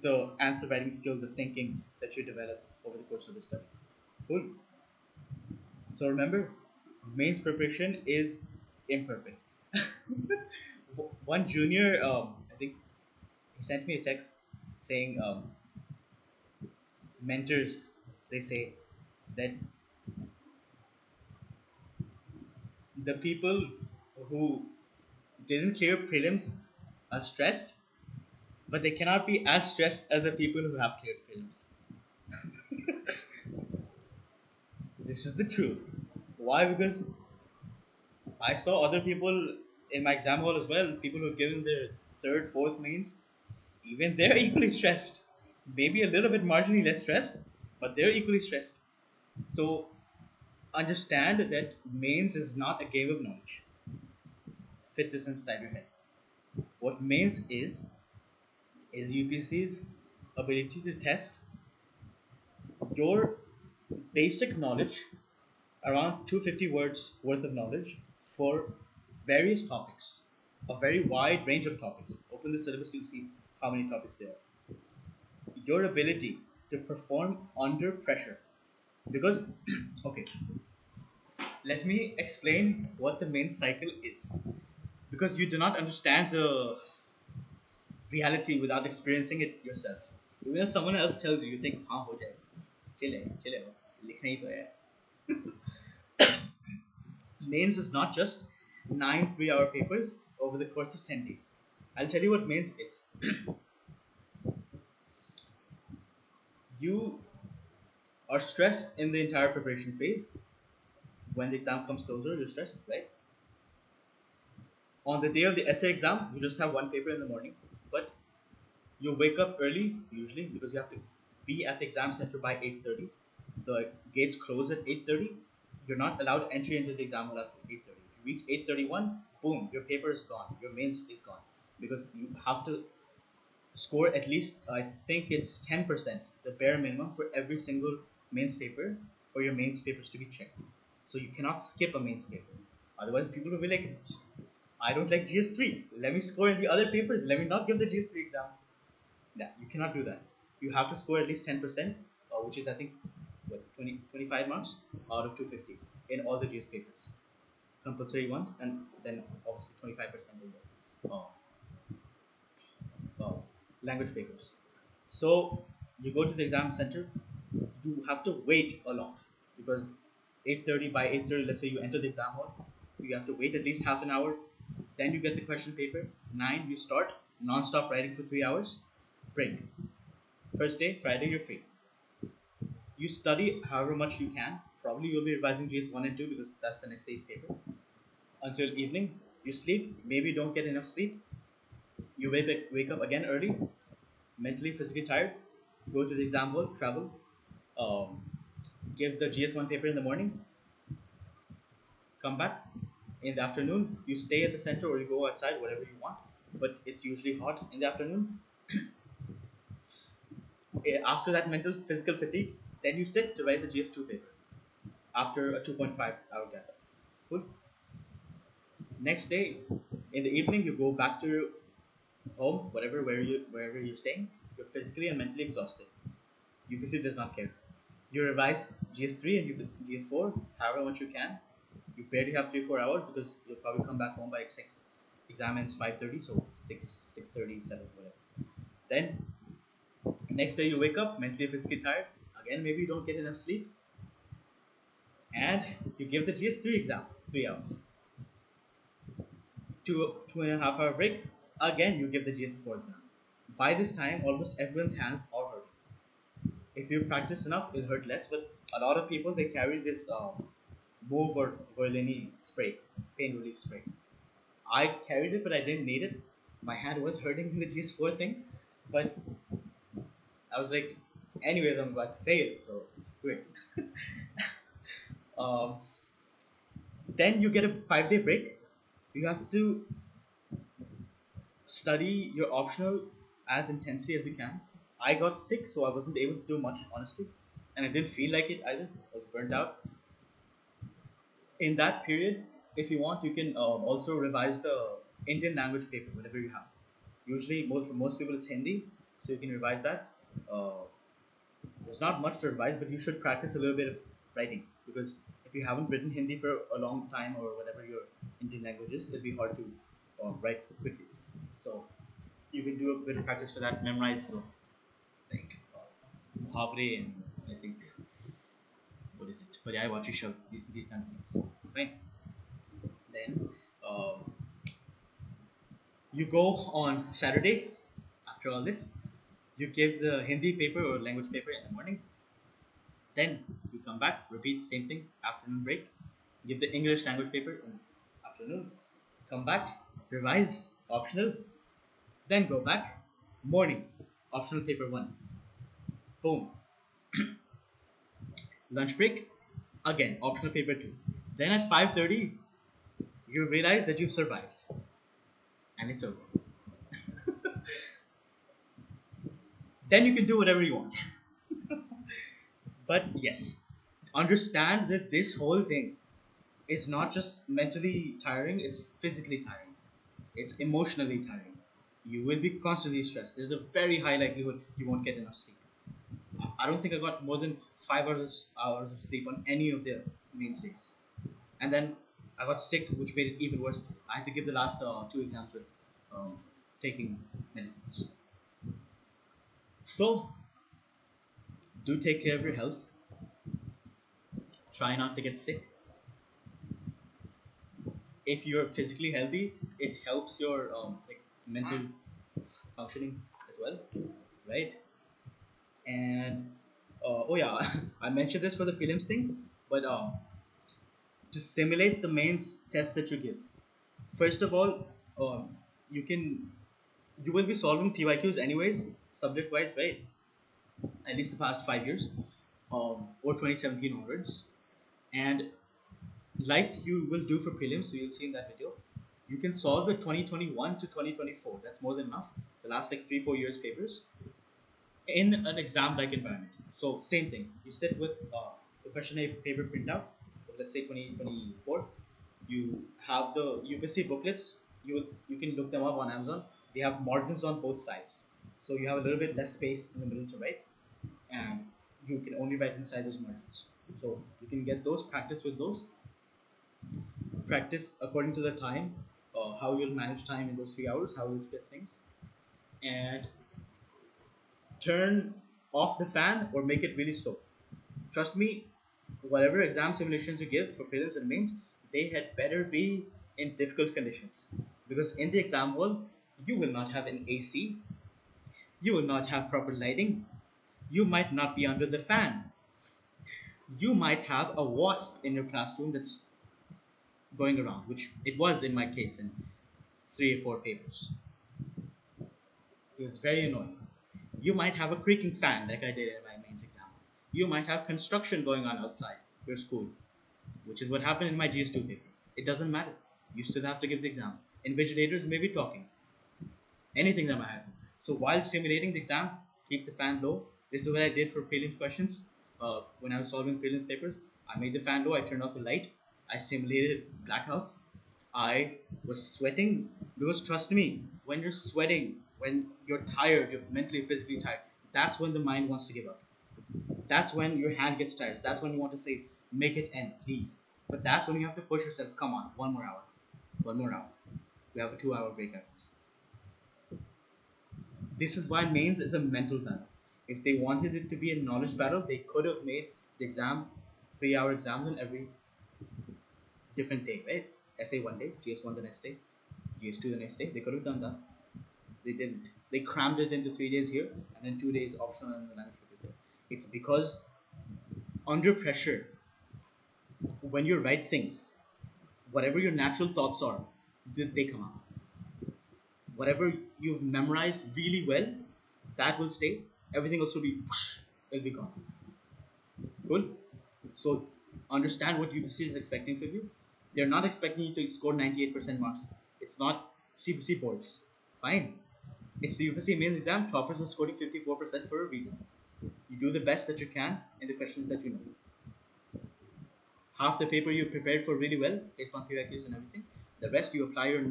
the answer writing skill, the thinking that you develop over the course of the study. Cool. So remember, mains preparation is imperfect. One junior, I think he sent me a text saying mentors, they say that the people who didn't clear prelims are stressed, but they cannot be as stressed as the people who have cleared prelims. This is the truth. Why? Because I saw other people in my exam hall as well, people who have given their third, fourth mains, even they're equally stressed. Maybe a little bit marginally less stressed, but they're equally stressed. So understand that mains is not a game of knowledge. Fit this inside your head. What mains is UPC's ability to test your basic knowledge around 250 words worth of knowledge for various topics, a very wide range of topics. Open the syllabus, you'll see how many topics there are. Your ability to perform under pressure. Because, okay, let me explain what the main cycle is. Because you do not understand the reality without experiencing it yourself. Even if someone else tells you, you think, हाँ हो जाएगा, चलेगा, लिखना ही तो है. Mains is not just 9 3-hour papers over the course of 10 days. I'll tell you what mains is. You are stressed in the entire preparation phase. When the exam comes closer, you're stressed, right? On the day of the essay exam, you just have one paper in the morning, but you wake up early, usually, because you have to be at the exam center by 8:30. The gates close at 8:30. You're not allowed entry into the exam hall after 8:30. If you reach 8:31, boom, your paper is gone. Your mains is gone. Because you have to score at least, I think it's 10%, the bare minimum for every single mains paper for your mains papers to be checked. So you cannot skip a mains paper. Otherwise, people will be like, I don't like GS3. Let me score in the other papers. Let me not give the GS3 exam. Yeah, you cannot do that. You have to score at least 10%, which is, I think, what, 25 marks out of 250 in all the GS papers. Compulsory ones, and then obviously 25% in the uh, language papers. So you go to the exam center, you have to wait a lot because 8:30 by 8:30, let's say you enter the exam hall, you have to wait at least half an hour. Then you get the question paper. 9, you start non-stop writing for 3 hours. break. First day, Friday, you're free. You study however much you can. Probably you'll be revising GS 1 and 2 because that's the next day's paper. Until evening, you sleep. Maybe you don't get enough sleep. You wake up again early, mentally, physically tired. Go to the exam hall, travel, um, give the GS1 paper in the morning, come back. In the afternoon, you stay at the center or you go outside, whatever you want. But it's usually hot in the afternoon. After that mental, physical fatigue, then you sit to write the GS2 paper after a 2.5 hour gap. Cool. Next day, in the evening, you go back to your home, wherever you're staying. You're physically and mentally exhausted. UPSC does not care. You revise GS3 and you GS4 however much you can. You barely have 3 4 hours because you'll probably come back home by 6. Exam ends 5:30, so 6:37 whatever. Then next day you wake up mentally physically tired. Again maybe you don't get enough sleep, and you give the GS3 exam 3 hours. 2.5 hour break. Again you give the GS4 exam. By this time almost everyone's hands are hurting. If you practice enough, it'll hurt less. But a lot of people they carry this Move or Goilini spray, pain relief spray. I carried it, but I didn't need it. My hand was hurting in the GS4 thing, but I was like, anyways, I'm about to fail, so screw it. um, then you get a 5 day break. You have to study your optional as intensely as you can. I got sick, so I wasn't able to do much, honestly, and I didn't feel like it either. I was burnt out. In that period, if you want, you can also revise the Indian language paper, whatever you have. Usually, most for most people, it's Hindi, so you can revise that. Uh, there's not much to revise, but you should practice a little bit of writing because if you haven't written Hindi for a long time or whatever your Indian language is, it'll be hard to write quickly. So you can do a bit of practice for that. Memorize the like muhavre and I think what is it? Paryay Vachi Shabd, these kind of things. Right. Then you go on Saturday. After all this, you give the Hindi paper or language paper in the morning. Then you come back, repeat same thing. Afternoon break, give the English language paper in afternoon. Come back, revise optional. Then go back. Morning, optional paper one. Boom. Lunch break, again optional paper two. Then at 5:30, you realize that you survived, and it's over. Then you can do whatever you want. But yes, understand that this whole thing is not just mentally tiring, it's physically tiring. It's emotionally tiring. You will be constantly stressed. There's a very high likelihood you won't get enough sleep. I don't think I got more than 5 hours of sleep on any of the main days. And then I got sick, which made it even worse. I had to give the last two exams with um, taking medicines. So, do take care of your health. Try not to get sick. If you're physically healthy, it helps your like mental functioning as well, right? And oh yeah, I mentioned this for the prelims thing, but to simulate the mains test that you give, first of all, you can you will be solving PYQs anyways, subject wise, right? At least the past 5 years, or 2017 onwards, and like you will do for prelims, so you'll see in that video, you can solve the 2021 to 2024. That's more than enough. The last like 3 4 years papers in an exam like environment. So same thing. You sit with the question A paper printout. Let's say 2024. You have the UPSC booklets. You can look them up on Amazon. They have margins on both sides, so you have a little bit less space in the middle to write, and you can only write inside those margins. So you can get those practice with those practice according to the time, how you'll manage time in those 3 hours, how you'll split things, and turn off the fan or make it really slow. Trust me, whatever exam simulations you give for prelims and mains, they had better be in difficult conditions because in the exam hall you will not have an AC, You will not have proper lighting. You might not be under the fan. You might have a wasp in your classroom that's going around, which it was in my case in 3 or 4 papers. It was very annoying. You might have a creaking fan, like I did in my mains exam. You might have construction going on outside your school, which is what happened in my GS2 paper. It doesn't matter. You still have to give the exam. Invigilators may be talking. Anything that might happen. So while simulating the exam, keep the fan low. This is what I did for prelims questions. When I was solving prelims papers, I made the fan low. I turned off the light. I simulated blackouts. I was sweating because trust me, when you're sweating, when you're tired, you're mentally, physically tired. That's when the mind wants to give up. That's when your hand gets tired. That's when you want to say, make it end, please. But that's when you have to push yourself. Come on, 1 more hour, 1 more hour. We have a 2 hour break after this. This is why mains is a mental battle. If they wanted it to be a knowledge battle, they could have made the exam 3 hour exams on every different day, right? SA one day, GS1 the next day, GS2 the next day. They could have done that. They didn't. They crammed it into 3 days here and then 2 days optional and the language papers there. It's because under pressure, when you write things, whatever your natural thoughts are, they come out. Whatever you've memorized really well, that will stay. Everything else will be whoosh, it'll be gone. Cool. So understand what UPSC is expecting from you. They're not expecting you to score 98% marks. It's not CBC boards. Fine. It's the UPSC mains exam. Toppers are scoring 54% for a reason. You do the best that you can in the questions that you know. Half the paper you prepared for really well based on PYQs and everything. The rest you apply your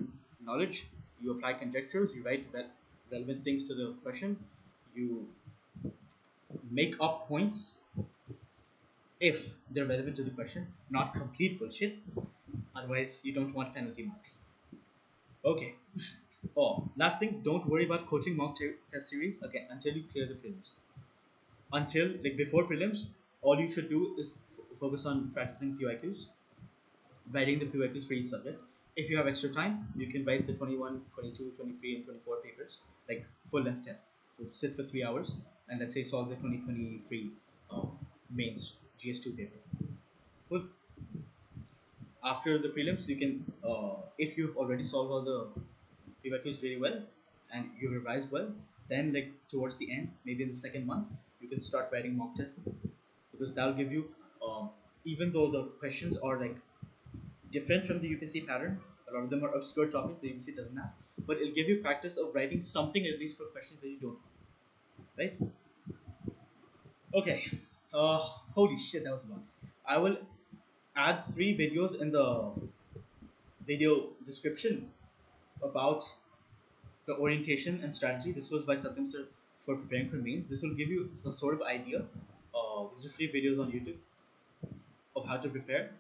knowledge, you apply conjectures, you write relevant things to the question, you make up points if they're relevant to the question, not complete bullshit. Otherwise, you don't want penalty marks. Okay. Oh, last thing, don't worry about coaching mock test series again until you clear the prelims. Until, like before prelims, all you should do is focus on practicing PYQs, writing the PYQs for each subject. If you have extra time, you can write the 21, 22, 23, and 24 papers, like full length tests. So sit for 3 hours and let's say solve the 2023 mains GS2 paper. Cool. After the prelims, you can, if you've already solved all the PYQs really well and you revised well, then like towards the end, maybe in the second month, you can start writing mock tests because that'll give you, even though the questions are like different from the UPSC pattern, a lot of them are obscure topics the UPSC doesn't ask, but it'll give you practice of writing something at least for questions that you don't know, right? Okay. Holy shit, that was a lot. I will add 3 videos in the video description about the orientation and strategy. This was by Satyam sir for preparing for mains. This will give you some sort of idea. These are 3 videos on YouTube of how to prepare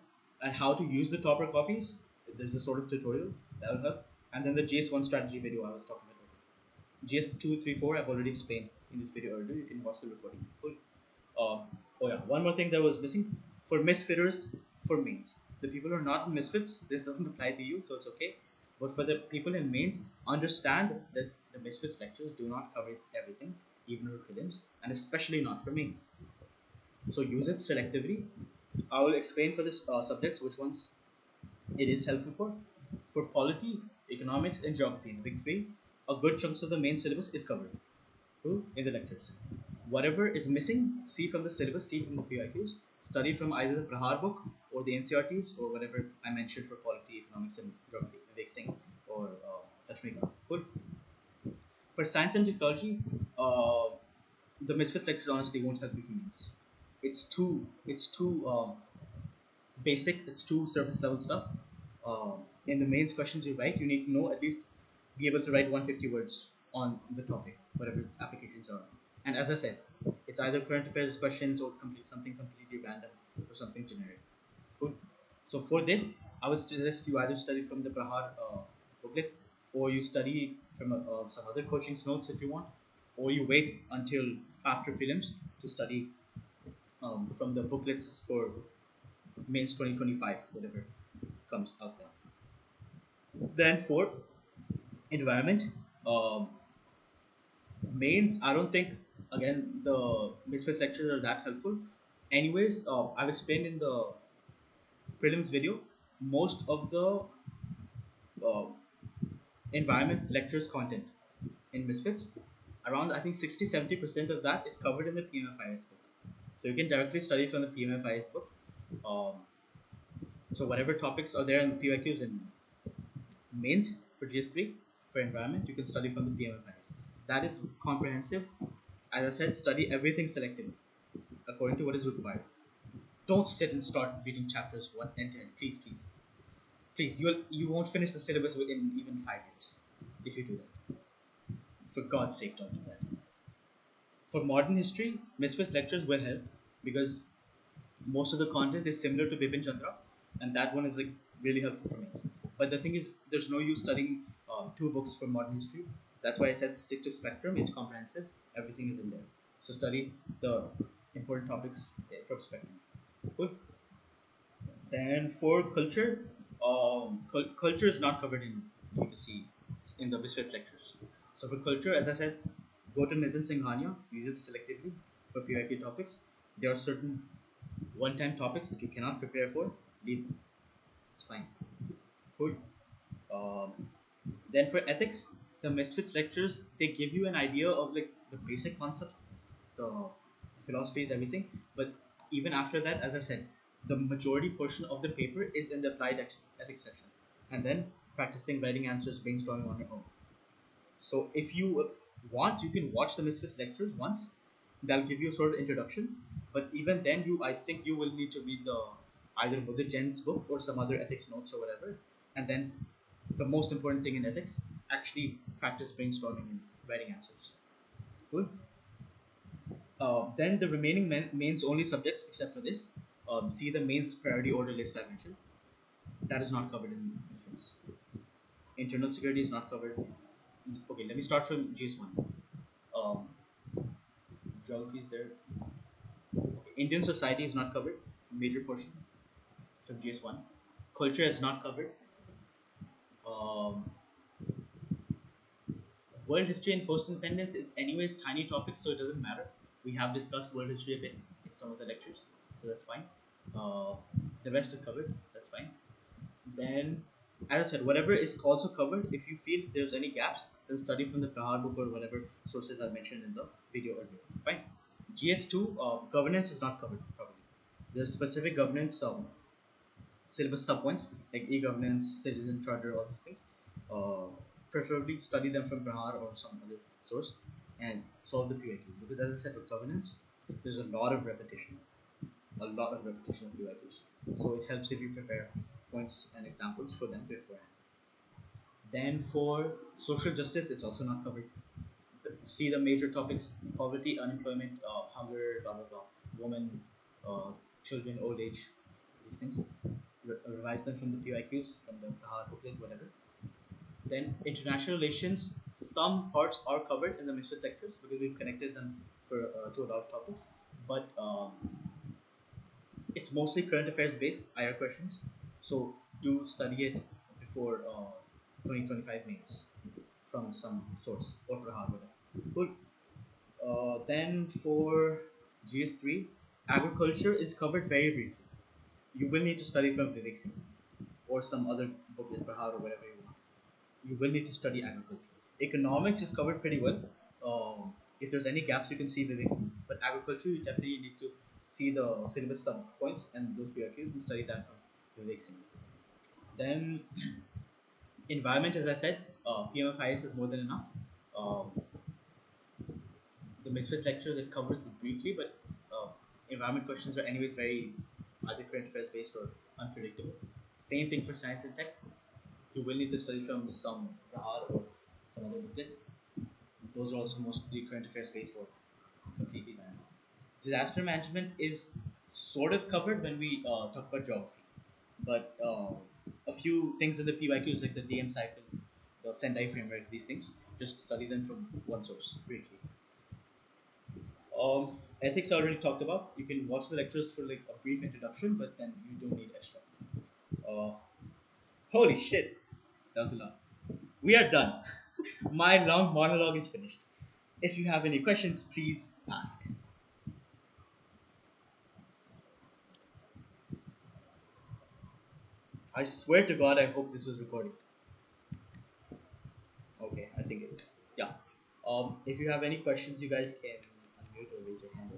and how to use the topper copies. There's a sort of tutorial that will help. And then the GS1 strategy video I was talking about. GS2, 3, 4, I've already explained in this video earlier. You can watch the recording. Cool. Oh yeah, one more thing that was missing for misfitters for mains. The people who are not in misfits, this doesn't apply to you, so it's okay. But for the people in mains, understand that the misfits lectures do not cover everything, even for prelims, and especially not for mains. So use it selectively. I will explain for this subjects which ones it is helpful for. For polity, economics, and geography, the big three, a good chunks of the main syllabus is covered. Cool? In the lectures. Whatever is missing, see from the syllabus, see from the PIQs, study from either the Prahar book or the NCRTs or whatever I mentioned for polity, economics, and geography, Vivek Singh or Tashmika. Cool. For science and technology, the Misfits lectures honestly won't help you for mains. It's too basic. It's too surface level stuff. In the mains questions you write, you need to know at least be able to write 150 words on the topic, whatever its applications are. And as I said, it's either current affairs questions or something completely random or something generic. Cool. So for this, I would suggest you either study from the Prahar booklet, or you study from some other coaching's notes if you want, or you wait until after prelims to study from the booklets for mains 2025, whatever comes out there. Then for environment, um, Mains, I don't think, again, the misfits lectures are that helpful. Anyways, I've explained in the prelims video most of the uh, environment lectures content in misfits. Around, I think, 60-70% of that is covered in the PMFIS book. So you can directly study from the PMFIS book. Um, so whatever topics are there in the PYQs and mains for GS3 for environment, you can study from the PMFIS. That is comprehensive. As I said, study everything selectively according to what is required. Don't sit and start reading chapters 1 and 10. Please, please, please. You won't finish the syllabus within even 5 years if you do that. For God's sake, don't do that. For modern history, Misfit lectures will help because most of the content is similar to Bipin Chandra, and that one is like really helpful for me. But the thing is, there's no use studying two books for modern history. That's why I said stick to Spectrum. It's comprehensive. Everything is in there. So study the important topics from Spectrum. Cool. Then for culture, culture is not covered in UPSC in the Biswet lectures. So for culture, as I said, go to Nitin Singhania, use it selectively for PYQ topics. There are certain one-time topics that you cannot prepare for. Leave them. It's fine. Cool. Um, then for ethics, the Misfits lectures they give you an idea of like the basic concepts, the philosophies, everything. But even after that, as I said, the majority portion of the paper is in the ethics section, and then practicing writing answers, brainstorming on your own. So if you want, you can watch the Misfits lectures once. They'll give you a sort of introduction. But even then, I think you will need to read the either Buddha Jen's book or some other ethics notes or whatever. And then the most important thing in ethics, actually practice brainstorming and writing answers. Cool. Then the remaining mains only subjects, except for this, see the mains priority order list I mentioned. That is not covered in Misfits. Internal security is not covered. Okay, let me start from GS1. Um, Geography is there. Okay, Indian society is not covered. Major portion from GS1. Culture is not covered. Um, World history and post independence, it's anyways tiny topics, so it doesn't matter. We have discussed world history a bit in some of the lectures, so that's fine. Uh, the rest is covered, that's fine. Then, as I said, whatever is also covered, if you feel there's any gaps, then study from the Prahar book or whatever sources I mentioned in the video earlier. Fine. GS2, governance is not covered, probably. There's specific governance syllabus subpoints like e-governance, citizen charter, all these things. Uh, Preferably study them from Prahar or some other source and solve the PYQs. Because as I said, with governance, there's a lot of repetition, of PYQs. So it helps if you prepare points and examples for them beforehand. Then for social justice, it's also not covered. See the major topics: poverty, unemployment, hunger, blah blah blah, women, children, old age, these things. Revise them from the PYQs, from the Prahar booklet, whatever. Then international relations, some parts are covered in the mixed lectures because we've connected them for to a lot of topics. But it's mostly current affairs based IR questions. So do study it before 2025 mains from some source or Prahar, whatever. Cool. Then for GS3, agriculture is covered very briefly. You will need to study from Vivek Singh or some other booklet, Prahar or whatever you want. You will need to study agriculture. Economics is covered pretty well. If there's any gaps, you can see Vivek Singh. But agriculture, you definitely need to see the syllabus sub points and those PRQs and study that from Vivek Singh. Then environment, as I said, PMFIS is more than enough. Um, the Misfit lecture that covers it briefly, but environment questions are anyways very either current affairs based or unpredictable. Same thing for science and tech. You will need to study from some Rahar or some other booklet. Those are also mostly current affairs based or completely random. Disaster management is sort of covered when we talk about geography, but a few things in the PYQs like the DM cycle, the Sendai framework, these things, just study them from one source briefly. Ethics I already talked about. You can watch the lectures for like a brief introduction, but then you don't need extra. Uh, Holy shit, that was a lot. We are done. My long monologue is finished. If you have any questions, please ask. I swear to God, I hope this was recording. Okay, I think it is. Yeah. If you have any questions, you guys can unmute or raise your hand.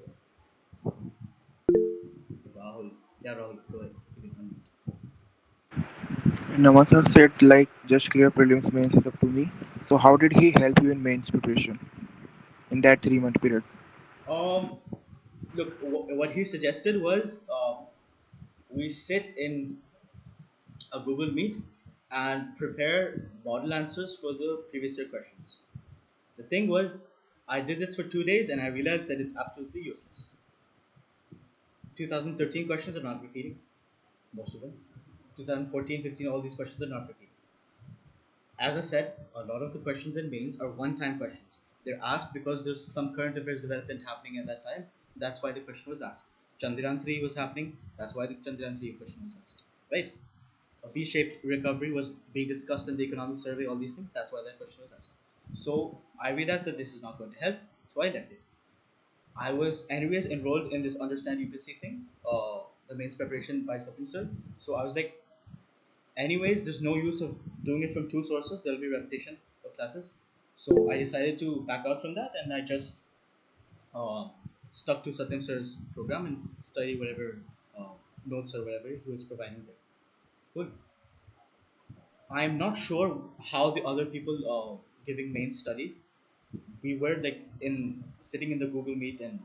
Rahul. Yeah, Rahul, go ahead. You can unmute. Namasar said, like, just clear prelims mains is up to me. So, how did he help you in mains preparation in that 3 month period? Um, Look, what he suggested was we sit in a Google Meet and prepare model answers for the previous year questions. The thing was, I did this for 2 days and I realized that it's absolutely useless. 2013 questions are not repeating, most of them. 2014, 15, all these questions are not repeating. As I said, a lot of the questions in mains are one-time questions. They're asked because there's some current affairs development happening at that time. That's why the question was asked. Chandrayaan 3 was happening. That's why the Chandrayaan 3 question was asked. Right? A V-shaped recovery was being discussed in the economic survey. All these things. That's why that question was asked. So I realized that this is not going to help. So I left it. I was anyways enrolled in this Understand UPSC thing, the mains preparation by something sir. So I was like, anyways, there's no use of doing it from two sources. There'll be repetition of classes. So I decided to back out from that, and I just uh, stuck to Satyam sir's program and study whatever uh, notes or whatever he was providing there. Good. I'm not sure how the other people giving main study. We were like in sitting in the Google Meet and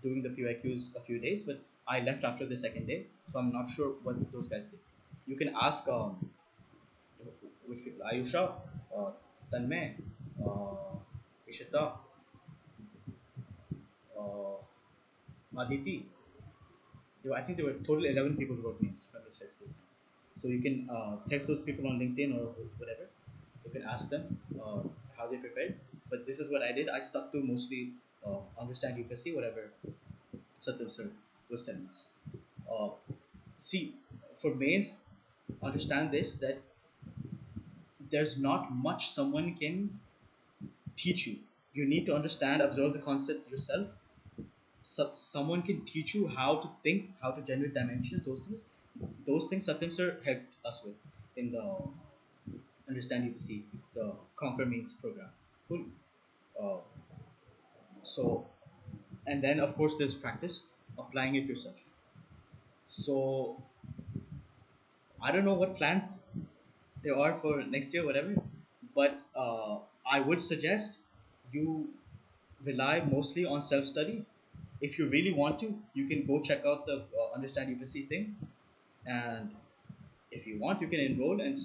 doing the PYQs a few days, but I left after the second day, so I'm not sure what those guys did. You can ask which people, Ayusha, Tanmay, Ishita, uh, Aditi. I think there were total 11 people who wrote names from the sets this time. So you can text those people on LinkedIn or whatever. You can ask them how they prepared. But this is what I did. I stuck to mostly understand UPSC, whatever Satyam sir was telling us. Uh, See, for mains, understand this that there's not much someone can teach you. You need to understand, absorb the concept yourself. Someone can teach you how to think, how to generate dimensions, those things. Those things Satyam sir helped us with in the Understand UPC, the Conquer Means program. Cool. Uh, so, and then of course there's practice, applying it yourself. So, I don't know what plans there are for next year, whatever, but I would suggest you rely mostly on self study. If you really want to, you can go check out the Understand UPSC thing, and if you want, you can enroll and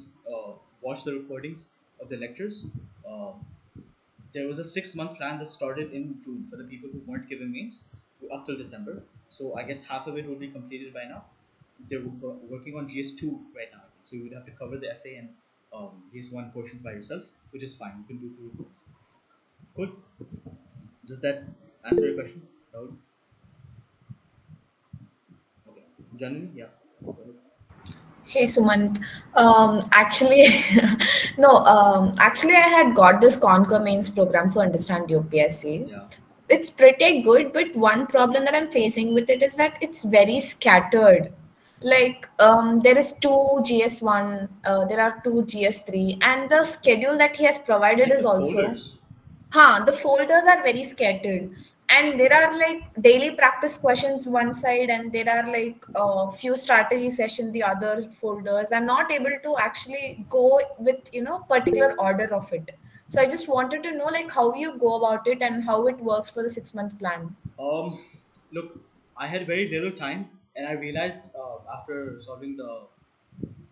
watch the recordings of the lectures. Um, there was a 6 month plan that started in June for the people who weren't given mains up till December. So I guess half of it will be completed by now. They're working on GS2 right now. So you would have to cover the essay and GS1 portions by yourself, which is fine. You can do through reports. Cool. Does that answer your question, Rahul? Okay. Janani, yeah. Go ahead. Hey Sumant, actually, no, actually I had got this Concur Mains program for Understand UPSC. Yeah. It's pretty good, but one problem that I'm facing with it is that it's very scattered. Like there is two GS1, there are two GS3, and the schedule that he has I provided think is the also. folders. Huh, the folders are very scattered. And there are like daily practice questions one side, and there are like a few strategy session the other folders. I'm not able to actually go with particular order of it. So I just wanted to know like how you go about it and how it works for the 6 month plan. Um, Look, I had very little time, and I realized after solving the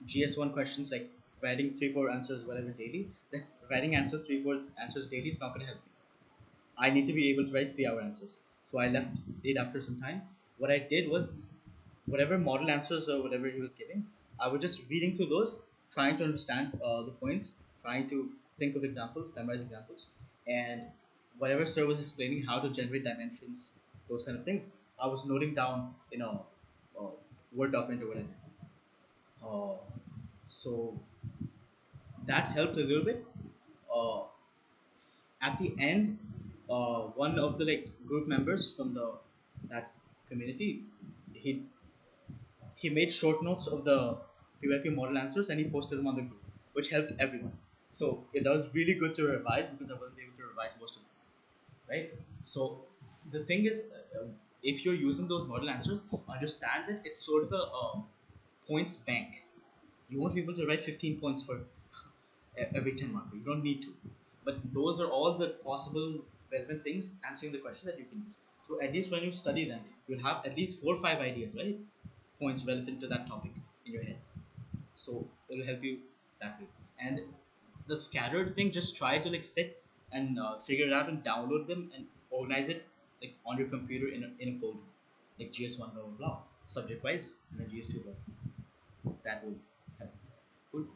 GS1 questions, like writing 3 4 answers whatever daily, that writing answer 3 4 answers daily is not going to help me. I need to be able to write 3 hour answers. So I left it after some time. What I did was whatever model answers or whatever he was giving, I was just reading through those, trying to understand the points, trying to think of examples, memorize examples, and whatever sir was explaining how to generate dimensions, those kind of things, I was noting down in a Word document or whatever. Uh, so that helped a little bit. Uh, at the end, one of the like group members from the that community, he he made short notes of the PYQ model answers and he posted them on the group, which helped everyone. So that was really good to revise because I wasn't able to revise most of things, right? So the thing is, if you're using those model answers, understand that it's sort of a points bank. You won't be able to write 15 points for every 10 marker. You don't need to. But those are all the possible relevant things answering the question that you can use. So at least when you study them, you'll have at least 4 or 5 ideas, right? Points relevant to that topic in your head. So it'll help you that way. And the scattered thing, just try to like sit and figure it out and download them and organize it like on your computer in a folder, like GS1 blah blah blah, subject wise, and then GS2 blah. That will help. Cool.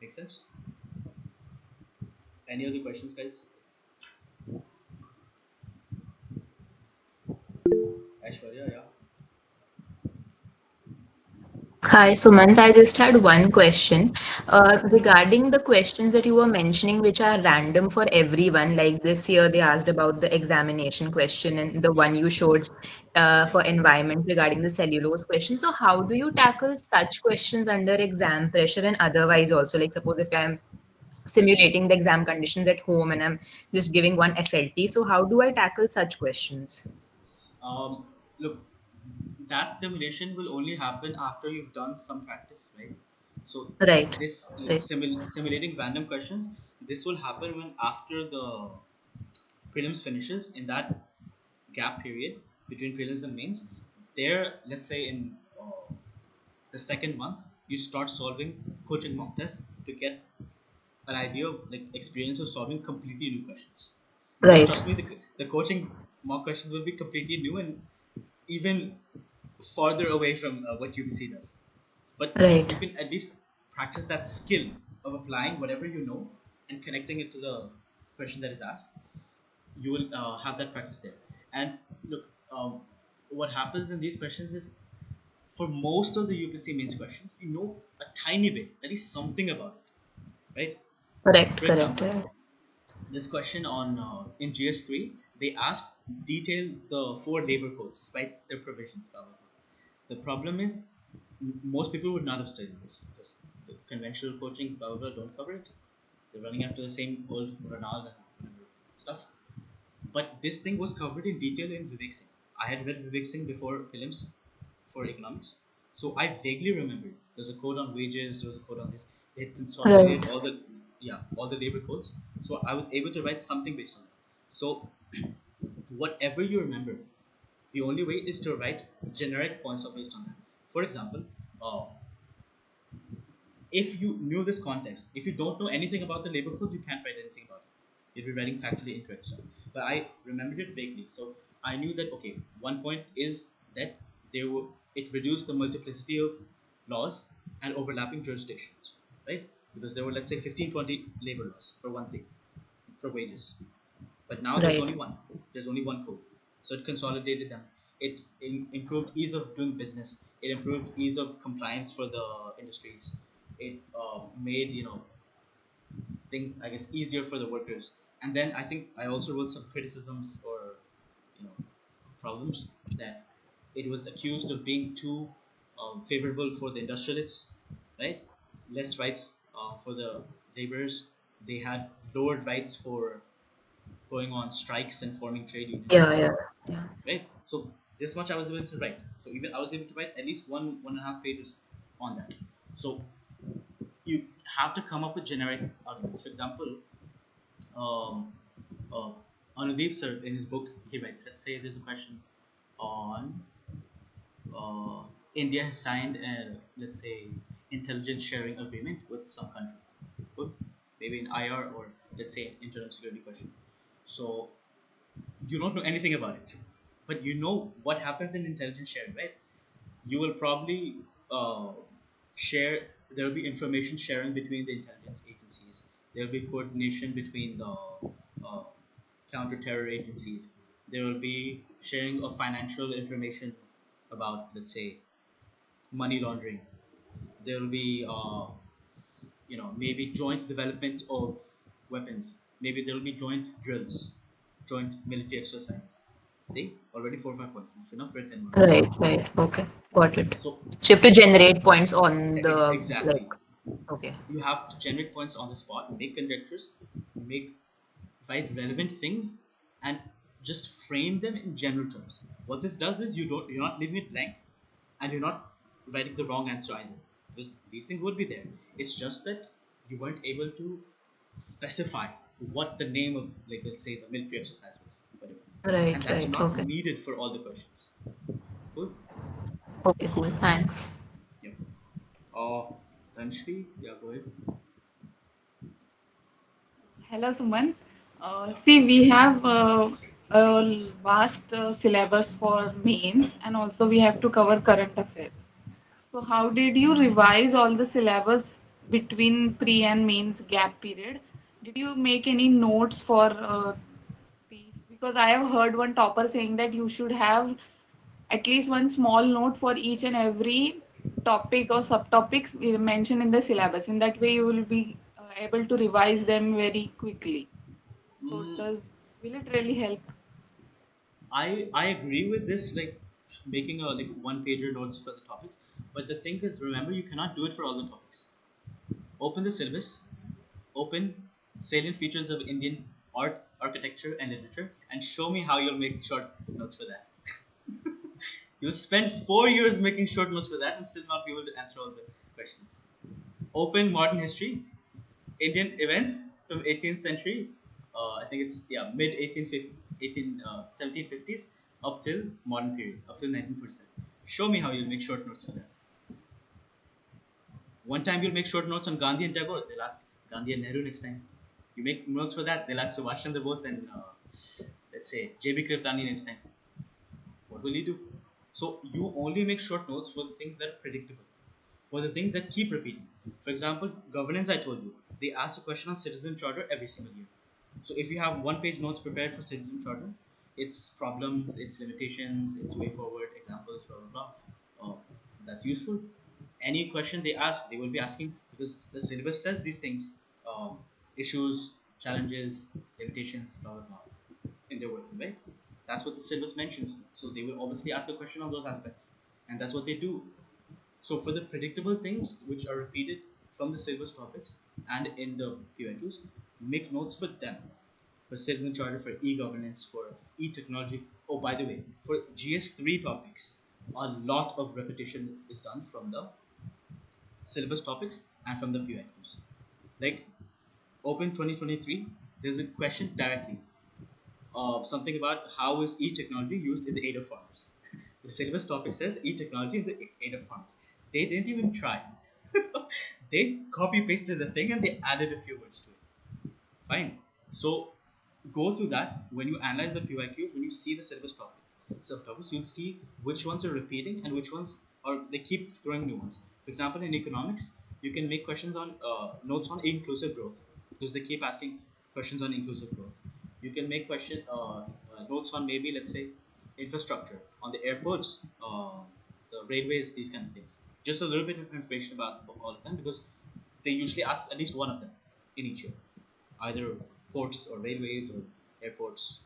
Make sense? Any other questions, guys? Aishwarya, yeah. Hi, Sumant. I just had one question regarding the questions that you were mentioning, which are random for everyone. Like this year, they asked about the examination question and the one you showed for environment regarding the cellulose question. So, how do you tackle such questions under exam pressure and otherwise also? Like, suppose if I'm simulating the exam conditions at home and I'm just giving one FLT. So, how do I tackle such questions? Um, Look, that simulation will only happen after you've done some practice, right? So Right. this like, Right. simulating random questions, this will happen when after the prelims finishes in that gap period between prelims and mains. There, let's say in the second month, you start solving coaching mock tests to get an idea of like experience of solving completely new questions. Because Right. trust me, the coaching mock questions will be completely new and even farther away from what UPC does. But if Right. you can at least practice that skill of applying whatever you know and connecting it to the question that is asked, you will have that practice there. And look, what happens in these questions is for most of the UPSC mains questions, you know a tiny bit, at least something about it, right? Correct. For Correct. example, Right. this question on in GS3, they asked detail the four labor codes, right? Their provisions, blah blah blah. The problem is most people would not have studied this because the conventional coaching, blah blah blah, don't cover it. They're running after the same old Ronald and whatever stuff. But this thing was covered in detail in Vivek Singh. I had read Vivek Singh before prelims for economics, so I vaguely remembered. There's a code on wages. There was a code on this. They had consolidated Right. all the all the labor codes, so I was able to write something based on that. So whatever you remember, the only way is to write generic points of based on that. For example, uh, if you knew this context, if you don't know anything about the labor code, you can't write anything about it. You'll be writing factually incorrect stuff. But I remembered it vaguely, so I knew that okay, one point is that there were it reduced the multiplicity of laws and overlapping jurisdictions, right? Because there were let's say 15, 20 labor laws for one thing, for wages. But now there's only Right. one. There's only one code. So it consolidated them. It improved ease of doing business. It improved ease of compliance for the industries. It made things I guess easier for the workers. And then I think I also wrote some criticisms or you know problems that it was accused of being too favorable for the industrialists, right? Less rights for the laborers. They had lowered rights for going on strikes and forming trade unions and Yeah. stuff, Yeah. Yeah. right? So this much I was able to write. So even I was able to write at least one and a half pages on that. So you have to come up with generic arguments. For example, um, uh, Anudeep sir in his book he writes. Let's say there's a question on uh, India has signed a let's say intelligence sharing agreement with some country. Good, maybe an IR or let's say an internal security question. So you don't know anything about it, but you know what happens in intelligence sharing, right? You will probably share. There will be information sharing between the intelligence agencies. There will be coordination between the uh, counter-terror agencies. There will be sharing of financial information about, let's say, money laundering. There will be, maybe joint development of weapons. Maybe there will be joint drills. joint military exercise. See, already 4 or 5 points. It's enough for a 10 mark. Right, right. Okay, got it. So So you have to generate points on the like. exactly, Okay, you have to generate points on the spot, make conjectures, make write relevant things, and just frame them in general terms. What this does is you're not leaving it blank, and you're not writing the wrong answer either, because these things would be there. It's just that you weren't able to specify what the name of, like, let's say, the military exercise was, whatever, and right, that's right. not Okay, needed for all the questions. Cool. okay, cool. Thanks. Yep. uh Dhanshri, yeah, go ahead. Hello, Suman. See, we have a vast syllabus for mains, and also we have to cover current affairs. So, how did you revise all the syllabus between pre and mains gap period? Did you make any notes for these? Because I have heard one topper saying that you should have at least one small note for each and every topic or subtopics mentioned in the syllabus. In that way, you will be able to revise them very quickly. So mm, does will it really help? I agree with this, like making a like one pager notes for the topics, but the thing is, remember, you cannot do it for all the topics. Open the syllabus, open salient features of Indian art, architecture, and literature, and show me how you'll make short notes for that. You'll spend 4 years making short notes for that and still not be able to answer all the questions. Open modern history, Indian events from 18th century. I think it's, yeah, mid 1750s up till modern period, up till 1947. Show me how you'll make short notes for that. One time you'll make short notes on Gandhi and Tagore. They'll ask Gandhi and Nehru next time. You make notes for that. They'll ask Subhash Chandra Bose and, let's say, J.B. Kripalani next time. What will you do? So you only make short notes for the things that are predictable, for the things that keep repeating. For example, governance, I told you, they ask a question on citizen charter every single year. So if you have one page notes prepared for citizen charter, its problems, its limitations, its way forward, examples, blah blah blah. That's useful. Any question they ask, they will be asking because the syllabus says these things, issues, challenges, limitations, blah blah blah, in their working, right? That's what the syllabus mentions. So they will obviously ask a question on those aspects, and that's what they do. So for the predictable things which are repeated from the syllabus topics and in the PYQs, make notes for them. For citizen charter, for e-governance, for e-technology. Oh, by the way, for GS3 topics, a lot of repetition is done from the syllabus topics and from the PYQs. Like Open 2023, there's a question directly, something about how is e-technology used in the aid of farmers. The syllabus topic says e-technology in the aid of farmers. They didn't even try. They copy pasted the thing and they added a few words to it. Fine. So go through that when you analyze the PYQs, when you see the syllabus topic subtopics, you'll see which ones are repeating and which ones are they keep throwing new ones. For example, in economics, you can make questions on notes on inclusive growth because they keep asking questions on inclusive growth. You can make notes on, maybe, let's say, infrastructure on the airports, the railways, these kind of things. Just a little bit of information about all of them because they usually ask at least one of them in each year, either ports or railways or airports,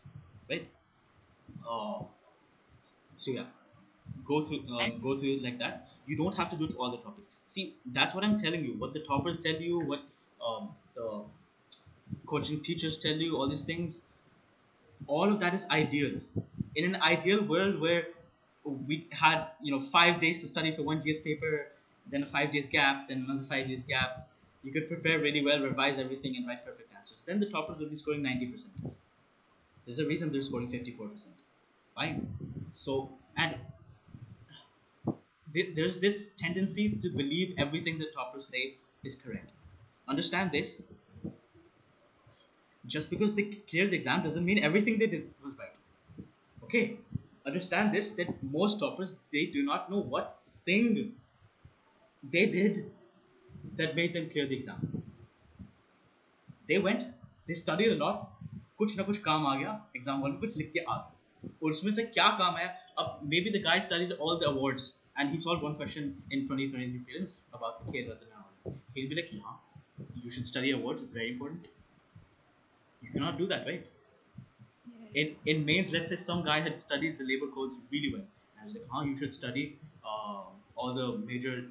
right? Uh, so yeah, And go through it like that. You don't have to do it for all the topics. See, that's what I'm telling you. What the toppers tell you, what the coaching teachers tell you, all these things, all of that is ideal. In an ideal world where we had 5 days to study for one GS paper, then a 5 days gap, then another 5 days gap, you could prepare really well, revise everything, and write perfect answers. Then the toppers will be scoring 90%. There's a reason they're scoring 54%. Fine. So, and there's this tendency to believe everything the toppers say is correct. Understand this: just because they cleared the exam doesn't mean everything they did was right. Okay, understand this, that most toppers, they do not know what thing they did that made them clear the exam. They went, they studied a lot, कुछ ना कुछ काम आ गया exam hall में, कुछ लिख के आ गए, और उसमें से क्या काम है? अब maybe the guy studied all the awards and he solved one question in 2023 prelims about the K Ratan award. He'll be like, yeah, you should study awards, it's very important. You cannot do that, right? in mains, let's say some guy had studied the labor codes really well, and like, how you should study all the major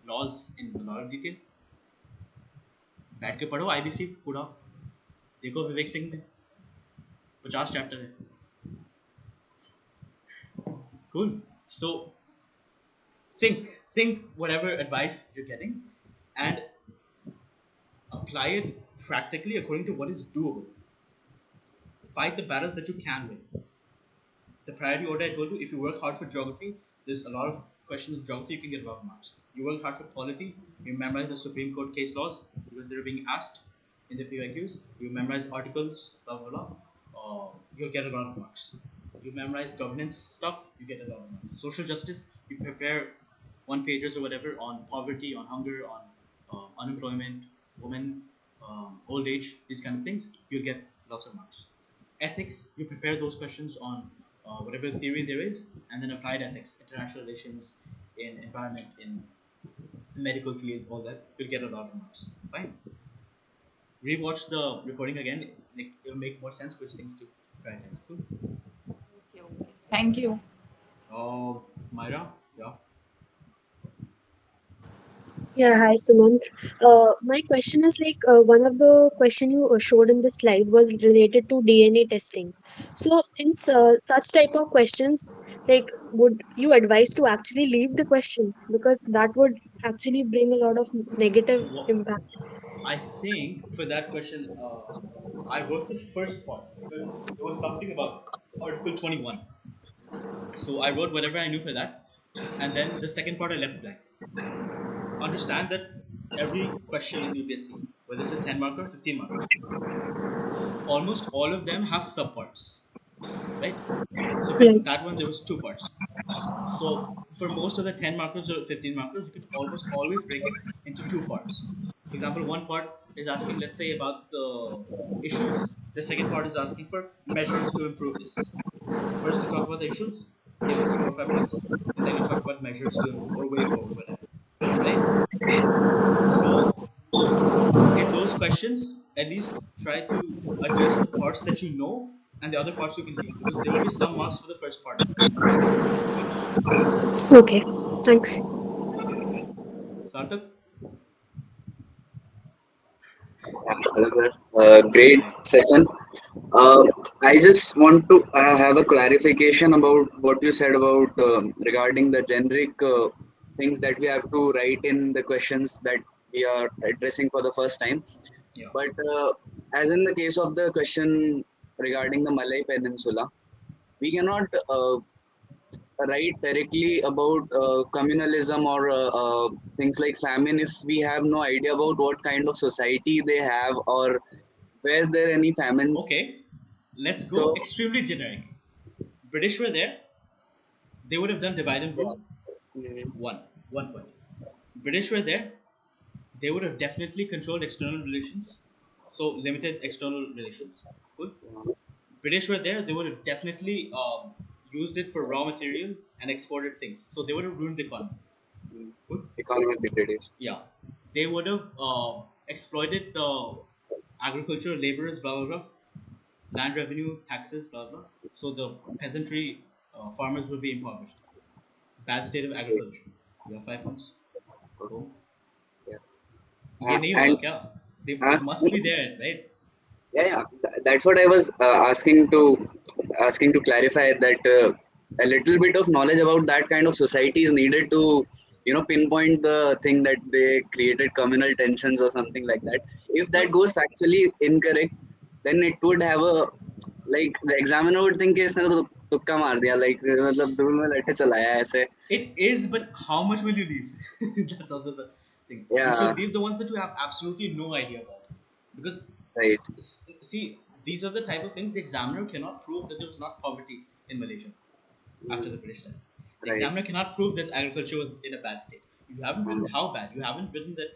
laws in a lot of detail. बैठ के पढ़ो IBC पूरा, देखो विवेक सिंह में 50 chapter है. Cool. So think whatever advice you're getting, and apply it practically according to what is doable. Fight the battles that you can win. The priority order I told you, if you work hard for geography, there's a lot of questions of geography, you can get a lot of marks. You work hard for polity, you memorize the Supreme Court case laws because they're being asked in the PYQs, you memorize articles, blah blah blah, you'll get a lot of marks. You memorize governance stuff, you get a lot of marks. Social justice, you prepare one pages or whatever on poverty, on hunger, on unemployment, women, old age, these kind of things, you'll get lots of marks. Ethics, you prepare those questions on whatever theory there is, and then applied ethics, international relations, in environment, in medical field, all that, you'll get a lot of marks. Fine. Rewatch the recording again, like, it'll make more sense which things to prioritize. Cool. Okay, okay. Thank you. Myra, yeah. Yeah, hi Sumant. My question is like one of the question you showed in the slide was related to DNA testing. So in such type of questions, like would you advise to actually leave the question because that would actually bring a lot of negative What impact. I think for that question, I wrote the first part because there was something about Article 21. So I wrote whatever I knew for that, and then the second part I left blank. Understand that every question in UPSC, whether it's a 10 marker, 15 marker, almost all of them have subparts, right? So for Right. that one, there was two parts. So for most of the 10 markers or 15 markers, you could almost always break it into two parts. For example, one part is asking, let's say, about the issues. The second part is asking for measures to improve this. So first you talk about the issues, give 4 or 5 minutes, and then you talk about measures to improve or way forward, whatever. Right? So in those questions, at least try to address the parts that you know, and the other parts you can leave because there will be some marks for the first part as well. Good. Okay. Thanks. Sarthak? Hello, sir. Great Hi. session. Uh, I just want to have a clarification about what you said about regarding the generic things that we have to write in the questions that we are addressing for the first time. Yeah. But as in the case of the question regarding the Malay Peninsula, we cannot write directly about communalism or things like famine if we have no idea about what kind of society they have or were there any famines. Okay. Let's go So extremely generic. British were there. They would have done divide and yeah. rule. Mm, One point. British were there. They would have definitely controlled external relations. So limited external relations. Good. yeah, British were there. They would have definitely used it for raw material and exported things. So they would have ruined the economy. mm. Good. Economic degradation. Yeah. They would have exploited the agriculture, laborers, blah blah blah, land revenue, taxes, blah blah. So the peasantry, farmers would be impoverished. Bad state of Okay, agriculture. You have 5 points. okay, So yeah. ये नहीं होगा And क्या? They, uh, it must be there, right? yeah, yeah, that's what I was asking to clarify that a little bit of knowledge about that kind of society is needed to pinpoint the thing that they created communal tensions or something like that. If that But goes factually incorrect, then it would have a like the examiner would think कि इसने तो तुक्का मार दिया like मतलब धूल में लट्ठे चलाया है ऐसे. it is, but how much will you leave? That's also the thing. You Yeah, should leave the ones that you have absolutely no idea about. Because, right. see, these are the type of things the examiner cannot prove that there was not poverty in Malaysia after the Mm, British left. The right. examiner cannot prove that agriculture was in a bad state. You haven't written Mm, how bad. You haven't written that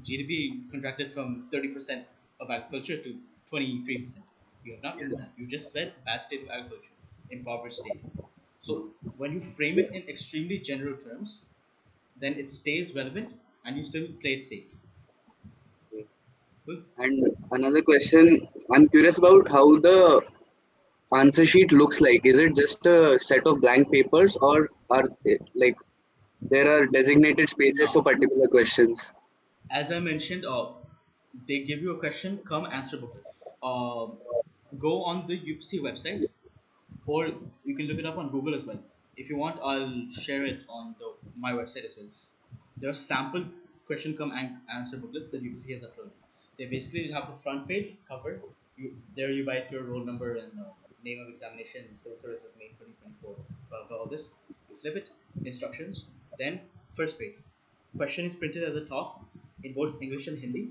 GDP contracted from 30% of agriculture to 23%. You have not written yes. that. You just said bad state of agriculture, impoverished state. So when you frame it in extremely general terms, then it stays relevant and you still play it safe. Okay. Cool. And another question, I'm curious about how the answer sheet looks like? Is it just a set of blank papers, or are like there are designated spaces for Now, particular questions? as I mentioned, they give you a question, come answer booklet. Um, Go on the UPC website, or you can look it up on Google as well. If you want, I'll share it on my website as well. There are sample question come answer booklets that UPC has uploaded. They basically have the front page cover. You write your roll number and name of examination, civil services May 2024, blah blah all this. You flip it, instructions. Then first page, question is printed at the top in both English and Hindi,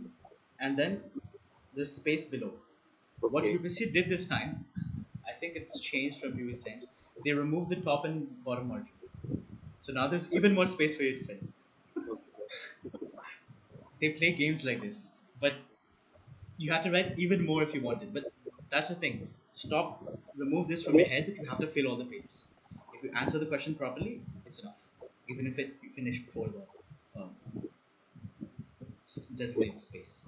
and then there's space below. What Okay. UPSC did this time, I think it's changed from previous times. They removed the top and bottom margin, so now there's even more space for you to fill. They play games like this, but you have to write even more if you wanted. But that's the thing. Stop, remove this from your head that you have to fill all the pages. If you answer the question properly, it's enough. Even if you finish before the designated space.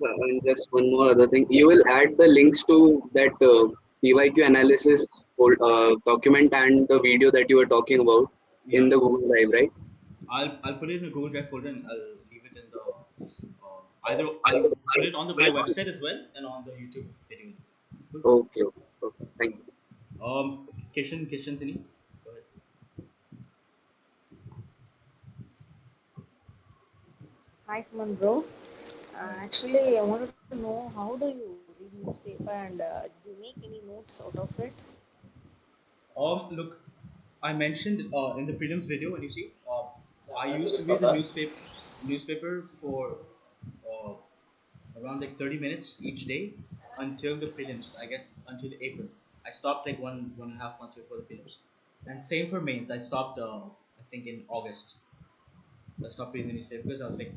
And just one more other thing. You will add the links to that PYQ analysis document and the video that you were talking about in Yeah, the Google Drive, right? I'll put it in a Google Drive folder and I'll leave it in the either I'll put it on my website as well and on the YouTube video. Cool. Okay, okay, okay. Thank you. Kishan Thini. Go ahead. Hi, Suman bro. Actually, I wanted to know how do you read newspaper and do you make any notes out of it? Look, I mentioned in the prelims video when you see, I used to read the newspaper for uh, around like 30 minutes each day until the prelims. I guess until April. I stopped like 1.5 months before the prelims, and same for mains. I stopped. I think in August. I stopped reading the newspaper because I was like,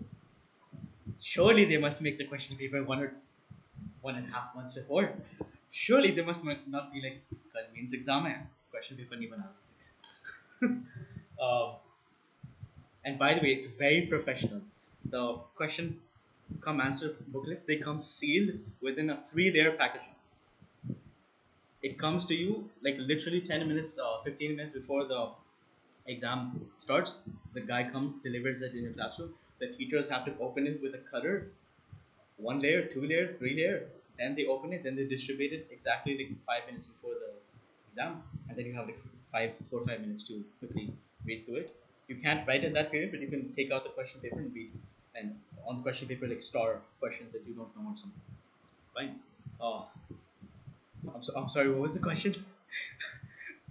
surely they must make the question paper 1.5 months before. Surely they must not be like कल mains exam है question paper नहीं बना uh, and by the way, it's very professional. The question come answer booklets, they come sealed within a 3-layer packaging. It comes to you like literally 10 minutes, 15 minutes before the exam starts. The guy comes, delivers it in your classroom. The teachers have to open it with a cutter, 1 layer, 2 layer, 3 layer. Then they open it, then they distribute it exactly like 5 minutes before the exam, and then you have like 5 minutes to quickly read through it. You can't write in that period, but you can take out the question paper and read, and on the question paper like star questions that you don't know or something. Fine. Uh, I'm sorry. What was the question?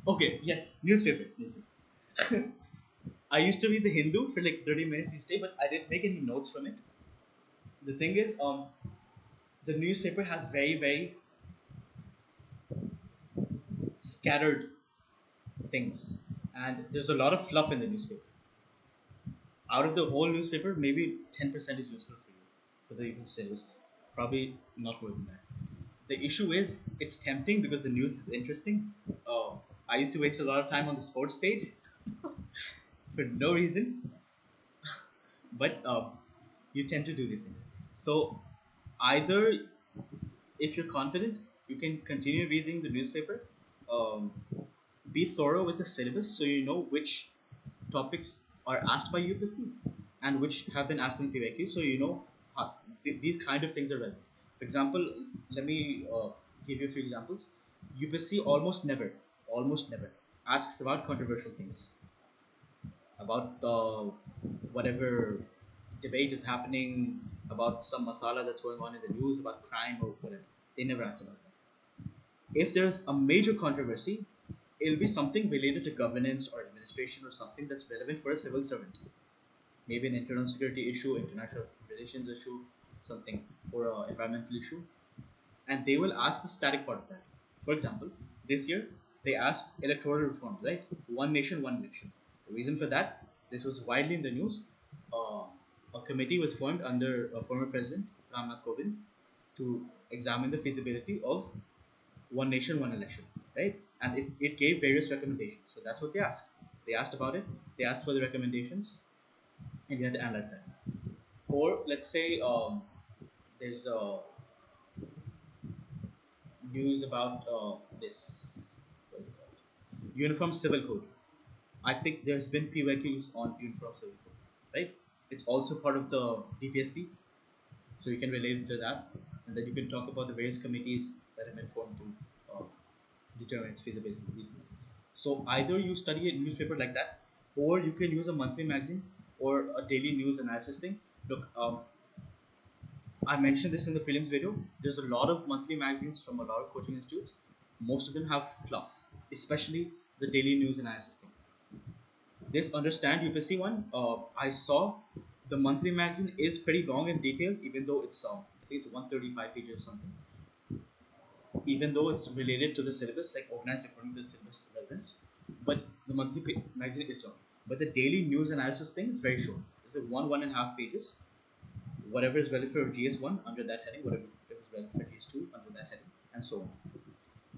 Okay. Yes. Newspaper. Newspaper. I used to read the Hindu for like 30 minutes each day, but I didn't make any notes from it. The thing is, the newspaper has very scattered things, and there's a lot of fluff in the newspaper. Out of the whole newspaper, maybe 10% is useful for you for the syllabus. Probably not more than that. The issue is it's tempting because the news is interesting. I used to waste a lot of time on the sports page for no reason, but you tend to do these things. So either if you're confident, you can continue reading the newspaper. Um, be thorough with the syllabus so you know which topics are asked by UPSC and which have been asked in PYQ, so you know these kind of things are relevant. For example, let me give you a few examples. UPSC almost never asks about controversial things, about whatever debate is happening, about some masala that's going on in the news, about crime or whatever. They never ask about that. If there's a major controversy, it'll be something related to governance or administration or something that's relevant for a civil servant. Maybe an internal security issue, international relations issue, something, or an environmental issue, and they will ask the static part of that. For example, this year they asked electoral reforms, right? One nation, one election. The reason for that, this was widely in the news. Uh, a committee was formed under former President Ramnath Kovind to examine the feasibility of one nation, one election, right? And it gave various recommendations. So that's what they asked. They asked about it, they asked for the recommendations, and you had to analyze that. Or let's say there's news about this, what is it called? Uniform Civil Code. I think there's been PYQs on Uniform Civil Code, right? It's also part of the DPSP, so you can relate it to that, and then you can talk about the various committees that have been formed to determine its feasibility reasons. So either you study a newspaper like that, or you can use a monthly magazine or a daily news analysis thing. Look, I mentioned this in the prelims video. There's a lot of monthly magazines from a lot of coaching institutes. Most of them have fluff, especially the daily news analysis thing. This Understand UPSC one, I saw the monthly magazine is pretty long and detailed, even though it's I think it's 135 pages or something. Even though it's related to the syllabus, like organized according to the syllabus relevance, but the magazine is long. But the daily news analysis thing is very short. It's like one and a half pages. Whatever is relevant for GS1 under that heading, whatever is relevant for GS2 under that heading, and so on.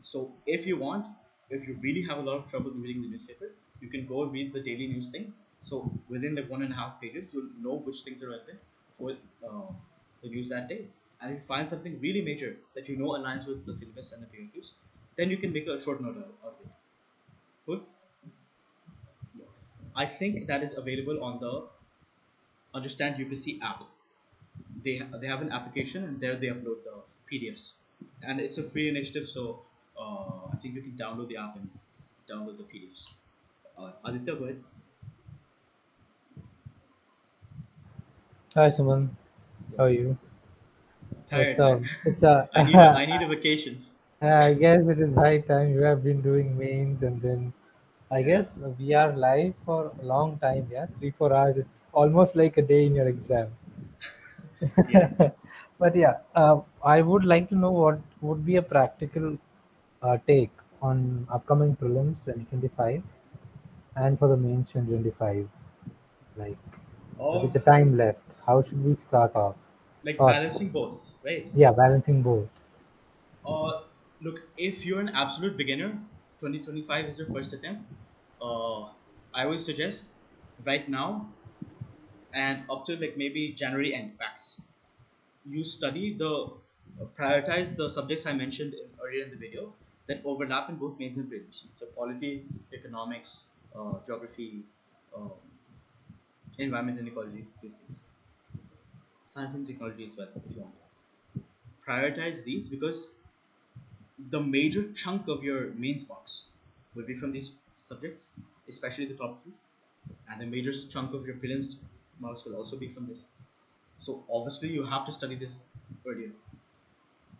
So if you want, if you really have a lot of trouble reading the newspaper, you can go read the daily news thing. So within like one and a half pages, you'll know which things are relevant for the news that day. And if you find something really major that you know aligns with the syllabus and the PMQs, then you can make a short note out of it. Cool. I think that is available on the Understand UPC app. They have an application, and there they upload the PDFs, and it's a free initiative. So I think you can download the app and download the PDFs. Aditya, go ahead. Hi, Suman. Yeah. How are you? Tired, man. I need a I need a vacation. I guess it is high time you have been doing mains, and then I Yeah. guess we are live for a long time. Yeah, 3 4 hours. It's almost like a day in your exam. Yeah. But yeah, I would like to know what would be a practical take on upcoming prelims 2025 and for the mains 2025. Like with Oh, the time left, how should we start off? like Or balancing both, right? yeah, balancing both. Uh, Look, if you're an absolute beginner, 2025 is your first attempt. Uh, I would suggest right now and up to like maybe January end max. You study the prioritize the subjects I mentioned earlier in the video that overlap in both mains and prelims. So polity, economics, geography, um, environment and ecology, these things. Science and technology as well, if you want. Prioritize these because the major chunk of your mains marks will be from these subjects, especially the top three, and the major chunk of your prelims marks will also be from this. So obviously you have to study this earlier.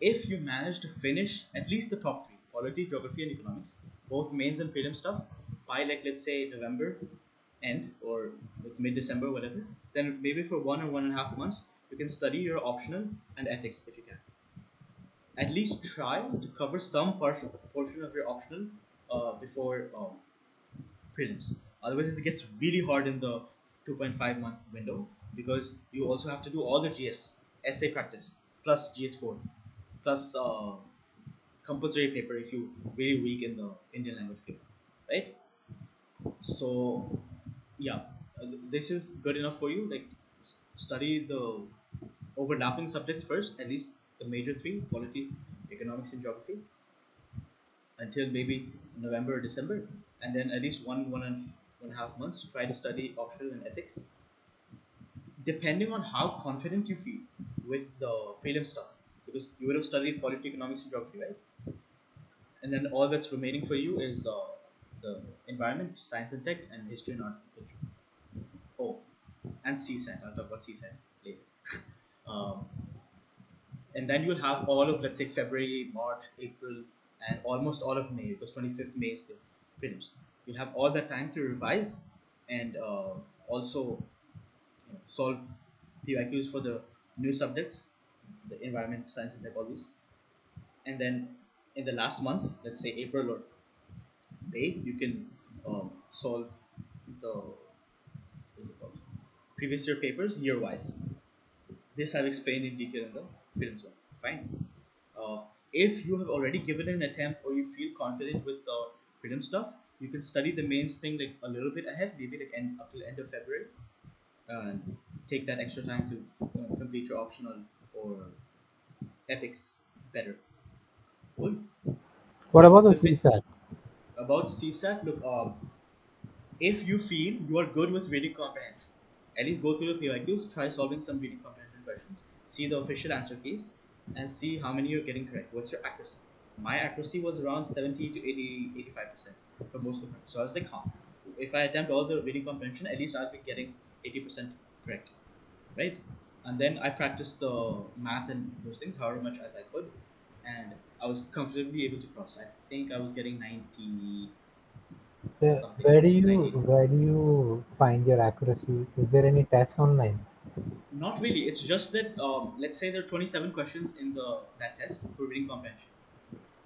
If you manage to finish at least the top three, polity, geography, and economics, both mains and prelim stuff, by like let's say November end or like mid December, whatever, then maybe for 1 or 1.5 months you can study your optional and ethics if you can. At least try to cover some portion of your optional before prelims. Otherwise, it gets really hard in the 2.5 month window because you also have to do all the GS, essay practice, plus GS4, plus compulsory paper if you really weak in the Indian language paper, right? So yeah, this is good enough for you. Like study the overlapping subjects first, at least the major three: polity, economics, and geography, until maybe November or December, and then at least 1.5 months try to study optional and ethics. Depending on how confident you feel with the prelim stuff, because you would have studied polity, economics, and geography, right? And then all that's remaining for you is the environment, science and tech, and history and art and culture. Oh, and CSAT. I'll talk about CSAT later. Um, and then you'll have all of let's say February, March, April, and almost all of May because 25th May is the prelims. You'll have all that time to revise and also solve PYQs for the new subjects, the environment, science, and tech, all these. And then in the last month, let's say April or May, you can solve the what's it called? Previous year papers year wise. This I've explained in detail in the prelims one. Fine. Uh, if you have already given an attempt or you feel confident with the prelim stuff, you can study the mains thing like a little bit ahead, maybe like end up till end of February, and take that extra time to complete your optional or ethics better. Cool. What So about the the thing CSAT? about CSAT, look, if you feel you are good with reading comprehension, at least go through the PYQs, try solving some reading comprehension questions, see the official answer keys, and see how many you're getting correct. What's your accuracy? My accuracy was around 70 to 80, 85% for most of the questions. So I was like, huh, if I attempt all the reading comprehension, at least I'll be getting 80% correct, right? And then I practiced the math and those things however much as I could, and I was comfortably able to cross. I think I was getting 90 something, Where do you 90. where do you find your accuracy? Is there any tests online? Not really. It's just that let's say there are 27 questions in the that test for reading comprehension.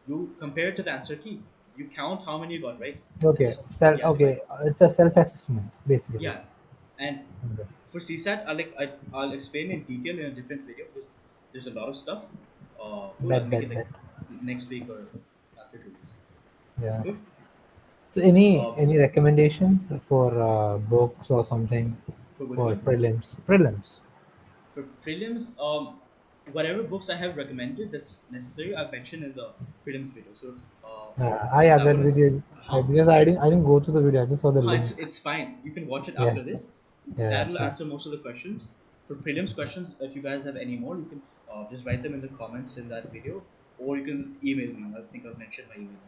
You compare it to the answer key. You count how many you got right, and Okay, just divide. okay, it's a self-assessment basically. Yeah, and Okay. for CSAT, I'll explain in detail in a different video because there's a lot of stuff. Cool. I'll make it like Bet. next week or after 2 weeks. Yeah. Cool. So any Uh, any recommendations for books or something for which for one? prelims? Prelims. For prelims, whatever books I have recommended that's necessary, I've mentioned in the prelims video. So Yeah, that that one is, video. huh? I didn't go to the video. I just saw the Huh, link. it's fine. You can watch it Yeah, after this. yeah, That'll sure. answer most of the questions. For prelims questions, if you guys have any more, you can just write them in the comments in that video, or you can email me. I think I've mentioned my email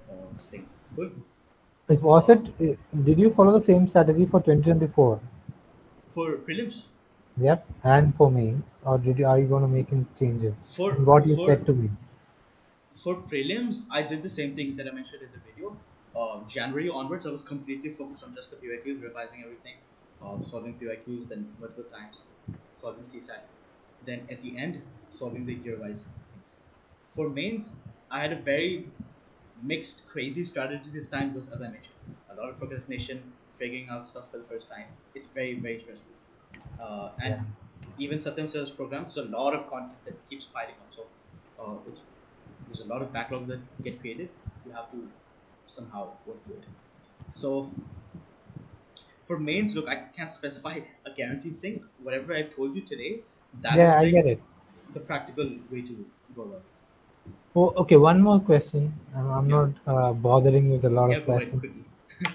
in the thing. Cool. If was Uh, it, did you follow the same strategy for 2024? for prelims, Yep, and for mains, or are you going to make any changes? for What you for said to me. for prelims, I did the same thing that I mentioned in the video. January onwards, I was completely focused on just the PYQs, revising everything, solving PYQs, then multiple times, solving CSAT. Then at the end, solving the year-wise things. For mains, I had a very mixed, crazy strategy this time because, as I mentioned, a lot of procrastination, figuring out stuff for the first time. It's very, very stressful. Yeah. And even Satyam Sir's program, there's a lot of content that keeps piling up. So it's there's a lot of backlogs that get created. You have to somehow work through it. So for mains, look, I can't specify a guaranteed thing. Whatever I've told you today, that Yeah, was I get like it. the practical way to go about it. Oh, okay, one more question. I'm Yeah, not bothering with a lot yeah, of go ahead questions. quickly.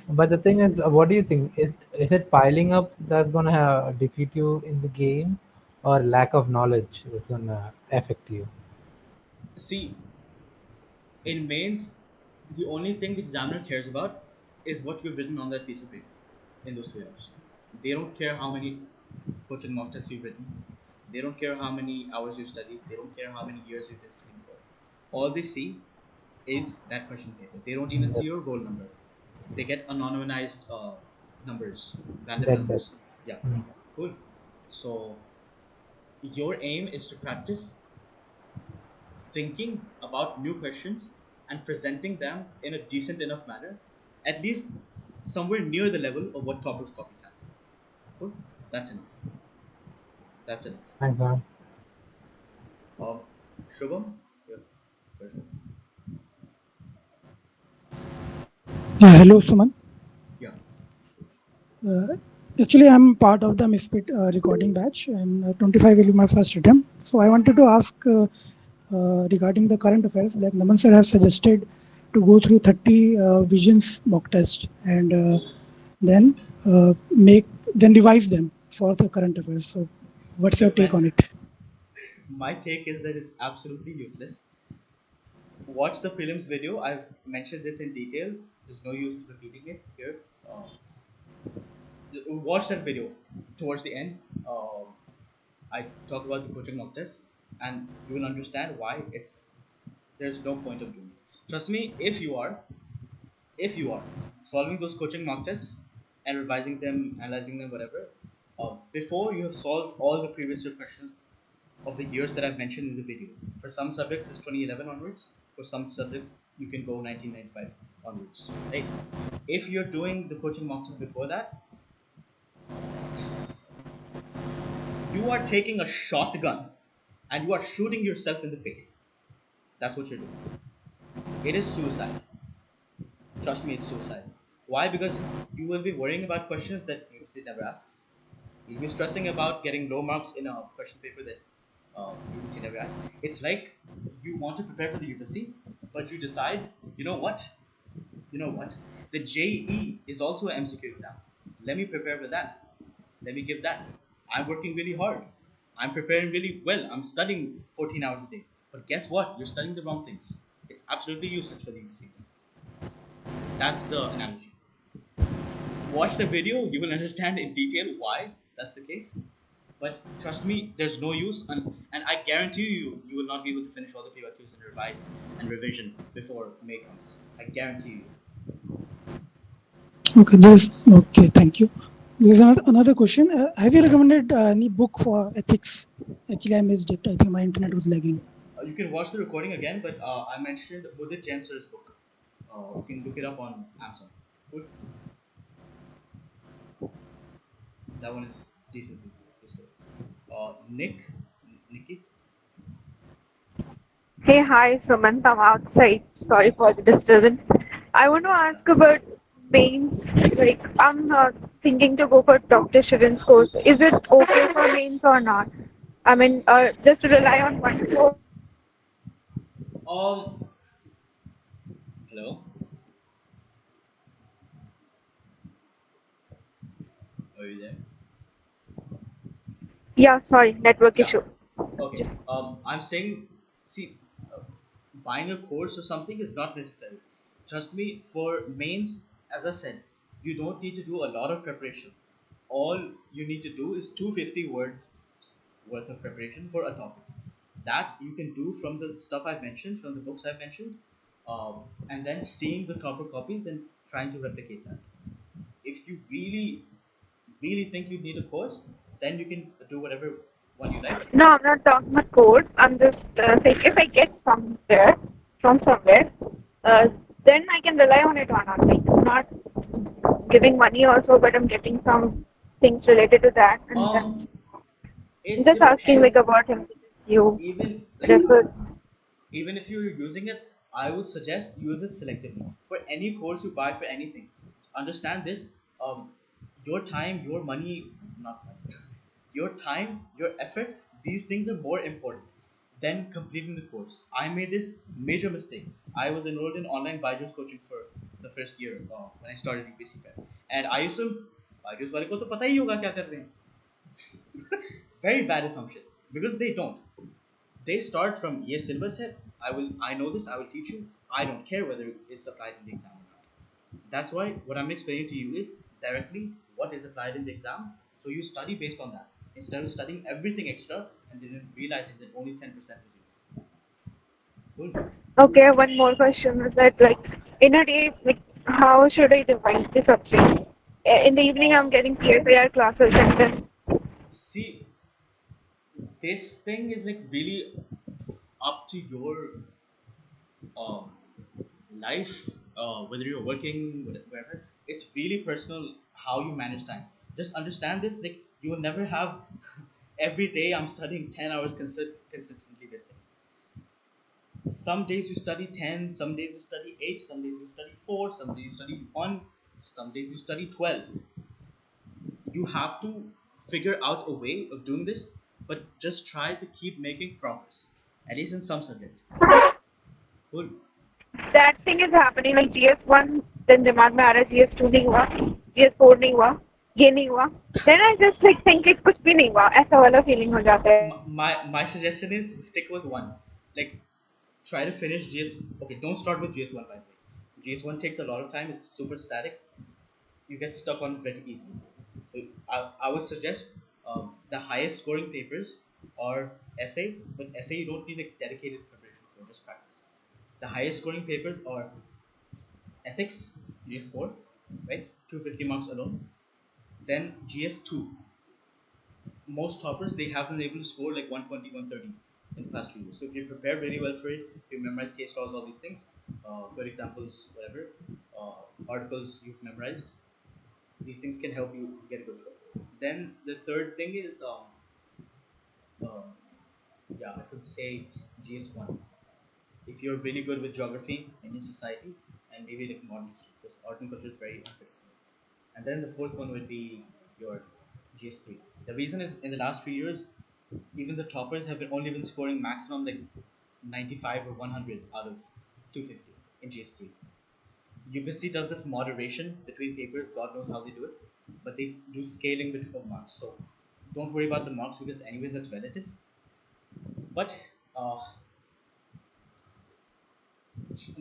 But the thing is, what do you think? Is it piling up that's gonna defeat you in the game, or lack of knowledge is gonna affect you? See, in mains, the only thing the examiner cares about is what you've written on that piece of paper in those 2 hours. They don't care how many coaching mock tests you've written. They don't care how many hours you've studied. They don't care how many years you've been studying for. All they see is that question paper. They don't even see Yep. your roll number. They get anonymized numbers, random That. numbers. Yeah, Mm. cool. So your aim is to practice thinking about new questions and presenting them in a decent enough manner, at least somewhere near the level of what top of copies have. Cool. That's enough. That's enough. Thanks, man. Um, Shubham, your question. Hello, Suman. Yeah. Uh, Actually, I'm part of the Misfit recording batch, and 25 will be my first attempt. So I wanted to ask regarding the current affairs. Like Naman sir have suggested to go through 30 visions mock test and then make then revise them for the current affairs. So, what's your Look, take man, on it? my take is that it's absolutely useless. Watch the prelims video. I've mentioned this in detail. There's no use repeating it here. Watch that video towards the end. I talk about the coaching mock test, and you will understand why there's no point of doing it. Trust me, if you are solving those coaching mock tests and revising them, analyzing them, whatever, before you have solved all the previous year questions of the years that I've mentioned in the video. For some subjects, it's 2011 onwards. For some subjects, you can go 1995 onwards. Right? If you're doing the coaching mock test before that, you are taking a shotgun and you are shooting yourself in the face. That's what you're doing. It is suicide. Trust me, it's suicide. Why? Because you will be worrying about questions that UPSC never asks. You'll be stressing about getting low marks in a question paper that UPSC never asks. It's like you want to prepare for the UPSC, but you decide, you know what? You know what? The JE is also an MCQ exam. Let me prepare for that. Let me give that. I'm working really hard. I'm preparing really well. I'm studying 14 hours a day. But guess what? You're studying the wrong things. It's absolutely useless for the UPSC exam. That's the analogy. Watch the video, you will understand in detail why that's the case. But trust me, there's no use, and I guarantee you, you will not be able to finish all the PYQs and revise and revision before May comes. I guarantee you. Okay, okay. Thank you. There's another question. Have you recommended any book for ethics? Actually, I missed it. I think my internet was lagging. You can watch the recording again, but I mentioned Udit Jenser's book. You can look it up on Amazon. Good. That one is decent. Useful. Nikki. Hey, hi, Sumant. I'm outside. Sorry for the disturbance. I want to ask about mains. Like, I'm thinking to go for Dr. Shivin's course. Is it okay for mains or not? I mean, just to rely on one source. Um. Hello. Are you there? Yeah, sorry, network Yeah. issue. Okay. Just I'm saying, see, uh, buying a course or something is not necessary. Trust me, for mains, as I said, you don't need to do a lot of preparation. All you need to do is 250 words worth of preparation for a topic. That you can do from the stuff I've mentioned, from the books I've mentioned, and then seeing the proper copies and trying to replicate that. If you really think you need a course, then you can do whatever one you like. no, I'm not talking about course. I'm just saying if I get somewhere from somewhere, uh, then I can rely on it or not. Like, not giving money also, but I'm getting some things related to that, and Um, then I'm it just asking like depends. about him. You Even like refer. even if you're using it, I would suggest use it selectively for any course you buy for anything. Understand this. Um, your time, your money, not money, your time, your effort. These things are more important than completing the course. I made this major mistake. I was enrolled in online Byju's coaching for the first year when I started UPC Prep, and I used to Byju's वाले को तो पता ही होगा क्या कर रहे हैं. Very bad assumption because they don't. They start from yes syllabus है. I know this. I will teach you. I don't care whether it's applied in the exam or not. That's why what I'm explaining to you is directly what is applied in the exam. So you study based on that instead of studying everything extra and then realizing that only 10% is useful. Cool. Okay, one more question is that like in a day, like how should I divide the subject? In the evening, I'm Uh, getting PSIR classes, and then See, this thing is like really up to your um, life, whether you're working, whatever. It's really personal how you manage time. Just understand this. Like you will never have every day I'm studying 10 hours consistently. This thing. Some days you study 10, some days you study 8, some days you study 4, some days you study 1, some days you study 12. You have to figure out a way of doing this, but just try to keep making progress, at least in some subject. Cool. that thing is happening like GS1, then दिमाग में आ रहा है GS2 नहीं हुआ, GS4 नहीं हुआ, ये नहीं हुआ. Then I just like think कि कुछ भी नहीं हुआ, ऐसा वाला feeling हो जाता है. My suggestion is stick with one. Like try to finish GS. Okay, don't start with GS1 by the way. GS1 takes a lot of time. It's super static. You get stuck on it very easily. So I would suggest the highest scoring papers are essay, but essay you don't need a dedicated preparation for, just practice. The highest scoring papers are ethics, GS4, right? 250 marks alone. Then GS2, most toppers they have been able to score like 120, 130 in the past few years. So if you prepare very well for it, if you memorize case laws, all these things, good examples, whatever, articles you've memorized, these things can help you get a good score. Then the third thing is, um, yeah, I could say GS1. If you're really good with geography, Indian society, and maybe like modern history, because art and culture is very unpredictable. And then the fourth one would be your GS3. The reason is in the last few years, Even the toppers have only been scoring maximum like 95 or 100 out of 250 in GS3. UPSC does this moderation between papers. God knows how they do it, but they do scaling between marks. So don't worry about the marks because anyways that's relative. But uh,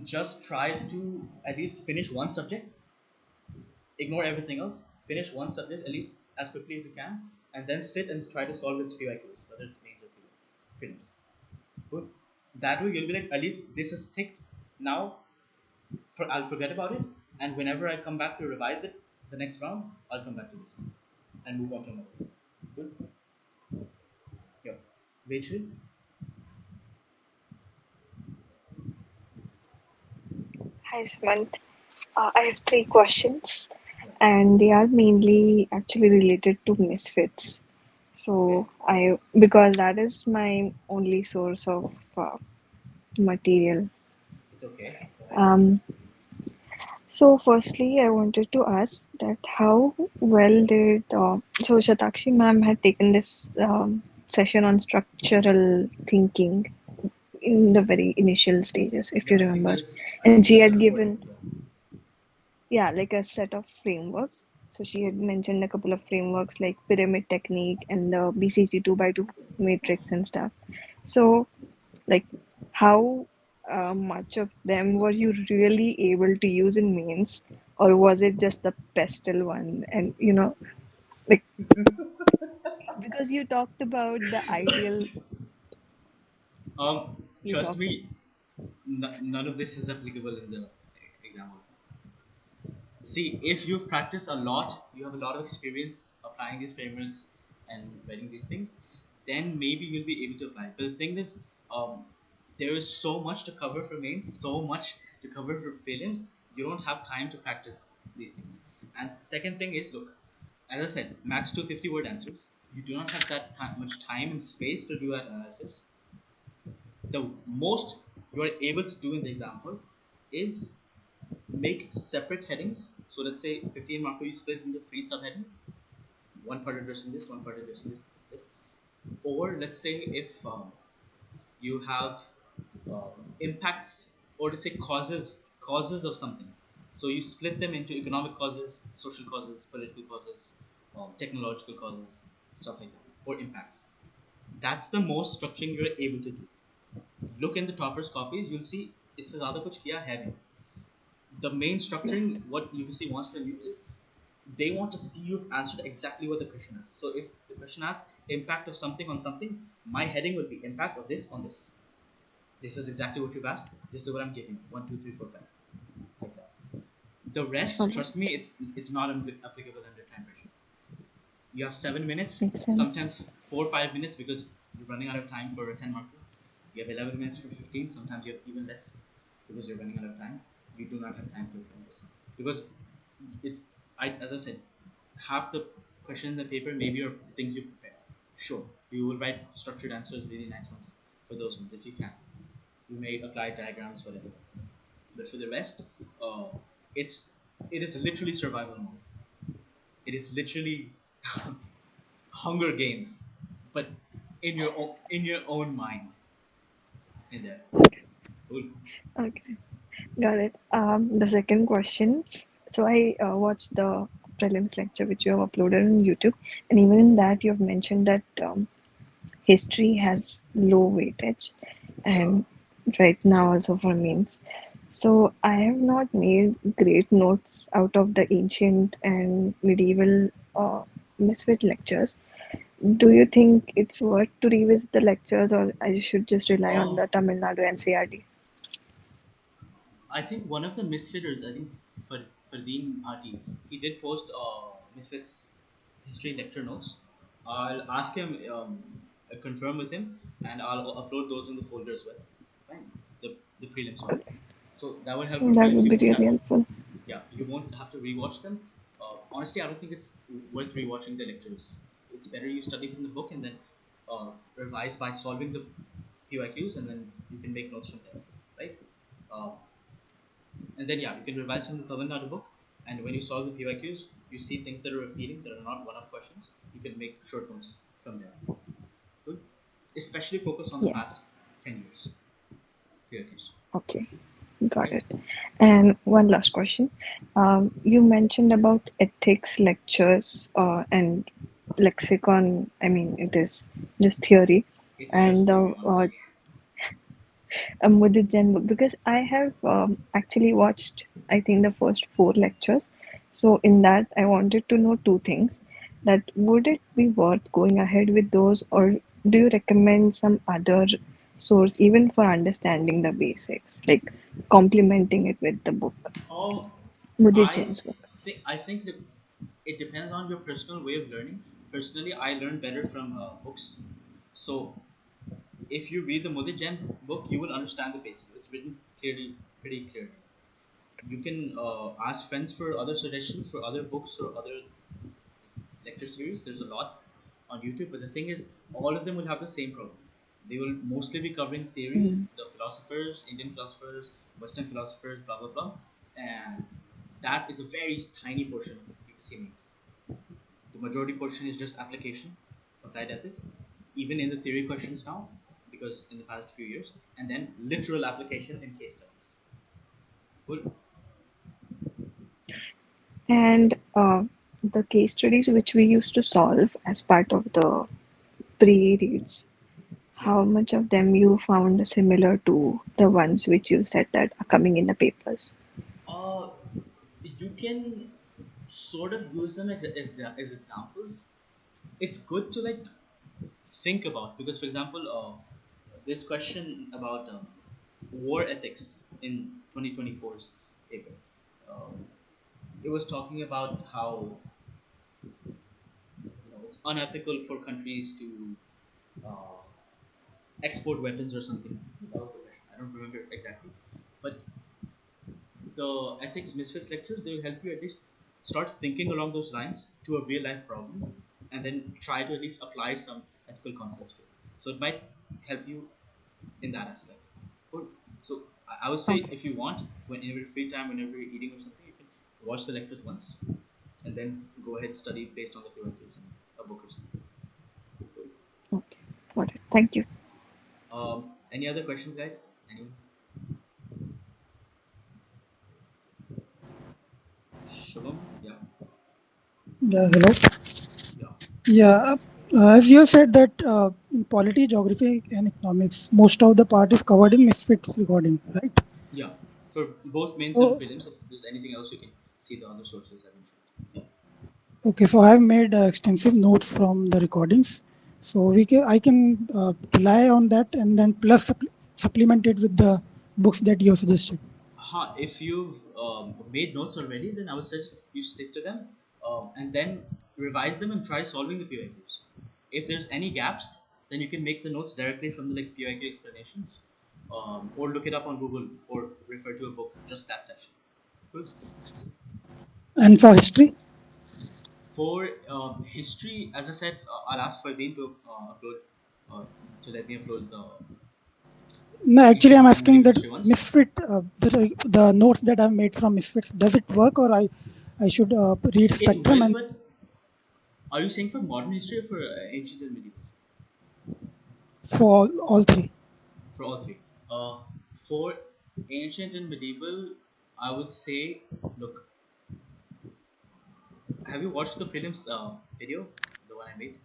just try to at least finish one subject, ignore everything else, finish one subject at least as quickly as you can, and then sit and try to solve its PYQs, whether it's mains or prelims. Good. That way you'll be like, at least this is ticked. Now I'll forget about it, and whenever I come back to revise it the next round, I'll come back to this and move on to another. Good. Yeah. Rachel. Hi, Sumant. I have three questions, Yeah. and they are mainly actually related to misfits. Okay. So because that is my only source of material. It's okay. Go ahead. Um, so firstly, I wanted to ask that how well did so Shatakshi ma'am had taken this session on structural thinking in the very initial stages, if you Yeah, remember, I and think she there's a had recording. given Yeah. like a set of frameworks. So she had mentioned a couple of frameworks like pyramid technique and the BCG 2 by 2 matrix and stuff. So, like, how much of them were you really able to use in mains, or was it just the pestle one? And like, because you talked about the ideal, you Trust talked. me, none of this is applicable in the exam. See, if you've practiced a lot, you have a lot of experience applying these frameworks and writing these things, then maybe you'll be able to apply. But the thing is, um, there is so much to cover for mains, so much to cover for prelims. You don't have time to practice these things. And second thing is, look, as I said, max 250 word answers. You do not have that much time and space to do that analysis. The most you are able to do in the example is make separate headings. So let's say 15 marker you split into three subheadings. One part addressing this, one part addressing this. Or let's say if you have impacts, or let's say causes of something. So you split them into economic causes, social causes, political causes, technological causes, stuff like that, or impacts. That's the most structuring you're able to do. Look in the topper's copies, you'll see इससे ज़्यादा कुछ किया है नहीं. The main structuring what UPC wants from you is they want to see you've answered exactly what the question asks. So if the question asks impact of something on something, my heading would be impact of this on this. This is exactly what you've asked. This is what I'm giving. 1, 2, 3, 4, 5. Like that. The rest, Alright, trust me, it's not applicable under time pressure. You have 7 minutes, makes sense. sometimes 4 or 5 minutes because you're running out of time for a 10 marker. You have 11 minutes for 15, sometimes you have even less because you're running out of time. You do not have time to apply this because it's, as I said, half the questions in the paper maybe are things you prepare. Sure, you will write structured answers, really nice ones for those ones if you can. You may apply diagrams, whatever. But for the rest, uh, it's it is literally survival mode. It is literally Hunger Games, but in your own mind. In there, cool. Okay. Got it. The second question. So I watched the prelims lecture which you have uploaded on YouTube, and even in that you have mentioned that history has low weightage, Yeah, and right now also for mains. So I have not made great notes out of the ancient and medieval misfit lectures. Do you think it's worth to revisit the lectures, or I should just rely on um, the Tamil Nadu NCRT? I think one of the misfitters, I think for Fardeen Bhati, he did post misfits history lecture notes. I'll ask him, confirm with him, and I'll upload those in the folder as well. Fine, the prelims one. So that will help for That prelims. would You be won't really have, helpful. yeah, you won't have to rewatch them. Honestly, I don't think it's worth rewatching the lectures. It's better you study from the book and then revise by solving the PYQs, and then you can make notes from there, right? Uh, and then yeah, you can revise from the Tamil Nadu book, and when you solve the PYQs, you see things that are repeating that are not one-off questions. You can make short notes from there. Good. especially focus on the Yeah. past 10 years, years. Okay. Got Okay. it. And one last question. You mentioned about ethics lectures and lexicon. I mean, it is just theory. It's just And theory, honestly. with the Zen book, because I have actually watched, I think, the first four lectures. So in that, I wanted to know two things: that would it be worth going ahead with those, or do you recommend some other source even for understanding the basics, like complementing it with the book, Um, with the I James book? think that it depends on your personal way of learning. Personally, I learn better from books. So if you read the Modi Jain book, you will understand the basics. It's written clearly, pretty clearly. You can ask friends for other suggestions for other books or other lecture series. There's a lot on YouTube, but the thing is, all of them will have the same problem. They will mostly be covering theory, Mm. the philosophers, Indian philosophers, Western philosophers, blah blah blah, and that is a very tiny portion of UPSC Mains. The majority portion is just application, applied ethics, even in the theory questions now, because in the past few years, and then literal application in case studies. Cool. And the case studies which we used to solve as part of the pre-reads, Yeah. how much of them you found similar to the ones which you said that are coming in the papers? Uh, you can sort of use them as examples. It's good to like think about because, for example, this question about war ethics in 2024's paper. Um, it was talking about how it's unethical for countries to uh, export weapons or something. That was the question. I don't remember exactly, but the ethics misfits lectures they will help you at least start thinking along those lines to a real life problem, and then try to at least apply some ethical concepts to it. So it might help you in that aspect. Cool. So I would say Okay. if you want, when in your free time, whenever you're eating or something, you can watch the lectures once, and then go ahead study based on the QIQs in a book or something. Cool. Okay. Got it. Thank you. Any other questions, guys? Anyone? Shubham? Yeah. Yeah, hello. Yeah. Yeah, as you said that in polity, geography, and economics, most of the part is covered in misfit recording, right? Yeah. For both mains and So, prelims, if there's anything else, you can see the other sources I mentioned. Yeah. okay, so I have made extensive notes from the recordings. So I can rely on that and then plus supplement it with the books that you have suggested. If you've made notes already, then I would suggest you stick to them and then revise them and try solving the PYQs. If there's any gaps, then you can make the notes directly from the like PYQ explanations, or look it up on Google or refer to a book, just that section. Cool. And for history, For history, as I said, I'll ask Fardeen to upload to let me upload the no, actually, ancient I'm and asking medieval that history ones. misfit, the notes that I've made from misfits, does it work or I should read It spectrum will, and but are you saying for modern history or for ancient and medieval? for all three? For all three. For ancient and medieval, I would say, look, have you watched the prelims video, the one I made?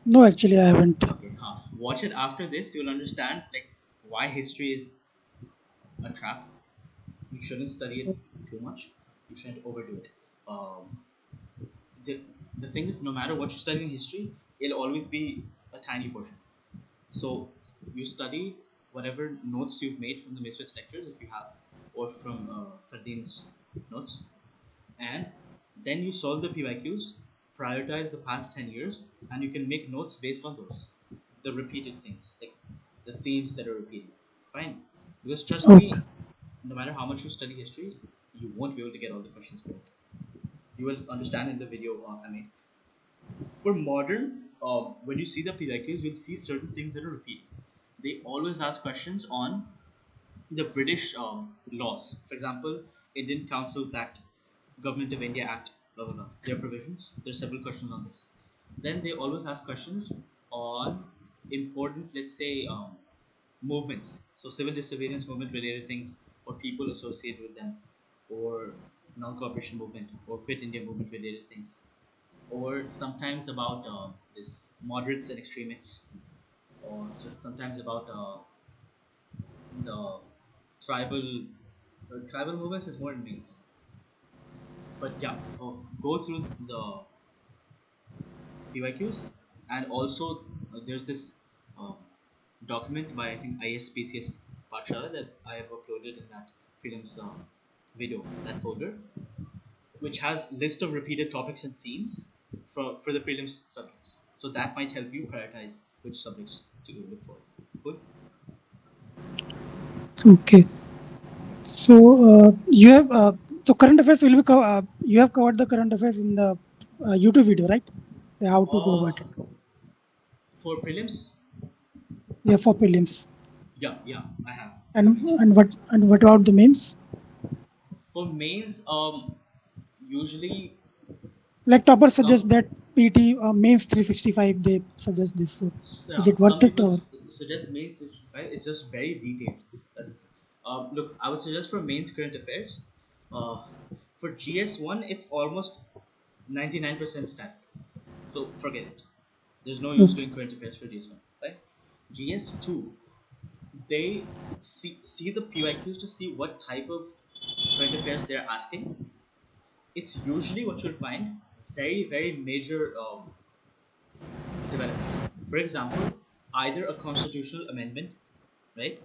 No, actually, I haven't. Okay, watch it after this. You'll understand like why history is a trap. You shouldn't study it too much. You shouldn't overdo it. Um, the the thing is, no matter what you study in history, it'll always be a tiny portion. So you study whatever notes you've made from the Misfits lectures, if you have, or from Fardeen's notes, and then you solve the PYQs, prioritize the past 10 years, and you can make notes based on those. The repeated things, like the themes that are repeating. Fine. Because trust Okay. me, no matter how much you study history, you won't be able to get all the questions correct. You will understand in the video I made. For modern, when you see the PYQs, you'll see certain things that are repeating. They always ask questions on the British laws. For example, Indian Councils Act, Government of India Act, blah blah blah. Their provisions. There's several questions on this. Then they always ask questions on important, let's say, movements. So civil disobedience movement related things, or people associated with them, or non-cooperation movement, or quit India movement related things, or sometimes about this moderates and extremists, or sometimes about the tribal tribal movements is more in mains. But yeah, go through the PYQs, and also there's this uh, document by I think ISPCS Pathshala that I have uploaded in that prelims video, that folder, which has list of repeated topics and themes for the prelims subjects. So that might help you prioritize which subjects to look for. Good. Okay. So you have so current affairs will be you have covered the current affairs in the YouTube video, right? The how to go Uh, about it. for prelims, Yeah, for prelims. yeah, I have. I And mentioned what about the mains? for mains. Usually Like topper suggests some that PT mains 365 they suggest this. So is it some worth it people or suggest mains 65. It's just very detailed. That's the thing. Look, I would suggest for mains current affairs. Uh, for GS1, it's almost 99% static. So forget it. There's no use okay? doing current affairs for GS1, right? GS2, they see the PYQs to see what type of current affairs they're asking. It's usually what you'll find very major developments. For example, either a constitutional amendment, right?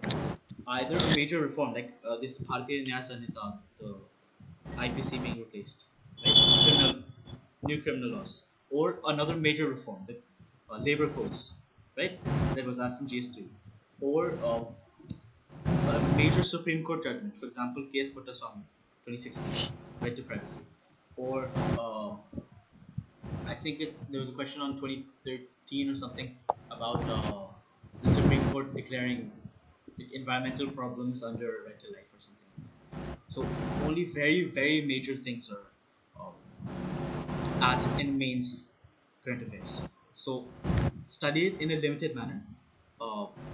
Either a major reform like this Bharatiya Nyaya Sanhita, the IPC being replaced, right? New criminal laws, or another major reform, the labor codes, right? That was asked in GS3, or a major Supreme Court judgment, for example, case Puttaswamy, 2016, right to privacy, or I think it's there was a question on 2013 or something about the Supreme Court declaring like, environmental problems under right to life or something like that. So only very major things are um, asked in mains current affairs. So study it in a limited manner.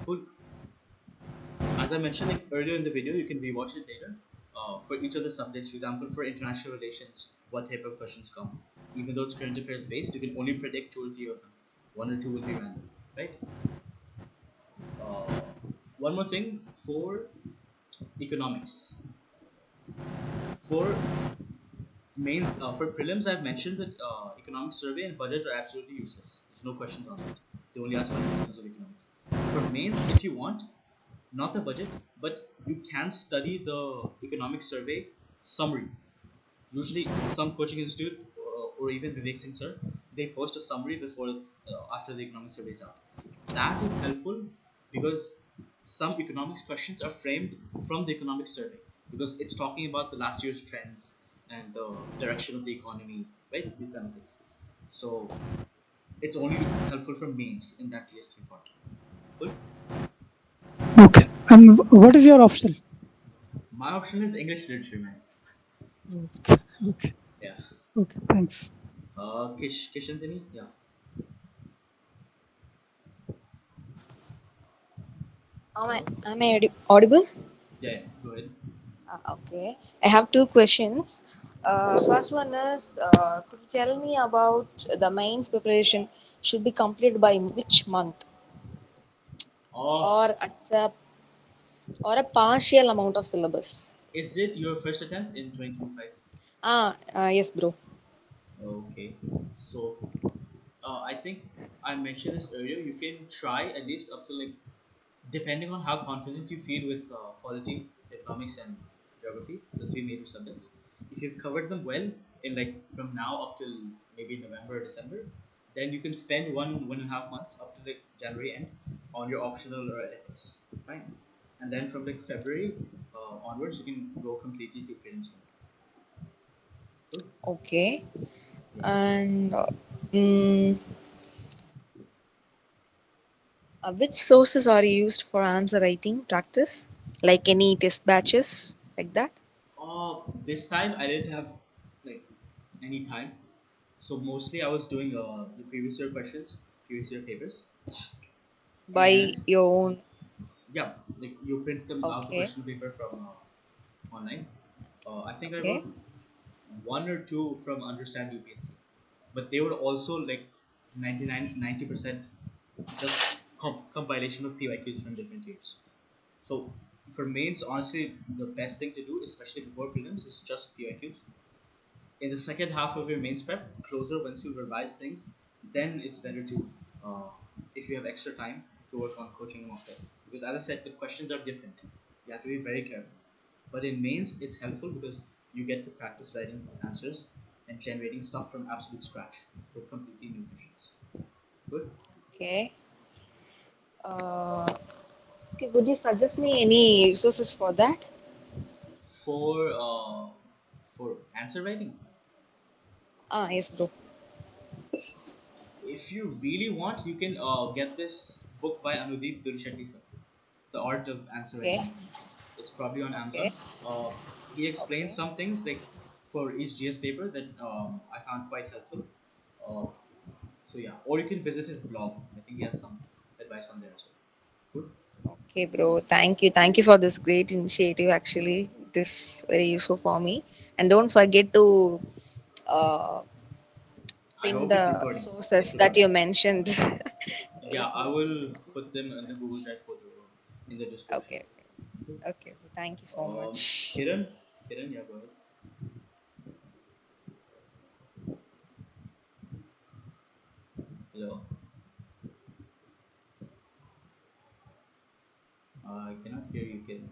Cool. As I mentioned like earlier in the video, you can rewatch it later. For each of the subjects, for example, for international relations, what type of questions come? Even though it's current affairs based, you can only predict two or three of them. One or two will be random, right? Uh, one more thing for economics. For main for prelims, I've mentioned that economic survey and budget are absolutely useless. There's no questions on that. They only ask fundamentals of economics. For mains, if you want, not the budget, but you can study the economic survey summary. Usually, some coaching institute or even Vivek Singh sir, they post a summary before after the economic survey is out. That is helpful because some economics questions are framed from the economic survey because it's talking about the last year's trends and the direction of the economy, right? These kind of things. So it's only helpful for mains in that GS3 part. Cool. Okay. And what is your option? My option is English literature, man. Okay. Okay. Yeah. Okay. Thanks. Kishantini? Yeah. Am I audible? Yeah. Go ahead. Okay. I have two questions. First one is, could you tell me about the mains preparation should be completed by which month, Oh, or accept or a partial amount of syllabus? is it your first attempt in 2025? Yes, bro. Okay. So, I think I mentioned this earlier. You can try at least up to like, depending on how confident you feel with polity, economics, and geography, the three major subjects. If you've covered them well in like from now up till maybe November or December, then you can spend 1.5 months up to like January end on your optional or ethics. Fine. And then from like February onwards, you can go completely to prelims mode. Cool. Okay. Yeah. And mm, which sources are used for answer writing practice? Like any test batches, like that? This time I didn't have like any time, so mostly I was doing the previous year questions, previous year papers. by and your own? yeah, like you print them out the Okay, question paper from online. I think I okay, wrote one or two from Understand UPSC, but they were also like 90% just compilation of PYQs from different years. So for mains, honestly, the best thing to do, especially before prelims, is just PYQs. In the second half of your mains prep, closer once you revise things, then it's better to, uh, if you have extra time, to work on coaching mock tests. Because as I said, the questions are different. You have to be very careful. But in mains, it's helpful because you get to practice writing answers and generating stuff from absolute scratch for completely new questions. Good. okay. Okay, could you suggest me any resources for that? For answer writing, Ah, yes, bro. if you really want, you can get this book by Anudeep Durishetty sir, The Art of Answer Okay, Writing. It's probably on okay, Amazon. He explains okay. some things like for each GS paper that I found quite helpful. Uh, so yeah, or you can visit his blog. I think he has some advice on there as well. Good. Okay, bro. Thank you. Thank you for this great initiative. Actually, this very useful for me. And don't forget to uh, I pin hope it's the recording. It sources should that be. you mentioned. Yeah, I will put them in the Google Drive folder in the description. Okay, okay, okay. Thank you so Um, much. Kiran, Kiran, yeah, go ahead. Hello. I cannot hear you, Kiran.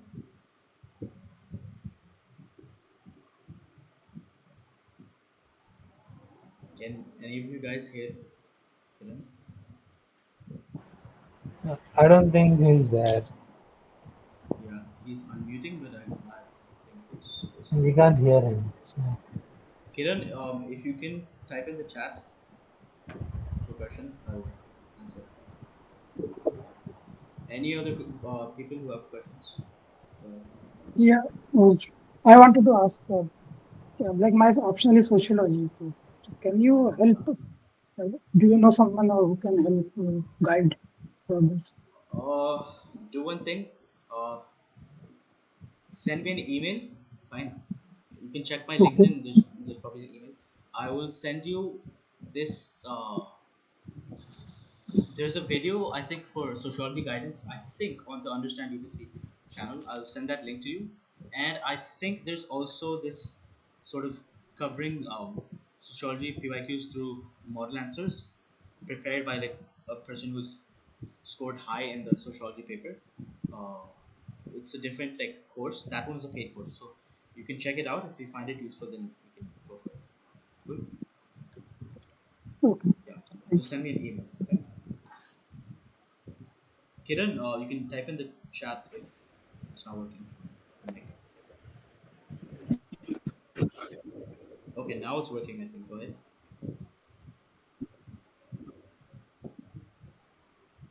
Can any of you guys hear Kiran? I don't think he's there. Yeah, he's unmuting, but I don't think his voice is We coming. can't hear him. So, Kiran, if you can type in the chat your question, I'll answer. Any other people who have questions? Uh, Yeah, uh, I wanted to ask, like my option is sociology. So can you help? Do you know someone who can help guide for this? uh, do one thing. Uh, Send me an email. Fine. You can check my Okay. LinkedIn. There's probably an email. I will send you this. There's a video I think for sociology guidance. I think on the Understand UPC channel. I'll send that link to you. And I think there's also this sort of covering sociology PYQs through model answers prepared by like a person who's scored high in the sociology paper. Uh, it's a different like course. That one is a paid course, so you can check it out. If you find it useful, then you can go for it. Good. Okay. Yeah. Just Thanks. send me an email. Okay. Kiran, you can type in the chat if it's not working. The mic. Okay, now it's working. I think. Go ahead.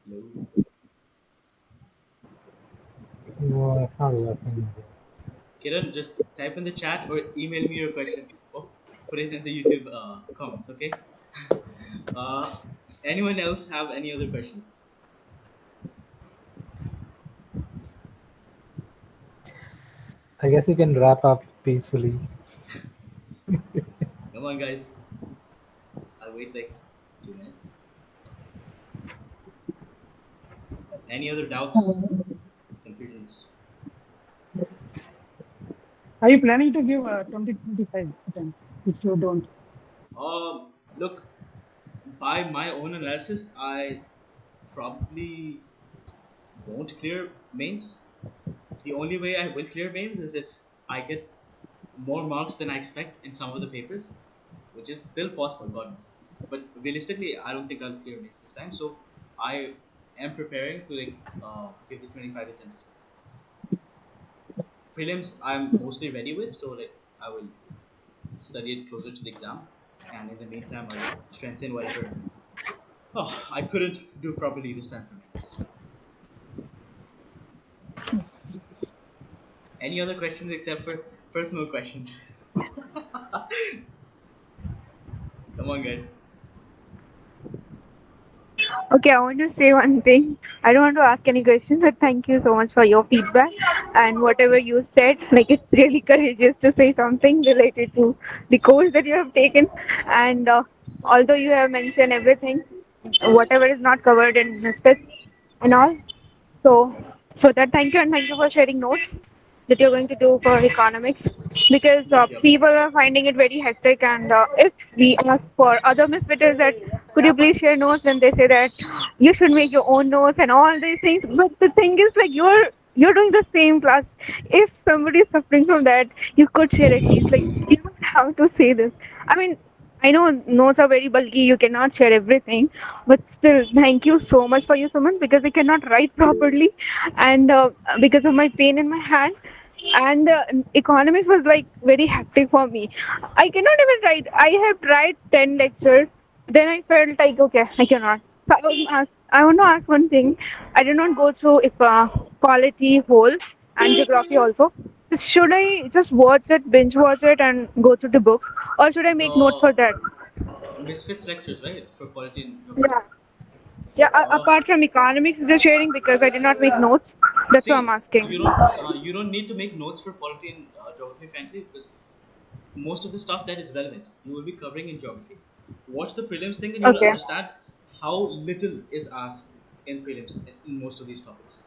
Hello. no, it's not working. Kiran, just type in the chat or email me your question or put it in the YouTube comments. Okay. uh, anyone else have any other questions? I guess you can wrap up peacefully. Come on, guys. I'll wait like 2 minutes. Any other doubts, Uh, confusions? are you planning to give 2025 attempt? If you don't, Look, by my own analysis, I probably won't clear mains. The only way I will clear mains is if I get more marks than I expect in some of the papers, which is still possible, God knows. But realistically, I don't think I'll clear mains this time. So I am preparing to like give the 25 attempt as well. Prelims, I'm mostly ready with, so like I will study it closer to the exam, and in the meantime, I'll strengthen whatever I couldn't do properly this time for mains. Any other questions except for personal questions? Come on, guys. Okay, I want to say one thing. I don't want to ask any questions, but thank you so much for your feedback and whatever you said. Like, it's really courageous to say something related to the course that you have taken. And although you have mentioned everything, whatever is not covered in misfits and all. So, for that, thank you, and thank you for sharing notes that you're going to do for economics, because Yep, yep. people are finding it very hectic. And if we ask for other misfitters that could you please share notes, then they say that you should make your own notes and all these things. But the thing is, like, you're doing the same class. If somebody is suffering from that, you could share at least. Like, you don't have to say this. I mean, I know notes are very bulky, you cannot share everything, but still, thank you so much for your summon, because I cannot write properly, and because of my pain in my hand. And economics was like very hectic for me. I cannot even write. I have tried 10 lectures, then I felt like, okay, I cannot. So I want to ask one thing. I did not go through if quality whole and geography also. Should I just watch it, binge watch it, and go through the books, or should I make notes The for that? misfits lectures, right, for quality and geography. Yeah. Yeah, Uh, apart from economics, they're sharing because I did not make notes. That's what I'm See, asking. you don't need to make notes for quality and geography, frankly, because most of the stuff that is relevant you will be covering in geography. Watch the prelims thing, and you will Okay. understand how little is asked in prelims in most of these topics.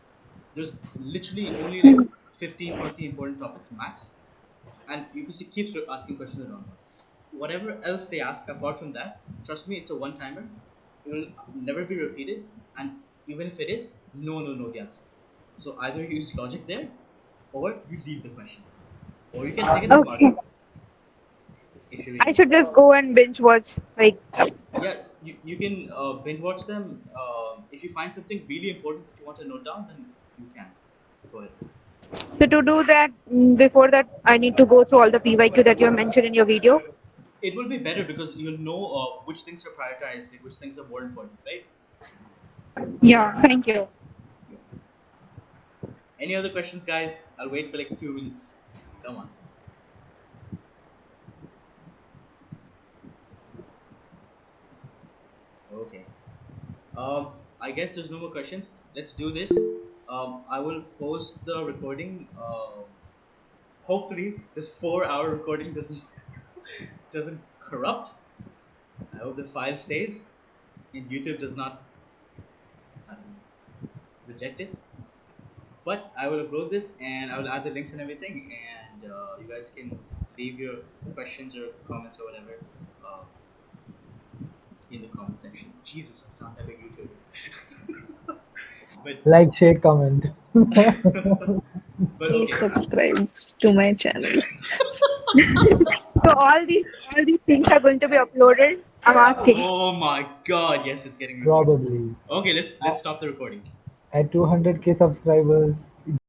There's literally only like 15, 20 important topics max, and UPC keeps asking questions around that. Whatever else they ask apart from that, trust me, it's a one timer. It will never be repeated, and even if it is, no, no, no, the answer. So either you use logic there, or you leave the question, or you can pick it apart Okay. if you I really should want. just go and binge watch. Like, Yeah, you can binge watch them. If you find something really important that you want to note down, then you can go ahead. so to do that, before that, I need to go through all the PYQ that you have mentioned in your video. It will be better because you'll know which things are prioritized, like which things are more important, right? Yeah. Thank you. Yeah. Any other questions, guys? I'll wait for like 2 minutes. Come on. Okay. I guess there's no more questions. Let's do this. I will post the recording. Hopefully, this 4 hour recording doesn't doesn't corrupt. I hope the file stays and YouTube does not, I don't know, reject it. But I will upload this and I will add the links and everything, and you guys can leave your questions or comments or whatever uh, in the comment section. Jesus, I sound like a YouTuber. but Like, share, comment. but Please okay. subscribe to my channel. So all these things are going to be uploaded. I'm asking. Oh my God! Yes, it's getting recorded. Probably. Okay, let's stop the recording. At 200K subscribers,